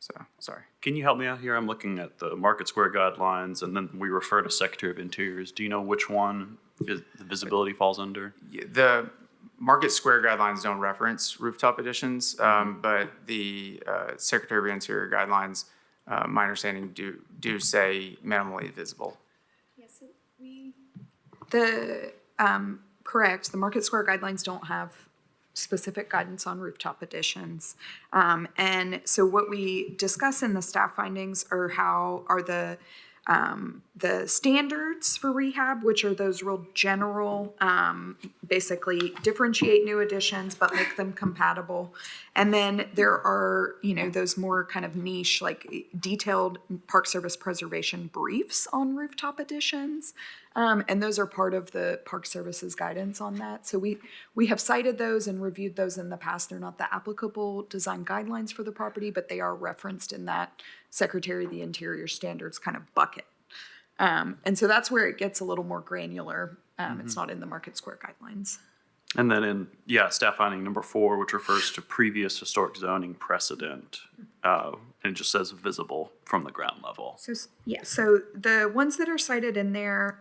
S15: So, sorry.
S3: Can you help me out here? I'm looking at the Market Square guidelines, and then we refer to Secretary of Interiors. Do you know which one the visibility falls under?
S15: The Market Square guidelines don't reference rooftop additions, but the Secretary of Interior guidelines, my understanding, do say minimally visible.
S4: Yes, correct. The Market Square guidelines don't have specific guidance on rooftop additions. And so what we discuss in the staff findings are the standards for rehab, which are those real general, basically differentiate new additions, but make them compatible. And then there are, those more kind of niche, like detailed Park Service preservation briefs on rooftop additions. And those are part of the Park Service's guidance on that. So we have cited those and reviewed those in the past. They're not the applicable design guidelines for the property, but they are referenced in that Secretary of the Interior standards kind of bucket. And so that's where it gets a little more granular. It's not in the Market Square guidelines.
S3: And then staff finding number 4, which refers to previous historic zoning precedent, and it just says visible from the ground level.
S4: So the ones that are cited in there,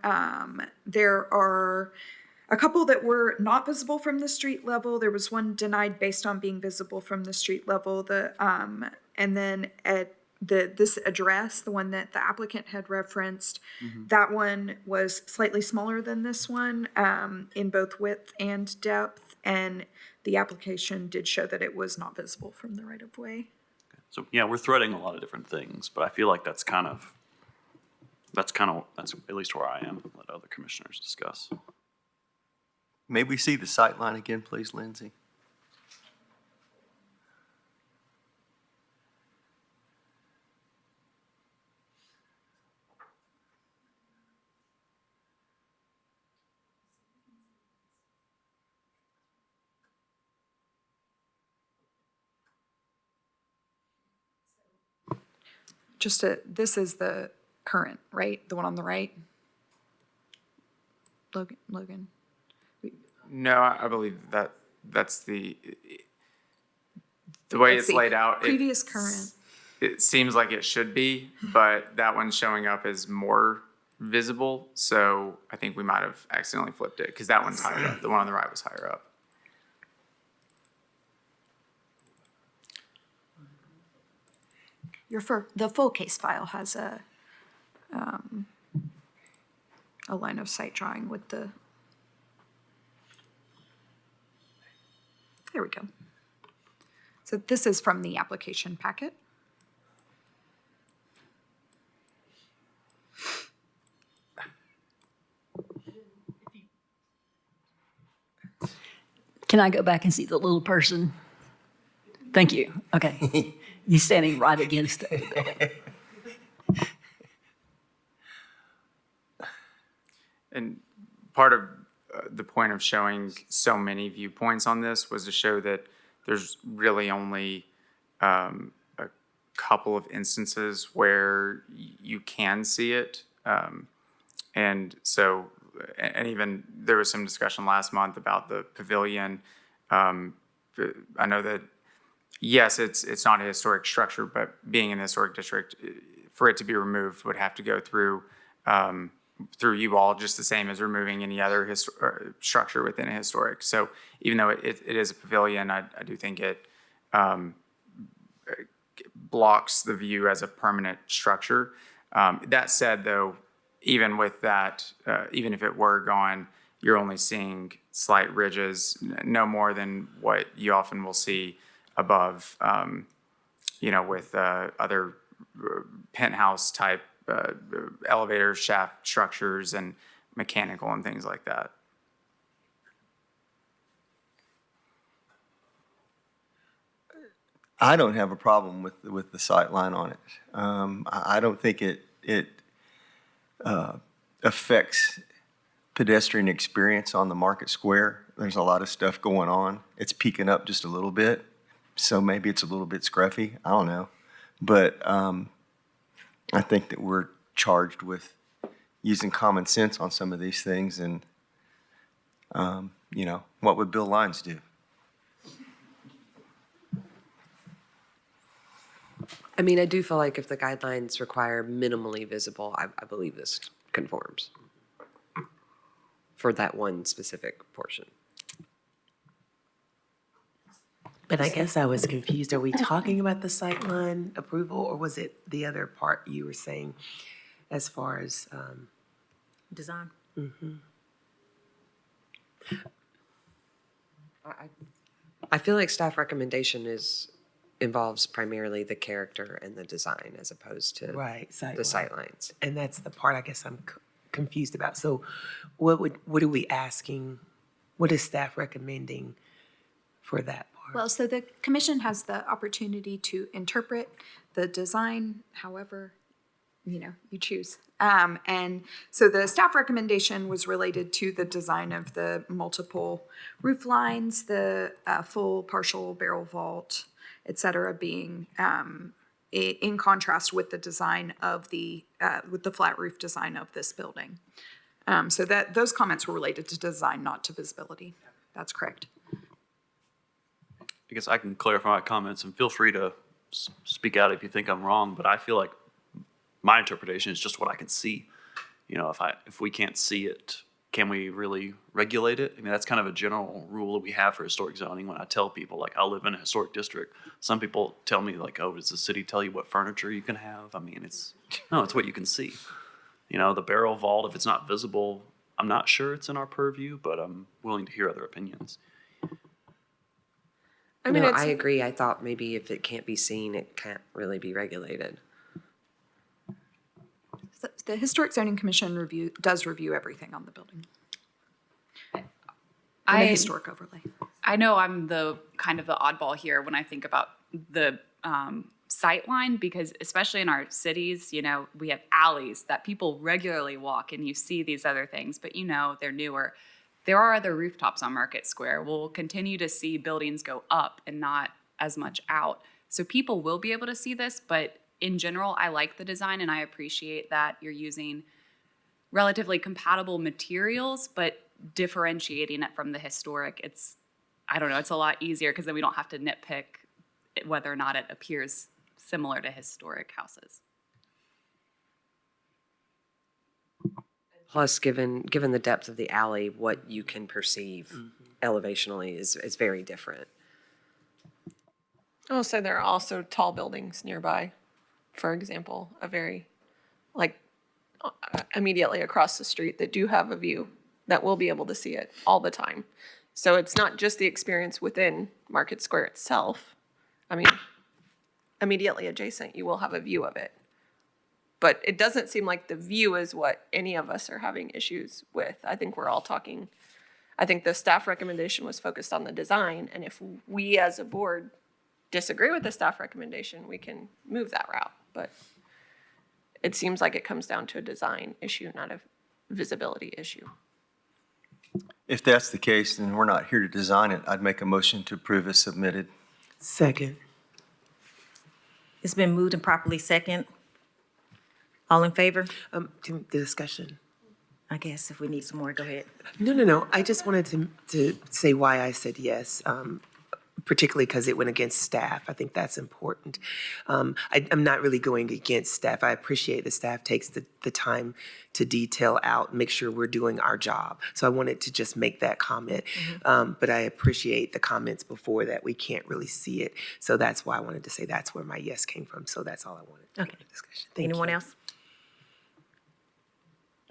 S4: there are a couple that were not visible from the street level. There was one denied based on being visible from the street level. And then at this address, the one that the applicant had referenced, that one was slightly smaller than this one in both width and depth. And the application did show that it was not visible from the right of way.
S3: So, yeah, we're threading a lot of different things, but I feel like that's at least where I am. Let other commissioners discuss.
S7: May we see the sight line again, please, Lindsay?
S4: This is the current, right? The one on the right? Logan?
S15: No, I believe that's the way
S4: Let's
S15: it's
S4: see.
S15: laid out.
S4: Previous current.
S15: It seems like it should be, but that one showing up is more visible. So I think we might have accidentally flipped it because that one's higher up. The one on the right was higher up.
S4: The full case file has a line of sight drawing with the. There we go. So this is from the application packet.
S11: Can I go back and see the little person? Thank you. Okay. He's standing right against the building.
S15: And part of the point of showing so many viewpoints on this was to show that there's really only a couple of instances where you can see it. And so, and even there was some discussion last month about the pavilion. I know that, yes, it's not a historic structure, but being in the historic district, for it to be removed would have to go through you all, just the same as removing any other structure within a historic. So even though it is a pavilion, I do think it blocks the view as a permanent structure. That said, though, even with that, even if it were gone, you're only seeing slight ridges, no more than what you often will see above, with other penthouse type elevator shaft structures and mechanical and things like that.
S7: I don't have a problem with the sight line on it. I don't think it affects pedestrian experience on the market square. There's a lot of stuff going on. It's peaking up just a little bit, so maybe it's a little bit scruffy. I don't know. But I think that we're charged with using common sense on some of these things, and what would Bill Lyons do?
S9: I mean, I do feel like if the guidelines require minimally visible, I believe this conforms for that one specific portion.
S14: But I guess I was confused. Are we talking about the sightline approval, or was it the other part you were saying as far as
S1: Design.
S9: I feel like staff recommendation involves primarily the character and the design as opposed to the sightlines.
S14: And that's the part I guess I'm confused about. So what are we asking? What is staff recommending for that part?
S4: Well, so the commission has the opportunity to interpret the design however, you choose. And so the staff recommendation was related to the design of the multiple roof lines, the full partial barrel vault, et cetera, being in contrast with the design of with the flat roof design of this building. So that those comments were related to design, not to visibility. That's correct.
S3: I guess I can clarify my comments, and feel free to speak out if you think I'm wrong, but I feel like my interpretation is just what I can see. If we can't see it can we really regulate it? I mean, that's kind of a general rule that we have for historic zoning. When I tell people, like, I live in a historic district, some people tell me, like, oh, does the city tell you what furniture you can have? I mean, it's what you can see. You know, the barrel vault, if it's not visible, I'm not sure it's in our purview, but I'm willing to hear other opinions.
S10: I mean,
S9: No,
S10: it's,
S9: I agree. I thought maybe if it can't be seen, it can't really be regulated.
S4: The Historic Zoning Commission does review everything on the building. And the historic overlay.
S8: I know I'm the kind of the oddball here when I think about the sight line, because especially in our cities, you know, we have alleys that people regularly walk and you see these other things, but you know, they're newer. There are other rooftops on Market Square. We'll continue to see buildings go up and not as much out. So people will be able to see this, but in general, I like the design and I appreciate that you're using relatively compatible materials, but differentiating it from the historic. It's, I don't know, it's a lot easier because then we don't have to nitpick whether or not it appears similar to historic houses.
S9: Plus, given the depth of the alley, what you can perceive elevationally is very different.
S10: also, there are also tall buildings nearby. For example, immediately across the street that do have a view that will be able to see it all the time. So it's not just the experience within Market Square itself. I mean, immediately adjacent, you will have a view of it. But it doesn't seem like the view is what any of us are having issues with. I think we're all talking, I think the staff recommendation was focused on the design, and if we as a board disagree with the staff recommendation, we can move that route. But it seems like it comes down to a design issue, not a visibility issue.
S7: If that's the case, then we're not here to design it. I'd make a motion to approve as submitted.
S14: Second.
S1: It's been moved and properly second. All in favor?
S14: The discussion.
S1: I guess if we need some more, go ahead.
S14: No. I just wanted to say why I said yes, particularly because it went against staff. I think that's important. I'm not really going against staff. I appreciate the staff takes the time to detail out, make sure we're doing our job. So I wanted to just make that comment. But I appreciate the comments before that. We can't really see it. So that's why I wanted to say that's where my yes came from. So that's all I wanted.
S1: Okay.
S14: Discussion. Thank
S1: Anyone
S14: you.
S1: else?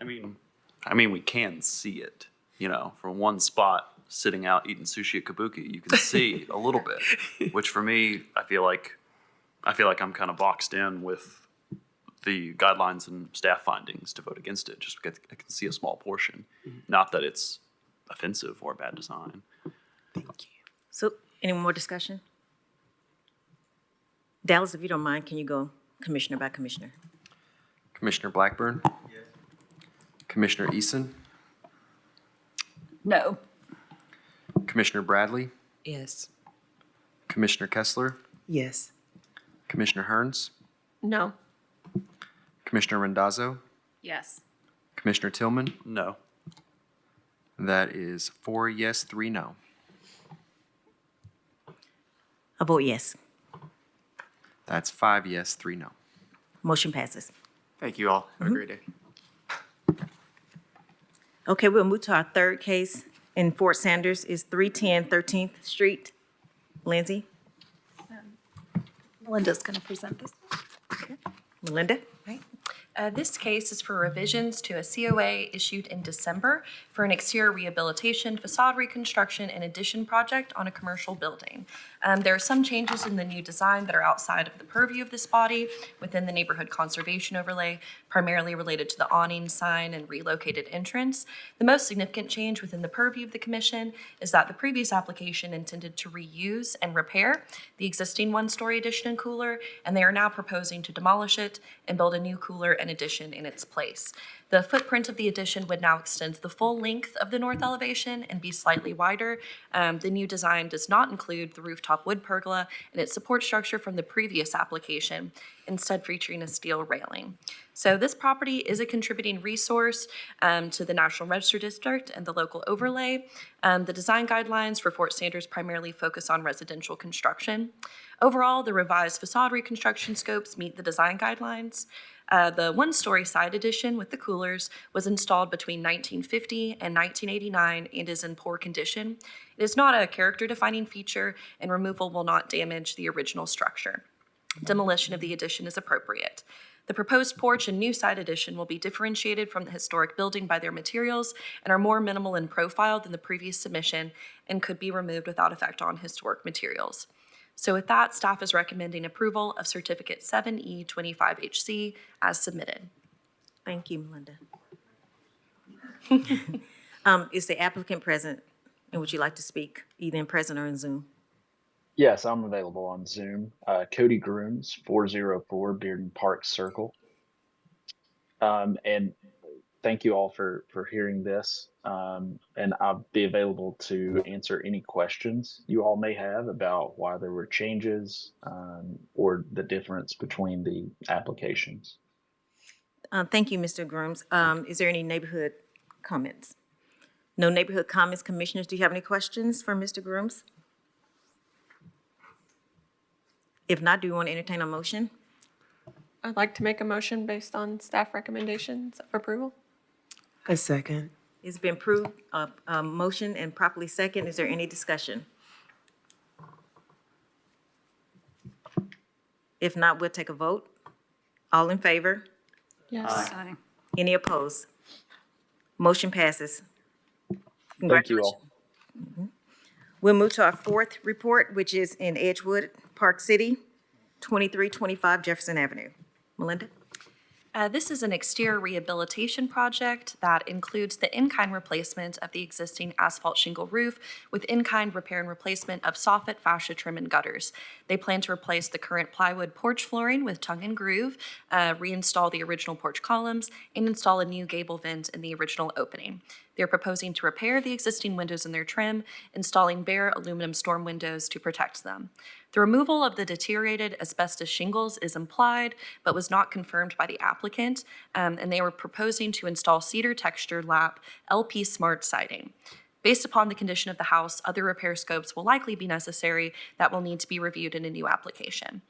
S3: I mean, we can see it, you know, from one spot sitting out eating sushi at Kabuki, you can see a little bit, which for me, I feel like I'm kind of boxed in with the guidelines and staff findings to vote against it, just because I can see a small portion. Not that it's offensive or bad design.
S14: Thank you.
S1: So, any more discussion? Dallas, if you don't mind, can you go commissioner by commissioner?
S2: Commissioner Blackburn? Yes. Commissioner Eason?
S11: No.
S2: Commissioner Bradley?
S9: Yes.
S2: Commissioner Kessler?
S14: Yes.
S2: Commissioner Hearns?
S10: No.
S2: Commissioner Randazzo?
S8: Yes.
S2: Commissioner Tillman?
S3: No.
S2: That is 4 yes, 3 no.
S1: I vote yes.
S2: That's 5 yes, 3 no.
S1: Motion passes.
S15: Thank you all. Have a great day.
S1: Okay, we'll move to our third case in Fort Sanders is 310 13th Street. Lindsay?
S16: Melinda's going to present this.
S1: Melinda?
S16: Right. This case is for revisions to a COA issued in December for an exterior rehabilitation, facade reconstruction, and addition project on a commercial building. There are some changes in the new design that are outside of the purview of this body within the neighborhood conservation overlay, primarily related to the awning sign and relocated entrance. The most significant change within the purview of the commission is that the previous application intended to reuse and repair the existing one-story addition and cooler, and they are now proposing to demolish it and build a new cooler and addition in its place. The footprint of the addition would now extend the full length of the north elevation and be slightly wider. The new design does not include the rooftop wood pergola and its support structure from the previous application, instead featuring a steel railing. So this property is a contributing resource to the National Register District and the local overlay. The design guidelines for Fort Sanders primarily focus on residential construction. Overall, the revised facade reconstruction scopes meet the design guidelines. The one-story side addition with the coolers was installed between 1950 and 1989 and is in poor condition. It is not a character-defining feature, and removal will not damage the original structure. Demolition of the addition is appropriate. The proposed porch and new side addition will be differentiated from the historic building by their materials and are more minimal in profile than the previous submission and could be removed without effect on historic materials. So with that, staff is recommending approval of Certificate 7E25HC as submitted.
S1: Thank you, Melinda. Is the applicant present, and would you like to speak, either in person or in Zoom?
S17: Yes, I'm available on Zoom. Cody Grooms, 404 Bearden Park Circle. And thank you all for hearing this. And I'll be available to answer any questions you all may have about why there were changes or the difference between the applications.
S1: Thank you, Mr. Grooms. Is there any neighborhood comments? No neighborhood comments. Commissioners, do you have any questions for Mr. Grooms? If not, do you want to entertain a motion?
S10: I'd like to make a motion based on staff recommendations of approval.
S14: A second.
S1: It's been approved, motion and properly second. Is there any discussion? If not, we'll take a vote. All in favor?
S10: Yes.
S1: Any opposed? Motion passes.
S17: Thank you all.
S1: We'll move to our fourth report, which is in Edgewood, Park City, 2325 Jefferson Avenue. Melinda?
S16: This is an exterior rehabilitation project that includes the in-kind replacement of the existing asphalt shingle roof with in-kind repair and replacement of soffit, fascia, trim, and gutters. They plan to replace the current plywood porch flooring with tongue and groove, reinstall the original porch columns, and install a new gable vent in the original opening. They're proposing to repair the existing windows in their trim, installing bare aluminum storm windows to protect them. The removal of the deteriorated asbestos shingles is implied, but was not confirmed by the applicant, and they were proposing to install cedar texture lap LP Smart siding. Based upon the condition of the house, other repair scopes will likely be necessary that will need to be reviewed in a new application.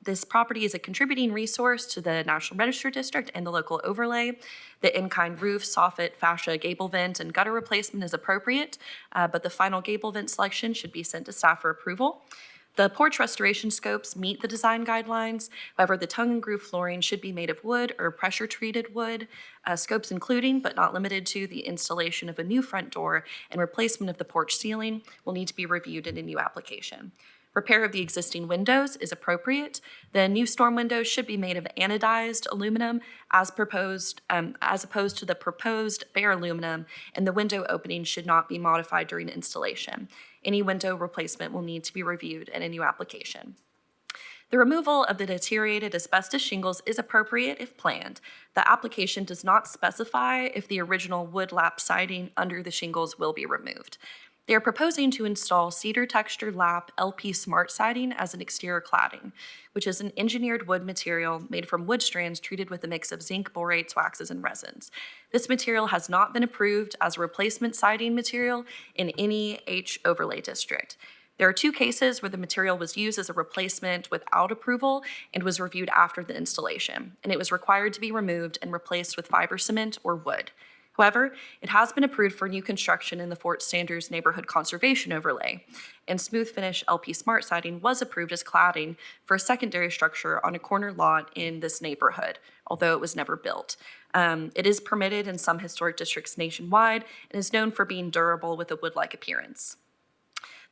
S16: This property is a contributing resource to the National Register District and the local overlay. The in-kind roof, soffit, fascia, gable vent, and gutter replacement is appropriate, but the final gable vent selection should be sent to staff for approval. The porch restoration scopes meet the design guidelines. However, the tongue and groove flooring should be made of wood or pressure-treated wood. Scopes including, but not limited to, the installation of a new front door and replacement of the porch ceiling will need to be reviewed in a new application. Repair of the existing windows is appropriate. The new storm windows should be made of anodized aluminum as opposed to the proposed bare aluminum, and the window opening should not be modified during installation. Any window replacement will need to be reviewed in a new application. The removal of the deteriorated asbestos shingles is appropriate if planned. The application does not specify if the original wood lap siding under the shingles will be removed. They are proposing to install cedar texture lap LP Smart siding as an exterior cladding, which is an engineered wood material made from wood strands treated with a mix of zinc, borates, waxes, and resins. This material has not been approved as a replacement siding material in any H overlay district. There are two cases where the material was used as a replacement without approval and was reviewed after the installation, and it was required to be removed and replaced with fiber cement or wood. However, it has been approved for new construction in the Fort Sanders Neighborhood Conservation Overlay, and smooth finish LP Smart siding was approved as cladding for a secondary structure on a corner lot in this neighborhood, although it was never built. It is permitted in some historic districts nationwide and is known for being durable with a wood-like appearance.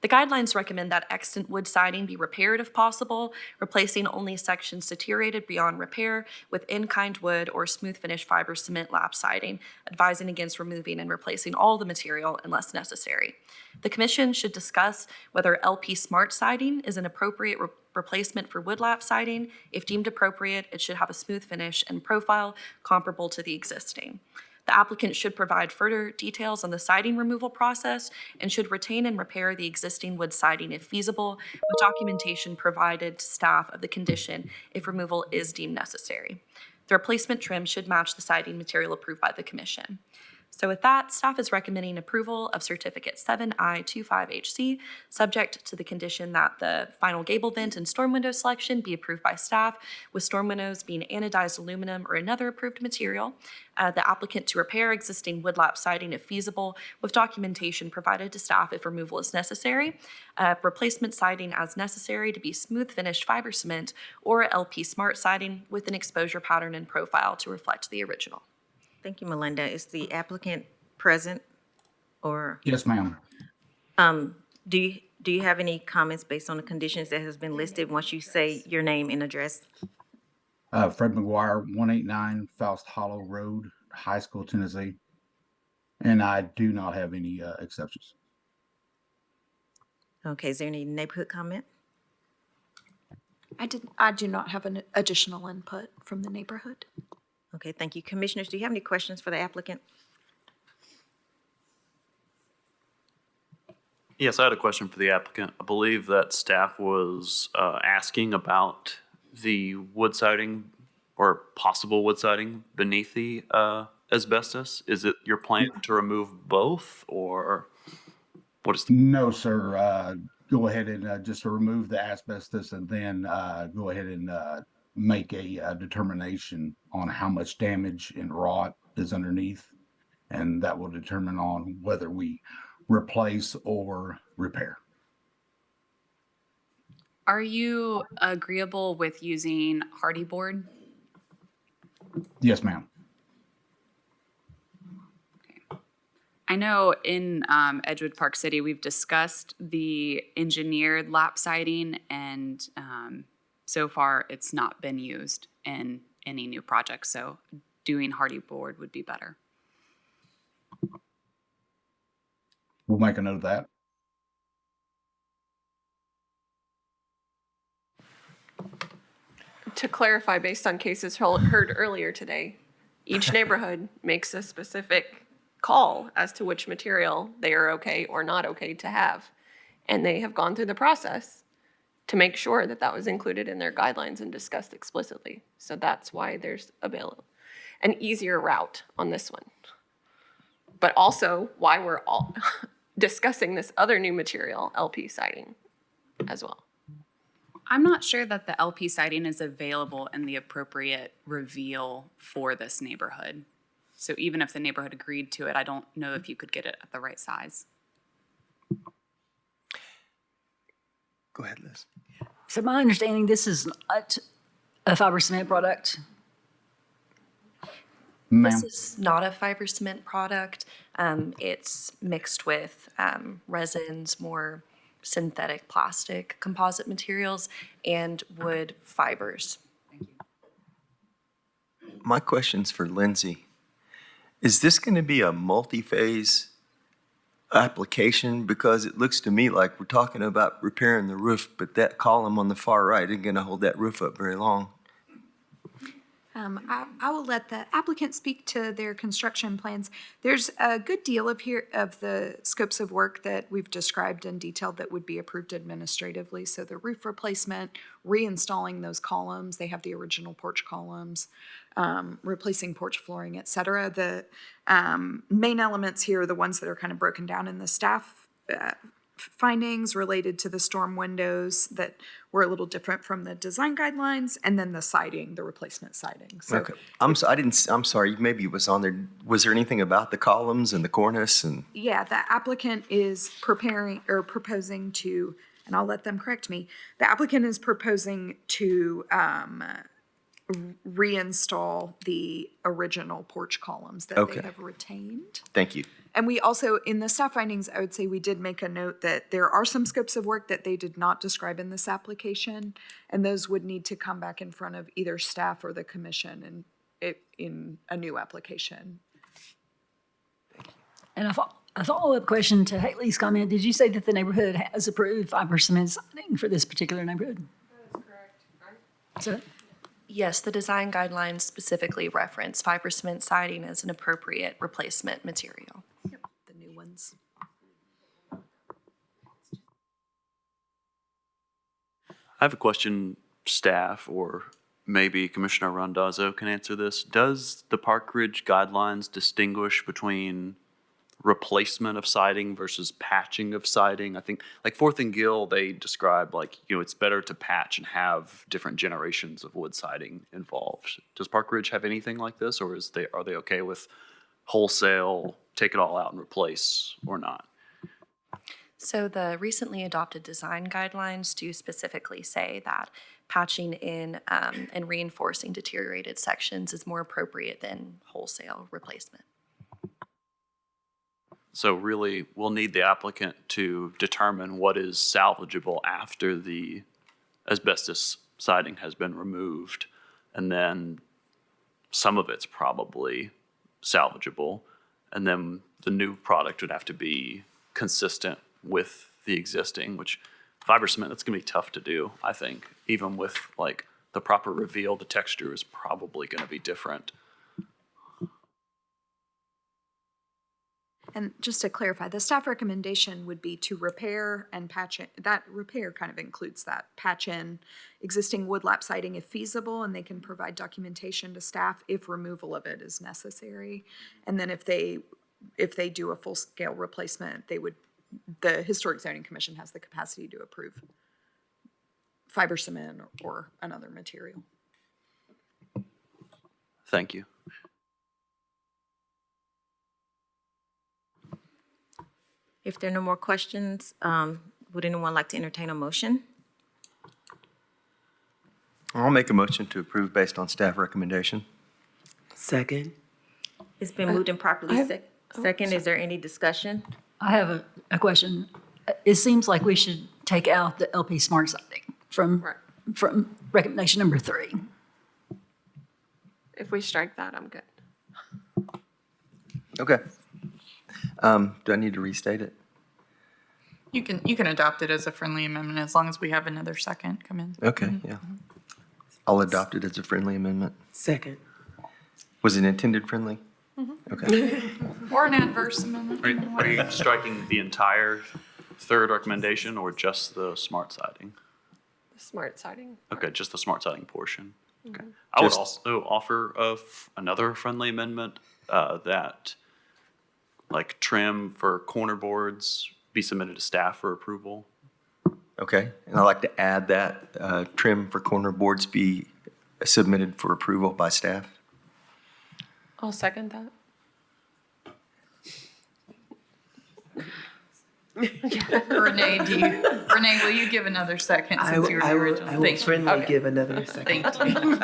S16: The guidelines recommend that extant wood siding be repaired if possible, replacing only sections deteriorated beyond repair with in-kind wood or smooth finish fiber cement lap siding, advising against removing and replacing all the material unless necessary. The Commission should discuss whether LP Smart siding is an appropriate replacement for wood lap siding. If deemed appropriate, it should have a smooth finish and profile comparable to the existing. The applicant should provide further details on the siding removal process and should retain and repair the existing wood siding if feasible, with documentation provided to staff of the condition if removal is deemed necessary. The replacement trim should match the siding material approved by the Commission. So with that, staff is recommending approval of Certificate 7I25HC, subject to the condition that the final gable vent and storm window selection be approved by staff, with storm windows being anodized aluminum or another approved material. The applicant to repair existing woodlap siding if feasible, with documentation provided to staff if removal is necessary. Replacement siding as necessary to be smooth finished fiber cement or LP Smart siding with an exposure pattern and profile to reflect the original.
S1: Thank you, Melinda. Is the applicant present or?
S18: Yes, ma'am.
S1: Do you have any comments based on the conditions that has been listed once you say your name and address?
S18: Fred McGuire, 189 Faust Hollow Road, High School, Tennessee. And I do not have any exceptions.
S1: Okay, is there any neighborhood comment?
S4: I do not have an additional input from the neighborhood.
S1: Okay, thank you. Commissioners, do you have any questions for the applicant?
S3: Yes, I had a question for the applicant. I believe that staff was asking about the wood siding or possible wood siding beneath the asbestos. Is it your plan to remove both, or what is?
S18: No, sir. Go ahead and just remove the asbestos and then go ahead and make a determination on how much damage and rot is underneath. And that will determine on whether we replace or repair.
S8: Are you agreeable with using hardy board?
S18: Yes, ma'am.
S8: I know in Edgewood Park City, we've discussed the engineered lap siding, and so far it's not been used in any new projects. So doing hardy board would be better.
S18: We'll make a note of that.
S10: To clarify, based on cases heard earlier today, each neighborhood makes a specific call as to which material they are okay or not okay to have. And they have gone through the process to make sure that that was included in their guidelines and discussed explicitly. So that's why there's an easier route on this one. But also why we're all discussing this other new material, LP siding, as well.
S8: I'm not sure that the LP siding is available in the appropriate reveal for this neighborhood. So even if the neighborhood agreed to it, I don't know if you could get it at the right size.
S7: Go ahead, Liz.
S11: So my understanding, this is not a fiber cement product.
S16: This is not a fiber cement product. It's mixed with resins, more synthetic plastic composite materials, and wood fibers.
S7: My question's for Lindsay. Is this going to be a multi-phase application? Because it looks to me like we're talking about repairing the roof, but that column on the far right isn't going to hold that roof up very long.
S4: I will let the applicant speak to their construction plans. There's a good deal of the scopes of work that we've described in detail that would be approved administratively. So the roof replacement, reinstalling those columns, they have the original porch columns, replacing porch flooring, et cetera. The main elements here are the ones that are kind of broken down in the staff findings related to the storm windows that were a little different from the design guidelines, and then the siding, the replacement siding. So
S7: Okay. I'm sorry, maybe it was on there. Was there anything about the columns and the cornice and?
S4: yeah, the applicant is proposing to, and I'll let them correct me, the applicant is proposing to reinstall the original porch columns that
S7: Okay.
S4: they have retained.
S7: Thank you.
S4: And we also, in the staff findings, I would say we did make a note that there are some scopes of work that they did not describe in this application, and those would need to come back in front of either staff or the commission in a new application.
S11: And a follow-up question to Haley's comment. Did you say that the neighborhood has approved fiber cement siding for this particular neighborhood?
S10: That is correct.
S11: So,
S16: Yes, the design guidelines specifically reference fiber cement siding as an appropriate replacement material.
S4: The new ones.
S3: I have a question, staff or maybe Commissioner Randazzo can answer this. Does the Park Ridge guidelines distinguish between replacement of siding versus patching of siding? I think like Fourth and Gill, they describe like, it's better to patch and have different generations of wood siding involved. Does Park Ridge have anything like this, or are they okay with wholesale, take it all out and replace, or not?
S16: So the recently adopted design guidelines do specifically say that patching in and reinforcing deteriorated sections is more appropriate than wholesale replacement.
S3: So really, we'll need the applicant to determine what is salvageable after the asbestos siding has been removed. And then some of it's probably salvageable. And then the new product would have to be consistent with the existing, which fiber cement, that's gonna be tough to do, I think. Even with like the proper reveal, the texture is probably gonna be different.
S4: And just to clarify, the staff recommendation would be to repair and patch it. That repair kind of includes that patch in existing wood lap siding if feasible, and they can provide documentation to staff if removal of it is necessary. And then if they do a full scale replacement, the Historic Zoning Commission has the capacity to approve fiber cement or another material.
S3: Thank you.
S1: If there are no more questions, would anyone like to entertain a motion?
S7: I'll make a motion to approve based on staff recommendation.
S14: Second.
S1: It's been moved and properly second. Is there any discussion?
S11: I have a question. It seems like we should take out the LP Smart siding from recommendation number 3.
S10: If we strike that, I'm good.
S7: Okay. Do I need to restate it?
S12: You can adopt it as a friendly amendment as long as we have another second come in.
S7: Okay, yeah. I'll adopt it as a friendly amendment.
S14: Second.
S7: Was it intended friendly? Okay.
S12: Or an adverse amendment.
S3: Are you striking the entire third recommendation or just the smart siding?
S10: The smart siding.
S3: Okay, just the smart siding portion. Okay. I would also offer another friendly amendment that like trim for corner boards be submitted to staff for approval.
S7: Okay, and I'd like to add that trim for corner boards be submitted for approval by staff.
S10: I'll second that.
S12: Renee, will you give another second since you were the original?
S14: I will friendly give another second.
S12: Thank you.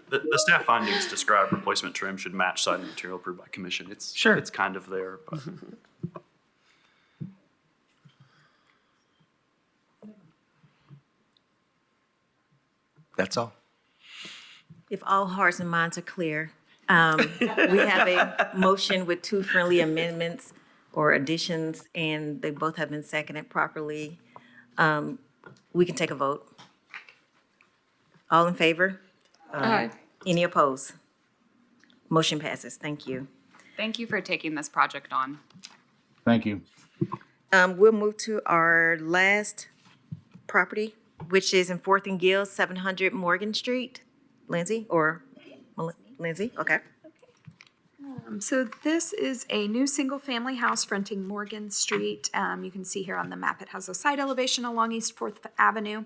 S3: The staff findings describe replacement trim should match siding material approved by commission. It's kind of there, but.
S7: That's all.
S1: If all hearts and minds are clear, we have a motion with 2 friendly amendments or additions, and they both have been seconded properly. We can take a vote. All in favor?
S10: Aye.
S1: Any opposed? Motion passes. Thank you.
S8: Thank you for taking this project on.
S18: Thank you.
S1: We'll move to our last property, which is in 4th and Gill, 700 Morgan Street. Lindsay, Lindsay, okay.
S4: So this is a new single-family house fronting Morgan Street. You can see here on the map, it has a side elevation along East 4th Avenue.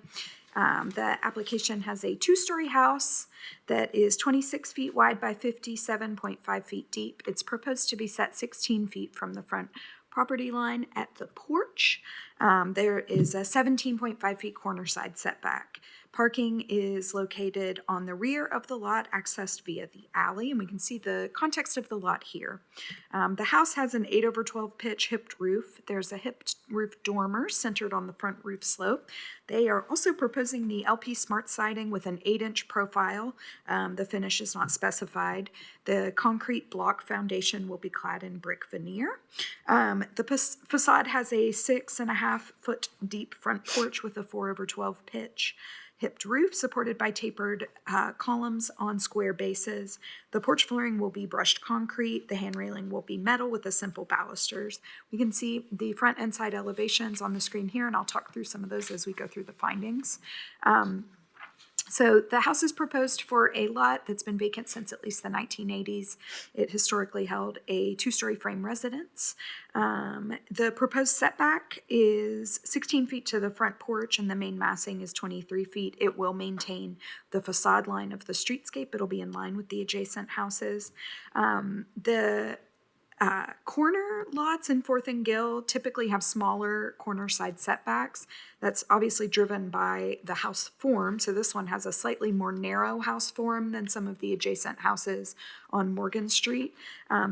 S4: The application has a 2-story house that is 26 feet wide by 57.5 feet deep. It's proposed to be set 16 feet from the front property line at the porch. There is a 17.5 feet corner side setback. Parking is located on the rear of the lot, accessed via the alley, and we can see the context of the lot here. The house has an 8/12 pitch hipped roof. There's a hipped roof dormer centered on the front roof slope. They are also proposing the LP Smart siding with an 8-inch profile. The finish is not specified. The concrete block foundation will be clad in brick veneer. The facade has a 6.5 foot deep front porch with a 4/12 pitch hipped roof supported by tapered columns on square bases. The porch flooring will be brushed concrete. The hand railing will be metal with a simple balusters. We can see the front and side elevations on the screen here, and I'll talk through some of those as we go through the findings. So the house is proposed for a lot that's been vacant since at least the 1980s. It historically held a two-story frame residence. The proposed setback is 16 feet to the front porch, and the main massing is 23 feet. It will maintain the facade line of the streetscape. It'll be in line with the adjacent houses. The corner lots in Fourth and Gill typically have smaller corner side setbacks. That's obviously driven by the house form. So this one has a slightly more narrow house form than some of the adjacent houses on Morgan Street.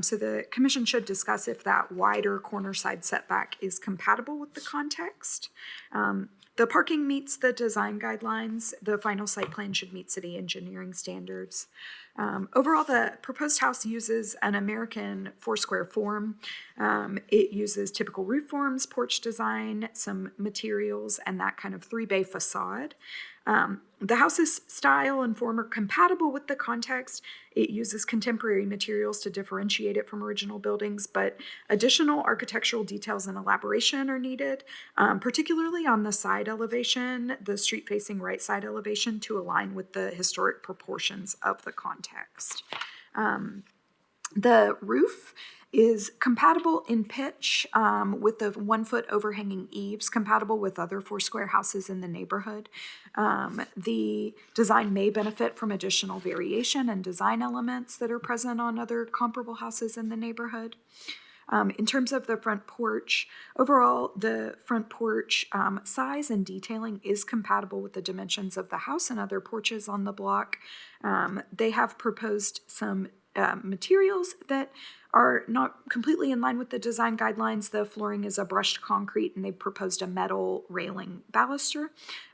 S4: So the commission should discuss if that wider corner side setback is compatible with the context. The parking meets the design guidelines. The final site plan should meet city engineering standards. Overall, the proposed house uses an American four-square form. It uses typical roof forms, porch design, some materials, and that kind of three-bay facade. The house's style and form are compatible with the context. It uses contemporary materials to differentiate it from original buildings, but additional architectural details and elaboration are needed, particularly on the side elevation, the street-facing right side elevation, to align with the historic proportions of the context. The roof is compatible in pitch with the 1 foot overhanging eaves, compatible with other four-square houses in the neighborhood. The design may benefit from additional variation and design elements that are present on other comparable houses in the neighborhood. In terms of the front porch, overall, the front porch size and detailing is compatible with the dimensions of the house and other porches on the block. They have proposed some materials that are not completely in line with the design guidelines. The flooring is a brushed concrete, and they've proposed a metal railing baluster.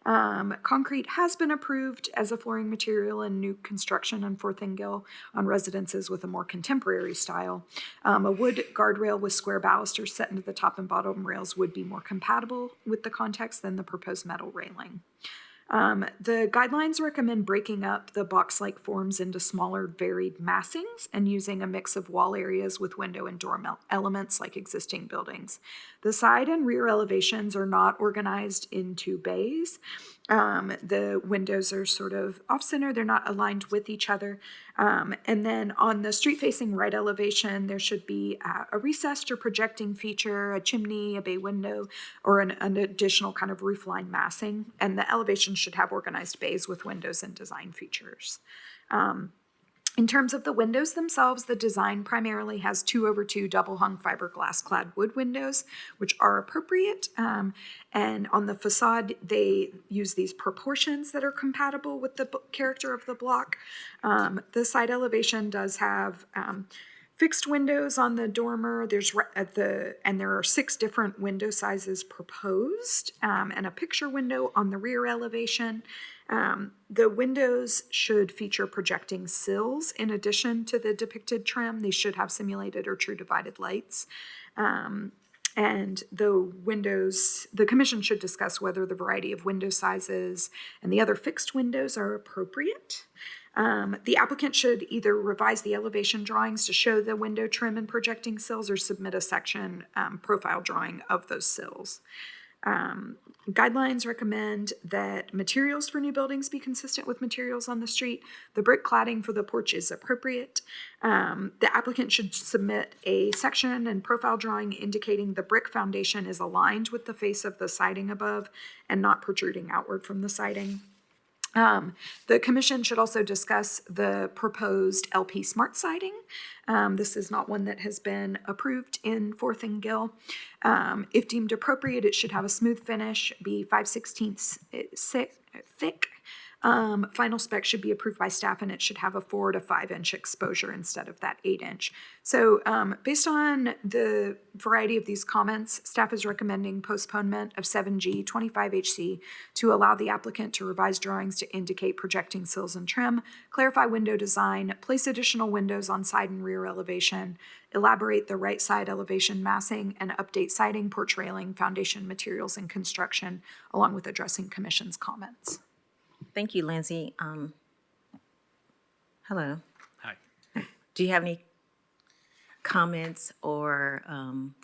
S4: Concrete has been approved as a flooring material in new construction on Fourth and Gill on residences with a more contemporary style. A wood guardrail with square balusters set into the top and bottom rails would be more compatible with the context than the proposed metal railing. The guidelines recommend breaking up the box-like forms into smaller, varied massings and using a mix of wall areas with window and door elements like existing buildings. The side and rear elevations are not organized into bays. The windows are sort of off-center. They're not aligned with each other. And then on the street-facing right elevation, there should be a recessed or projecting feature, a chimney, a bay window, or an additional kind of roofline massing. And the elevation should have organized bays with windows and design features. In terms of the windows themselves, the design primarily has 2/2 double-hung fiberglass clad wood windows, which are appropriate. And on the facade, they use these proportions that are compatible with the character of the block. The side elevation does have fixed windows on the dormer. And there are 6 different window sizes proposed, and a picture window on the rear elevation. The windows should feature projecting sills in addition to the depicted trim. They should have simulated or true divided lights. And the commission should discuss whether the variety of window sizes and the other fixed windows are appropriate. The applicant should either revise the elevation drawings to show the window trim and projecting sills or submit a section profile drawing of those sills. Guidelines recommend that materials for new buildings be consistent with materials on the street. The brick cladding for the porch is appropriate. The applicant should submit a section and profile drawing indicating the brick foundation is aligned with the face of the siding above and not protruding outward from the siding. The commission should also discuss the proposed LP Smart siding. This is not one that has been approved in Fourth and Gill. If deemed appropriate, it should have a smooth finish, be 5/16 thick. Final spec should be approved by staff, and it should have a 4 to 5 inch exposure instead of that 8 inch. So based on the variety of these comments, staff is recommending postponement of 7G 25HC to allow the applicant to revise drawings to indicate projecting sills and trim, clarify window design, place additional windows on side and rear elevation, elaborate the right side elevation massing, and update siding, porch railing, foundation materials, and construction, along with addressing commission's comments.
S1: Thank you, Lindsay. Hello.
S19: Hi.
S1: Do you have any comments or on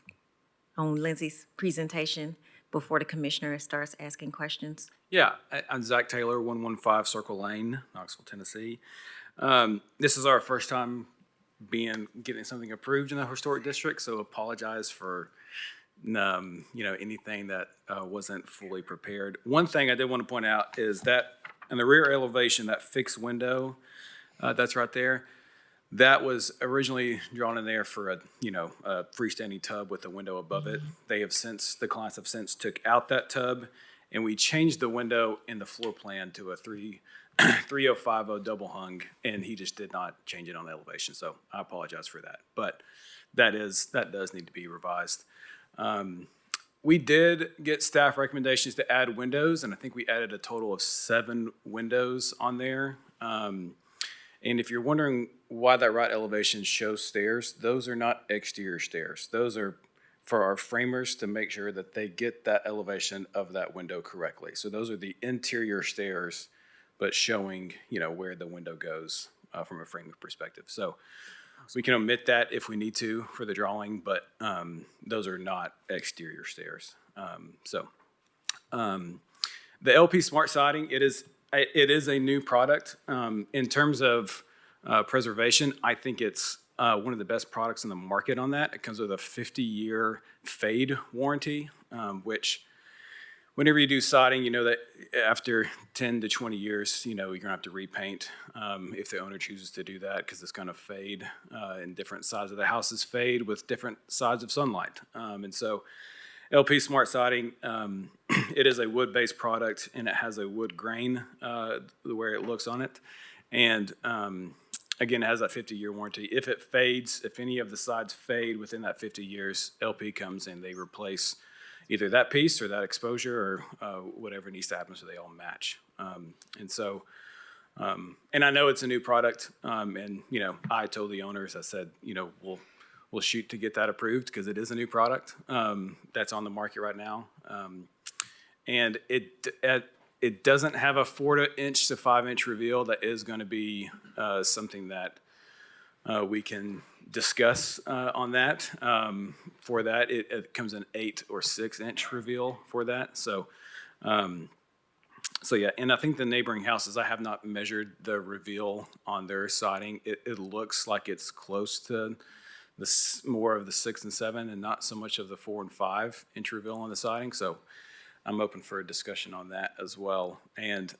S1: Lindsay's presentation before the commissioner starts asking questions.
S19: Yeah, I'm Zach Taylor, 115 Circle Lane, Knoxville, Tennessee. This is our first time getting something approved in the historic district, so apologize for anything that wasn't fully prepared. One thing I did want to point out is that in the rear elevation, that fixed window that's right there, that was originally drawn in there for a freestanding tub with a window above it. The clients have since took out that tub, and we changed the window in the floor plan to a 3050 double hung, and he just did not change it on the elevation. So I apologize for that, but that does need to be revised. We did get staff recommendations to add windows, and I think we added a total of 7 windows on there. And if you're wondering why that right elevation shows stairs, those are not exterior stairs. Those are for our framers to make sure that they get that elevation of that window correctly. So those are the interior stairs, but showing, where the window goes from a framing perspective. So we can omit that if we need to for the drawing, but those are not exterior stairs. The LP Smart Siding, it is a new product. In terms of preservation, I think it's one of the best products in the market on that. It comes with a 50-year fade warranty, which whenever you do siding, you know that after 10 to 20 years, you're going to have to repaint if the owner chooses to do that, because it's going to fade and different sides of the houses fade with different sides of sunlight. And so LP Smart Siding, it is a wood-based product, and it has a wood grain the way it looks on it. And again, it has that 50-year warranty. If it fades, if any of the sides fade within that 50 years, LP comes in, they replace either that piece or that exposure or whatever needs to happen so they all match. And I know it's a new product, and I told the owners, I said, we'll shoot to get that approved because it is a new product that's on the market right now. And it doesn't have a 4-inch to 5-inch reveal. That is going to be something that we can discuss on that. For that, it comes in 8 or 6-inch reveal for that. So yeah, and I think the neighboring houses, I have not measured the reveal on their siding. It looks like it's close to more of the 6 and 7 and not so much of the 4 and 5-inch reveal on the siding. So I'm open for a discussion on that as well. And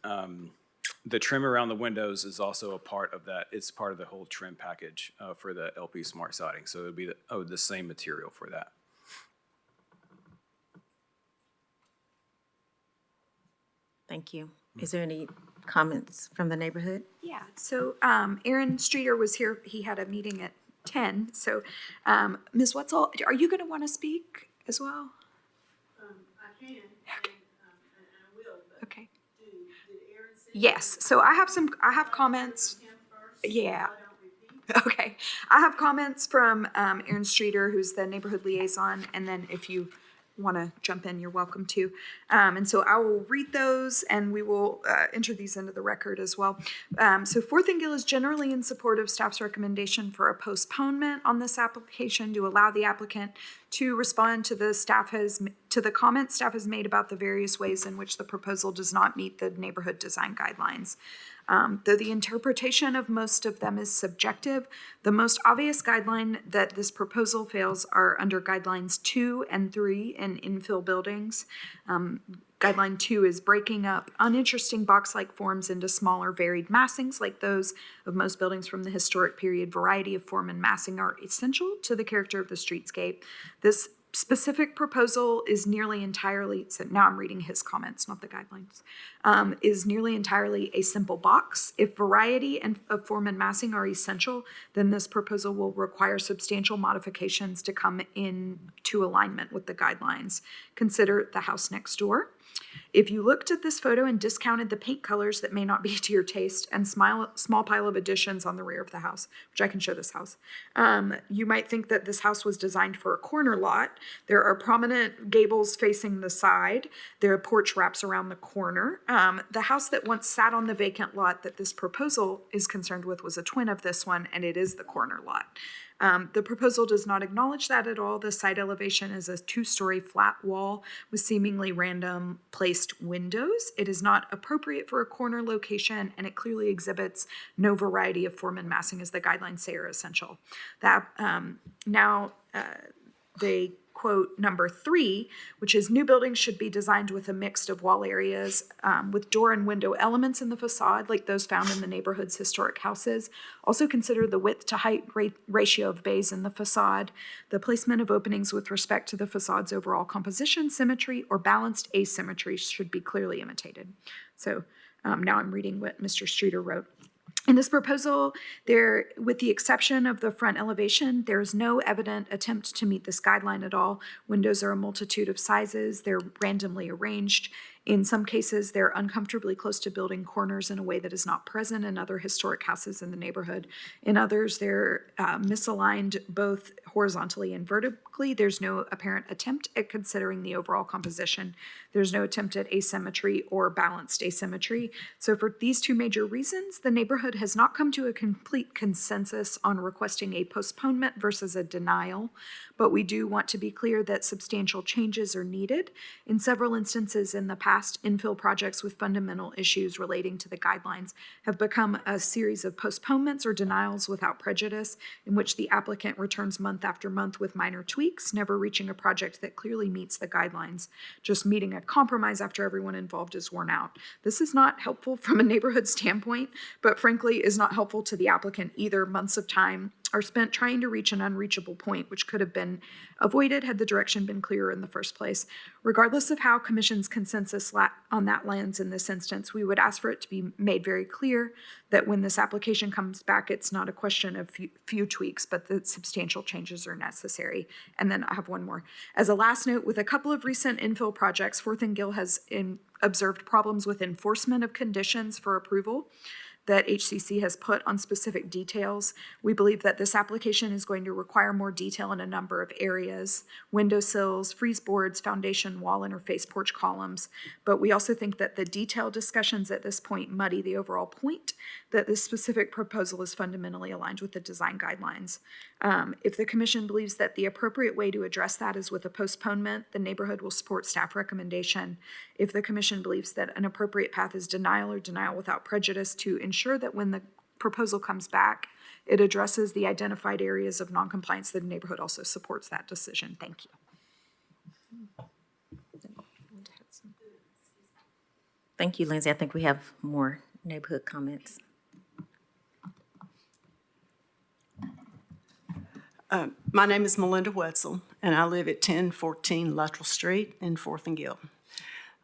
S19: the trim around the windows is also a part of that. It's part of the whole trim package for the LP Smart Siding. So it would be the same material for that.
S1: Thank you. Is there any comments from the neighborhood?
S4: Yeah, so Aaron Streeter was here. He had a meeting at 10. So Ms. Wetzel, are you going to want to speak as well?
S20: I can,
S4: Okay.
S20: and I will, but
S4: Okay.
S20: did Aaron say?
S4: Yes, so I have comments.
S20: Him first,
S4: Yeah.
S20: so I don't repeat.
S4: Okay, I have comments from Aaron Streeter, who's the neighborhood liaison, and then if you want to jump in, you're welcome to. And so I will read those, and we will enter these into the record as well. So Fourth and Gill is generally in support of staff's recommendation for a postponement on this application to allow the applicant to respond to the comments staff has made about the various ways in which the proposal does not meet the neighborhood design guidelines. Though the interpretation of most of them is subjective, the most obvious guideline that this proposal fails are under guidelines 2 and 3 in infill buildings. Guideline 2 is breaking up uninteresting box-like forms into smaller varied massings like those of most buildings from the historic period. Variety of form and massing are essential to the character of the streetscape. This specific proposal is nearly entirely, so now I'm reading his comments, not the guidelines, is nearly entirely a simple box. If variety of form and massing are essential, then this proposal will require substantial modifications to come into alignment with the guidelines. Consider the house next door. If you looked at this photo and discounted the paint colors that may not be to your taste and small pile of additions on the rear of the house, which I can show this house, you might think that this house was designed for a corner lot. There are prominent gables facing the side. Their porch wraps around the corner. The house that once sat on the vacant lot that this proposal is concerned with was a twin of this one, and it is the corner lot. The proposal does not acknowledge that at all. The side elevation is a 2-story flat wall with seemingly random placed windows. It is not appropriate for a corner location, and it clearly exhibits no variety of form and massing as the guidelines say are essential. They quote number 3, which is new buildings should be designed with a mix of wall areas with door and window elements in the facade, like those found in the neighborhood's historic houses. Also consider the width to height ratio of bays in the facade, the placement of openings with respect to the facade's overall composition, symmetry, or balanced asymmetry should be clearly imitated. So now I'm reading what Mr. Streeter wrote. In this proposal, with the exception of the front elevation, there is no evident attempt to meet this guideline at all. Windows are a multitude of sizes. They're randomly arranged. In some cases, they're uncomfortably close to building corners in a way that is not present in other historic houses in the neighborhood. In others, they're misaligned both horizontally and vertically. There's no apparent attempt at considering the overall composition. There's no attempt at asymmetry or balanced asymmetry. So for these 2 major reasons, the neighborhood has not come to a complete consensus on requesting a postponement versus a denial, but we do want to be clear that substantial changes are needed. In several instances in the past, infill projects with fundamental issues relating to the guidelines have become a series of postponements or denials without prejudice, in which the applicant returns month after month with minor tweaks, never reaching a project that clearly meets the guidelines, just meeting a compromise after everyone involved is worn out. This is not helpful from a neighborhood standpoint, but frankly is not helpful to the applicant either. Months of time are spent trying to reach an unreachable point, which could have been avoided had the direction been clearer in the first place. Regardless of how Commission's consensus on that lands in this instance, we would ask for it to be made very clear that when this application comes back, it's not a question of few tweaks, but that substantial changes are necessary. And then I have one more. As a last note, with a couple of recent infill projects, Fourth and Gill has observed problems with enforcement of conditions for approval that HCC has put on specific details. We believe that this application is going to require more detail in a number of areas: windowsills, frieze boards, foundation, wall interface, porch columns. But we also think that the detailed discussions at this point muddy the overall point that this specific proposal is fundamentally aligned with the design guidelines. If the Commission believes that the appropriate way to address that is with a postponement, the neighborhood will support staff recommendation. If the Commission believes that an appropriate path is denial or denial without prejudice to ensure that when the proposal comes back, it addresses the identified areas of noncompliance, the neighborhood also supports that decision. Thank you.
S1: Thank you, Lindsay. I think we have more neighborhood comments.
S21: My name is Melinda Wetzel, and I live at 1014 Luttrell Street in Fourth and Gill.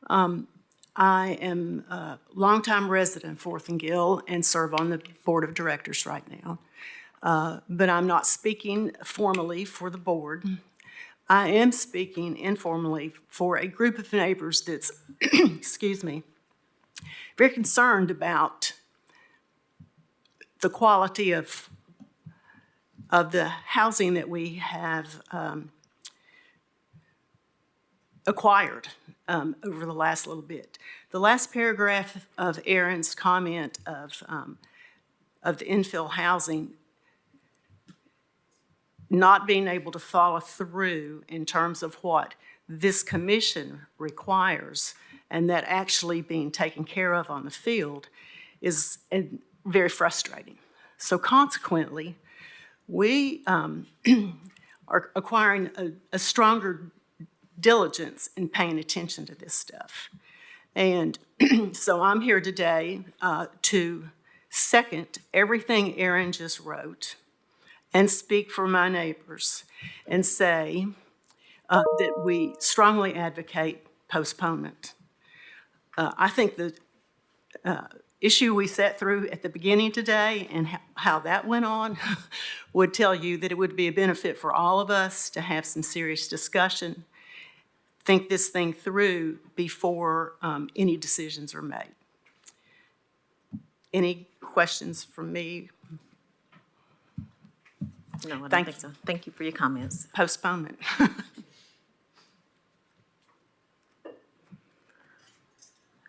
S21: I am a longtime resident of Fourth and Gill and serve on the board of directors right now. But I'm not speaking formally for the board. I am speaking informally for a group of neighbors that's, excuse me, very concerned about the quality of the housing that we have acquired over the last little bit. The last paragraph of Aaron's comment of the infill housing not being able to follow through in terms of what this commission requires and that actually being taken care of on the field is very frustrating. So consequently, we are acquiring a stronger diligence in paying attention to this stuff. And so I'm here today to second everything Aaron just wrote and speak for my neighbors and say that we strongly advocate postponement. I think the issue we sat through at the beginning today and how that went on would tell you that it would be a benefit for all of us to have some serious discussion. think this thing through before any decisions are made. Any questions from me?
S1: No, I don't
S21: Thank
S1: think so. Thank you for your comments.
S21: Postponement.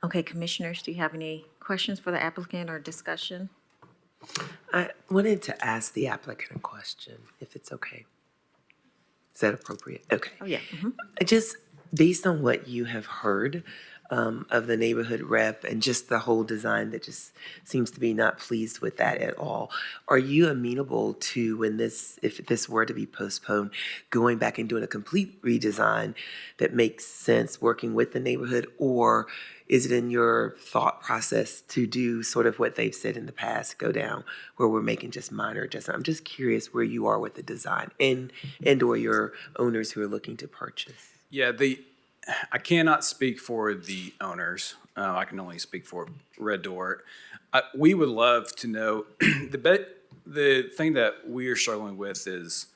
S1: Okay, commissioners, do you have any questions for the applicant or discussion?
S14: I wanted to ask the applicant a question, if it's okay. Is that appropriate? Okay.
S1: Oh, yeah. Mhm.
S14: Just based on what you have heard of the neighborhood rep and just the whole design that just seems to be not pleased with that at all, are you amenable to when this, if this were to be postponed, going back and doing a complete redesign that makes sense working with the neighborhood? Or is it in your thought process to do sort of what they've said in the past, go down where we're making just minor adjustments? I'm just curious where you are with the design and or your owners who are looking to purchase.
S19: Yeah, I cannot speak for the owners. I can only speak for Red Door. We would love to know, the thing that we are struggling with is,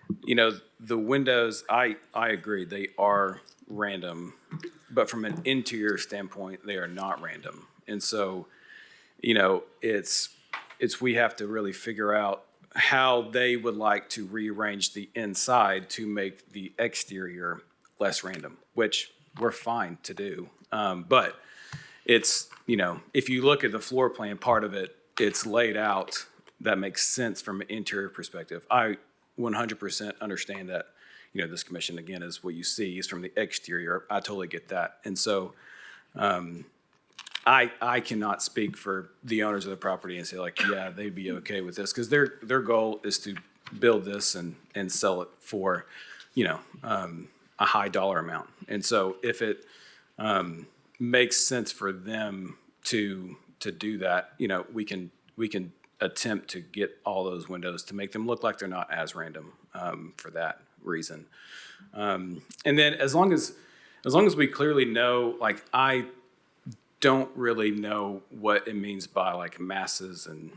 S19: the windows, I agree, they are random, but from an interior standpoint, they are not random. And so, it's we have to really figure out how they would like to rearrange the inside to make the exterior less random, which we're fine to do. But it's, if you look at the floor plan part of it, it's laid out that makes sense from an interior perspective. I 100% understand that, this commission, again, is what you see is from the exterior. I totally get that. And so I cannot speak for the owners of the property and say like, yeah, they'd be okay with this, because their goal is to build this and sell it for, a high dollar amount. And so if it makes sense for them to do that, we can attempt to get all those windows to make them look like they're not as random for that reason. And then as long as we clearly know, like, I don't really know what it means by like masses and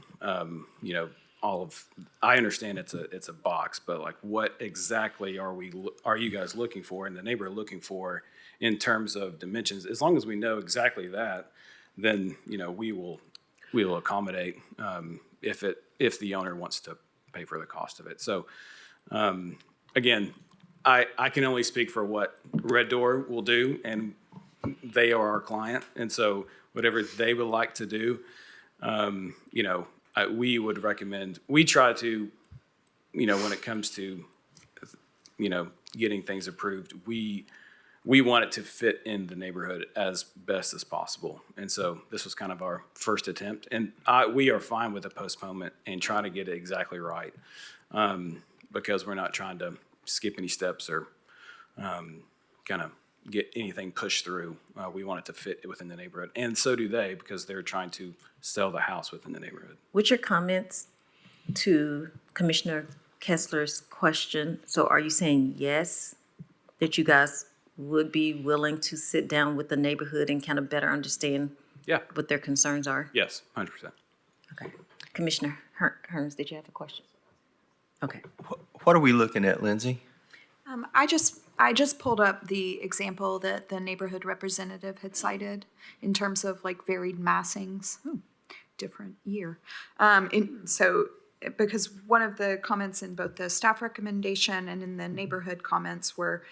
S19: I understand it's a box, but like what exactly are you guys looking for and the neighbor looking for in terms of dimensions? As long as we know exactly that, then we will accommodate if the owner wants to pay for the cost of it. So again, I can only speak for what Red Door will do, and they are our client, and so whatever they would like to do, we would recommend, we try to, when it comes to, getting things approved, we want it to fit in the neighborhood as best as possible. And so this was kind of our first attempt, and we are fine with a postponement and trying to get it exactly right, because we're not trying to skip any steps or kind of get anything pushed through. We want it to fit within the neighborhood, and so do they, because they're trying to sell the house within the neighborhood.
S1: What's your comments to Commissioner Kessler's question? So are you saying yes, that you guys would be willing to sit down with the neighborhood and kind of better understand what their concerns are?
S19: Yes, 100%.
S1: Okay. Commissioner Hearns, did you have a question? Okay.
S7: What are we looking at, Lindsay?
S4: I just pulled up the example that the neighborhood representative had cited in terms of like varied massings. Different year. So because one of the comments in both the staff recommendation and in the neighborhood comments were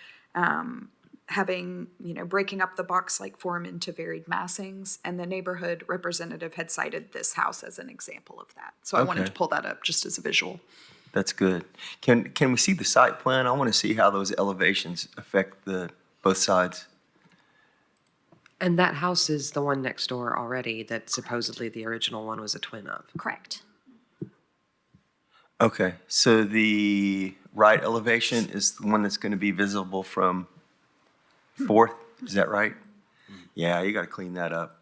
S4: having, breaking up the box-like form into varied massings, and the neighborhood representative had cited this house as an example of that. So I wanted to pull that up just as a visual.
S7: That's good. Can we see the site plan? I want to see how those elevations affect both sides.
S9: And that house is the one next door already that supposedly the original one was a twin of.
S4: Correct.
S7: Okay, so the right elevation is the one that's going to be visible from 4th, is that right? Yeah, you got to clean that up.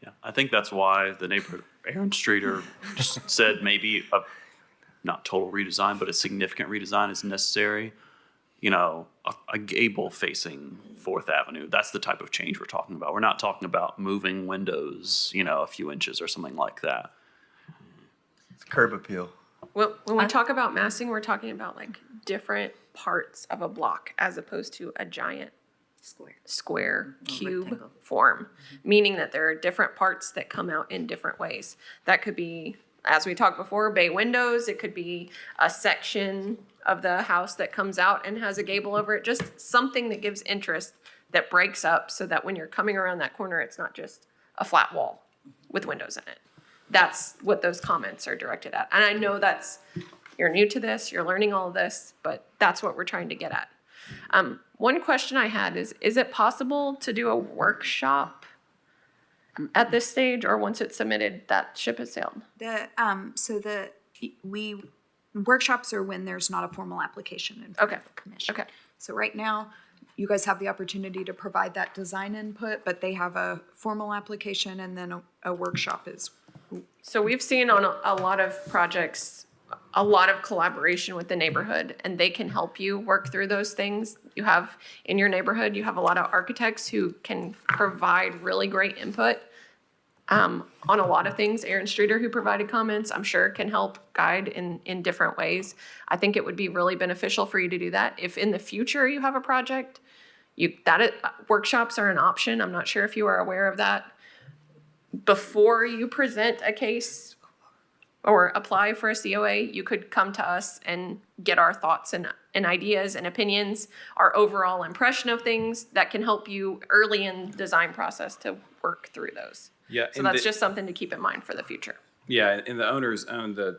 S3: Yeah, I think that's why the neighborhood, Aaron Streeter, just said maybe a not total redesign, but a significant redesign is necessary. A gable facing 4th Avenue, that's the type of change we're talking about. We're not talking about moving windows, a few inches or something like that.
S7: Curb appeal.
S10: Well, when we talk about massing, we're talking about like different parts of a block as opposed to a giant square cube
S1: rectangle.
S10: form, meaning that there are different parts that come out in different ways. That could be, as we talked before, bay windows. It could be a section of the house that comes out and has a gable over it, just something that gives interest, that breaks up so that when you're coming around that corner, it's not just a flat wall with windows in it. That's what those comments are directed at. And I know you're new to this, you're learning all of this, but that's what we're trying to get at. One question I had is it possible to do a workshop at this stage, or once it's submitted, that ship has sailed?
S4: Workshops are when there's not a formal application in front of the commission.
S10: Okay.
S4: So right now, you guys have the opportunity to provide that design input, but they have a formal application and then a workshop is.
S10: So we've seen on a lot of projects, a lot of collaboration with the neighborhood, and they can help you work through those things. You have, in your neighborhood, you have a lot of architects who can provide really great input on a lot of things. Aaron Streeter, who provided comments, I'm sure can help guide in different ways. I think it would be really beneficial for you to do that. If in the future you have a project, workshops are an option. I'm not sure if you are aware of that. Before you present a case or apply for a COA, you could come to us and get our thoughts and ideas and opinions, our overall impression of things that can help you early in the design process to work through those.
S19: Yeah.
S10: So that's just something to keep in mind for the future.
S19: Yeah, and the owners own the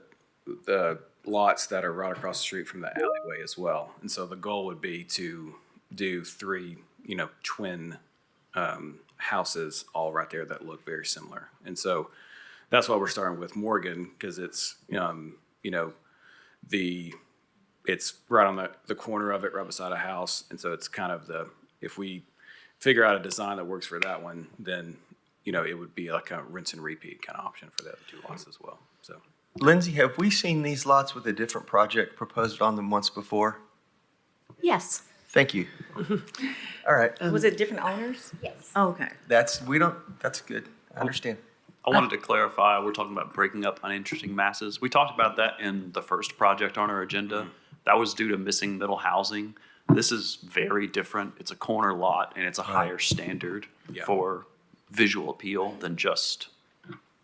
S19: lots that are right across the street from the alleyway as well. And so the goal would be to do 3, twin houses all right there that look very similar. And so that's why we're starting with Morgan, because it's, it's right on the corner of it, right beside a house. And so it's kind of if we figure out a design that works for that one, then, it would be like a rinse and repeat kind of option for the other 2 lots as well. So,
S7: Lindsay, have we seen these lots with a different project proposed on them once before?
S1: Yes.
S7: Thank you. All right.
S1: Was it different owners? Yes. Okay.
S7: That's good. I understand.
S3: I wanted to clarify, we're talking about breaking up uninteresting masses. We talked about that in the first project on our agenda. That was due to missing middle housing. This is very different. It's a corner lot and it's a higher standard for visual appeal than just,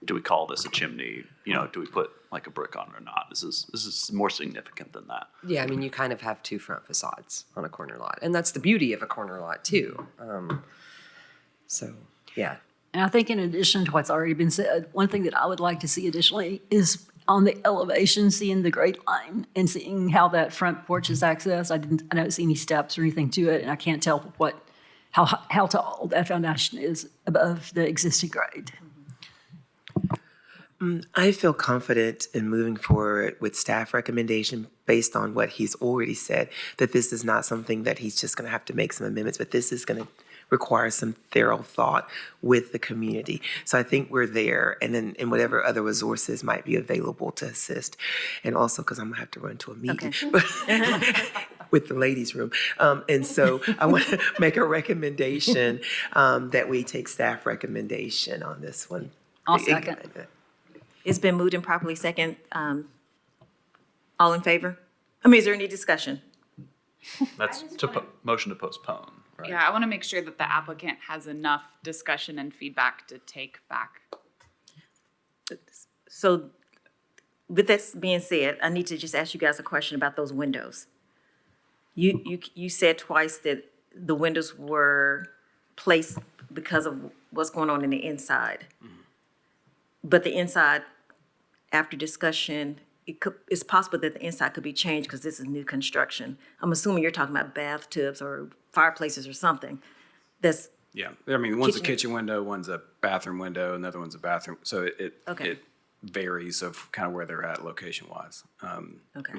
S3: do we call this a chimney? Do we put like a brick on it or not? This is more significant than that.
S9: Yeah, I mean, you kind of have 2 front facades on a corner lot, and that's the beauty of a corner lot too. So, yeah.
S11: And I think in addition to what's already been said, one thing that I would like to see additionally is on the elevation, seeing the grade line and seeing how that front porch is accessed. I don't see any steps or anything to it, and I can't tell how tall that foundation is above the existing grade.
S14: I feel confident in moving forward with staff recommendation based on what he's already said, that this is not something that he's just going to have to make some amendments, but this is going to require some thorough thought with the community. So I think we're there, and then in whatever other resources might be available to assist. And also because I'm going to have to run to a meeting with the ladies' room. And so I want to make a recommendation that we take staff recommendation on this one.
S1: I'll second. It's been moved and properly second. All in favor? Is there any discussion?
S3: That's motion to postpone, right?
S8: Yeah, I want to make sure that the applicant has enough discussion and feedback to take back.
S1: So with this being said, I need to just ask you guys a question about those windows. You said twice that the windows were placed because of what's going on in the inside. But the inside, after discussion, it's possible that the inside could be changed because this is new construction. I'm assuming you're talking about bathtubs or fireplaces or something.
S19: Yeah, I mean, one's a kitchen window, one's a bathroom window, another one's a bathroom. So it varies of kind of where they're at location-wise.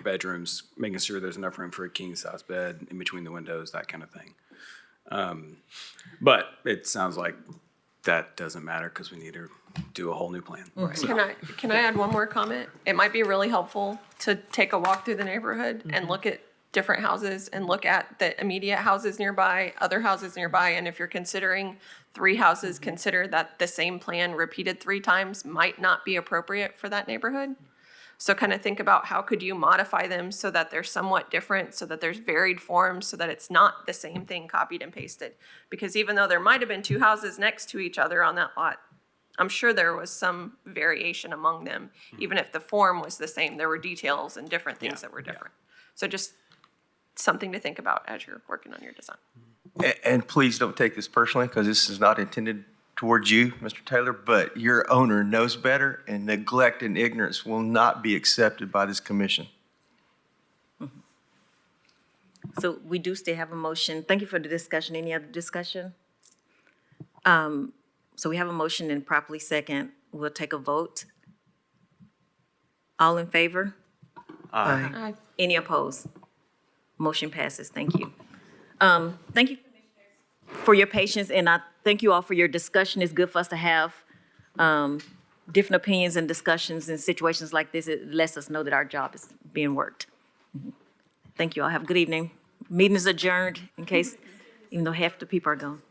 S19: Bedrooms, making sure there's enough room for a king-size bed in between the windows, that kind of thing. But it sounds like that doesn't matter because we need to do a whole new plan. So-
S10: Can I add one more comment? It might be really helpful to take a walk through the neighborhood and look at different houses and look at the immediate houses nearby, other houses nearby. And if you're considering 3 houses, consider that the same plan repeated 3 times might not be appropriate for that neighborhood. So kind of think about how could you modify them so that they're somewhat different, so that there's varied forms, so that it's not the same thing copied and pasted. Because even though there might have been two houses next to each other on that lot, I'm sure there was some variation among them. Even if the form was the same, there were details and different things that were different. So just something to think about as you're working on your design.
S7: And please don't take this personally, because this is not intended towards you, Mr. Taylor, but your owner knows better, and neglect and ignorance will not be accepted by this commission.
S1: So we do still have a motion. Thank you for the discussion. Any other discussion? So we have a motion and properly second. We'll take a vote. All in favor?
S10: Aye.
S1: Any opposed? Motion passes. Thank you. Thank you for your patience, and I thank you all for your discussion. It's good for us to have different opinions and discussions in situations like this. It lets us know that our job is being worked. Thank you all. Have a good evening. Meeting is adjourned in case, even though half the people are gone.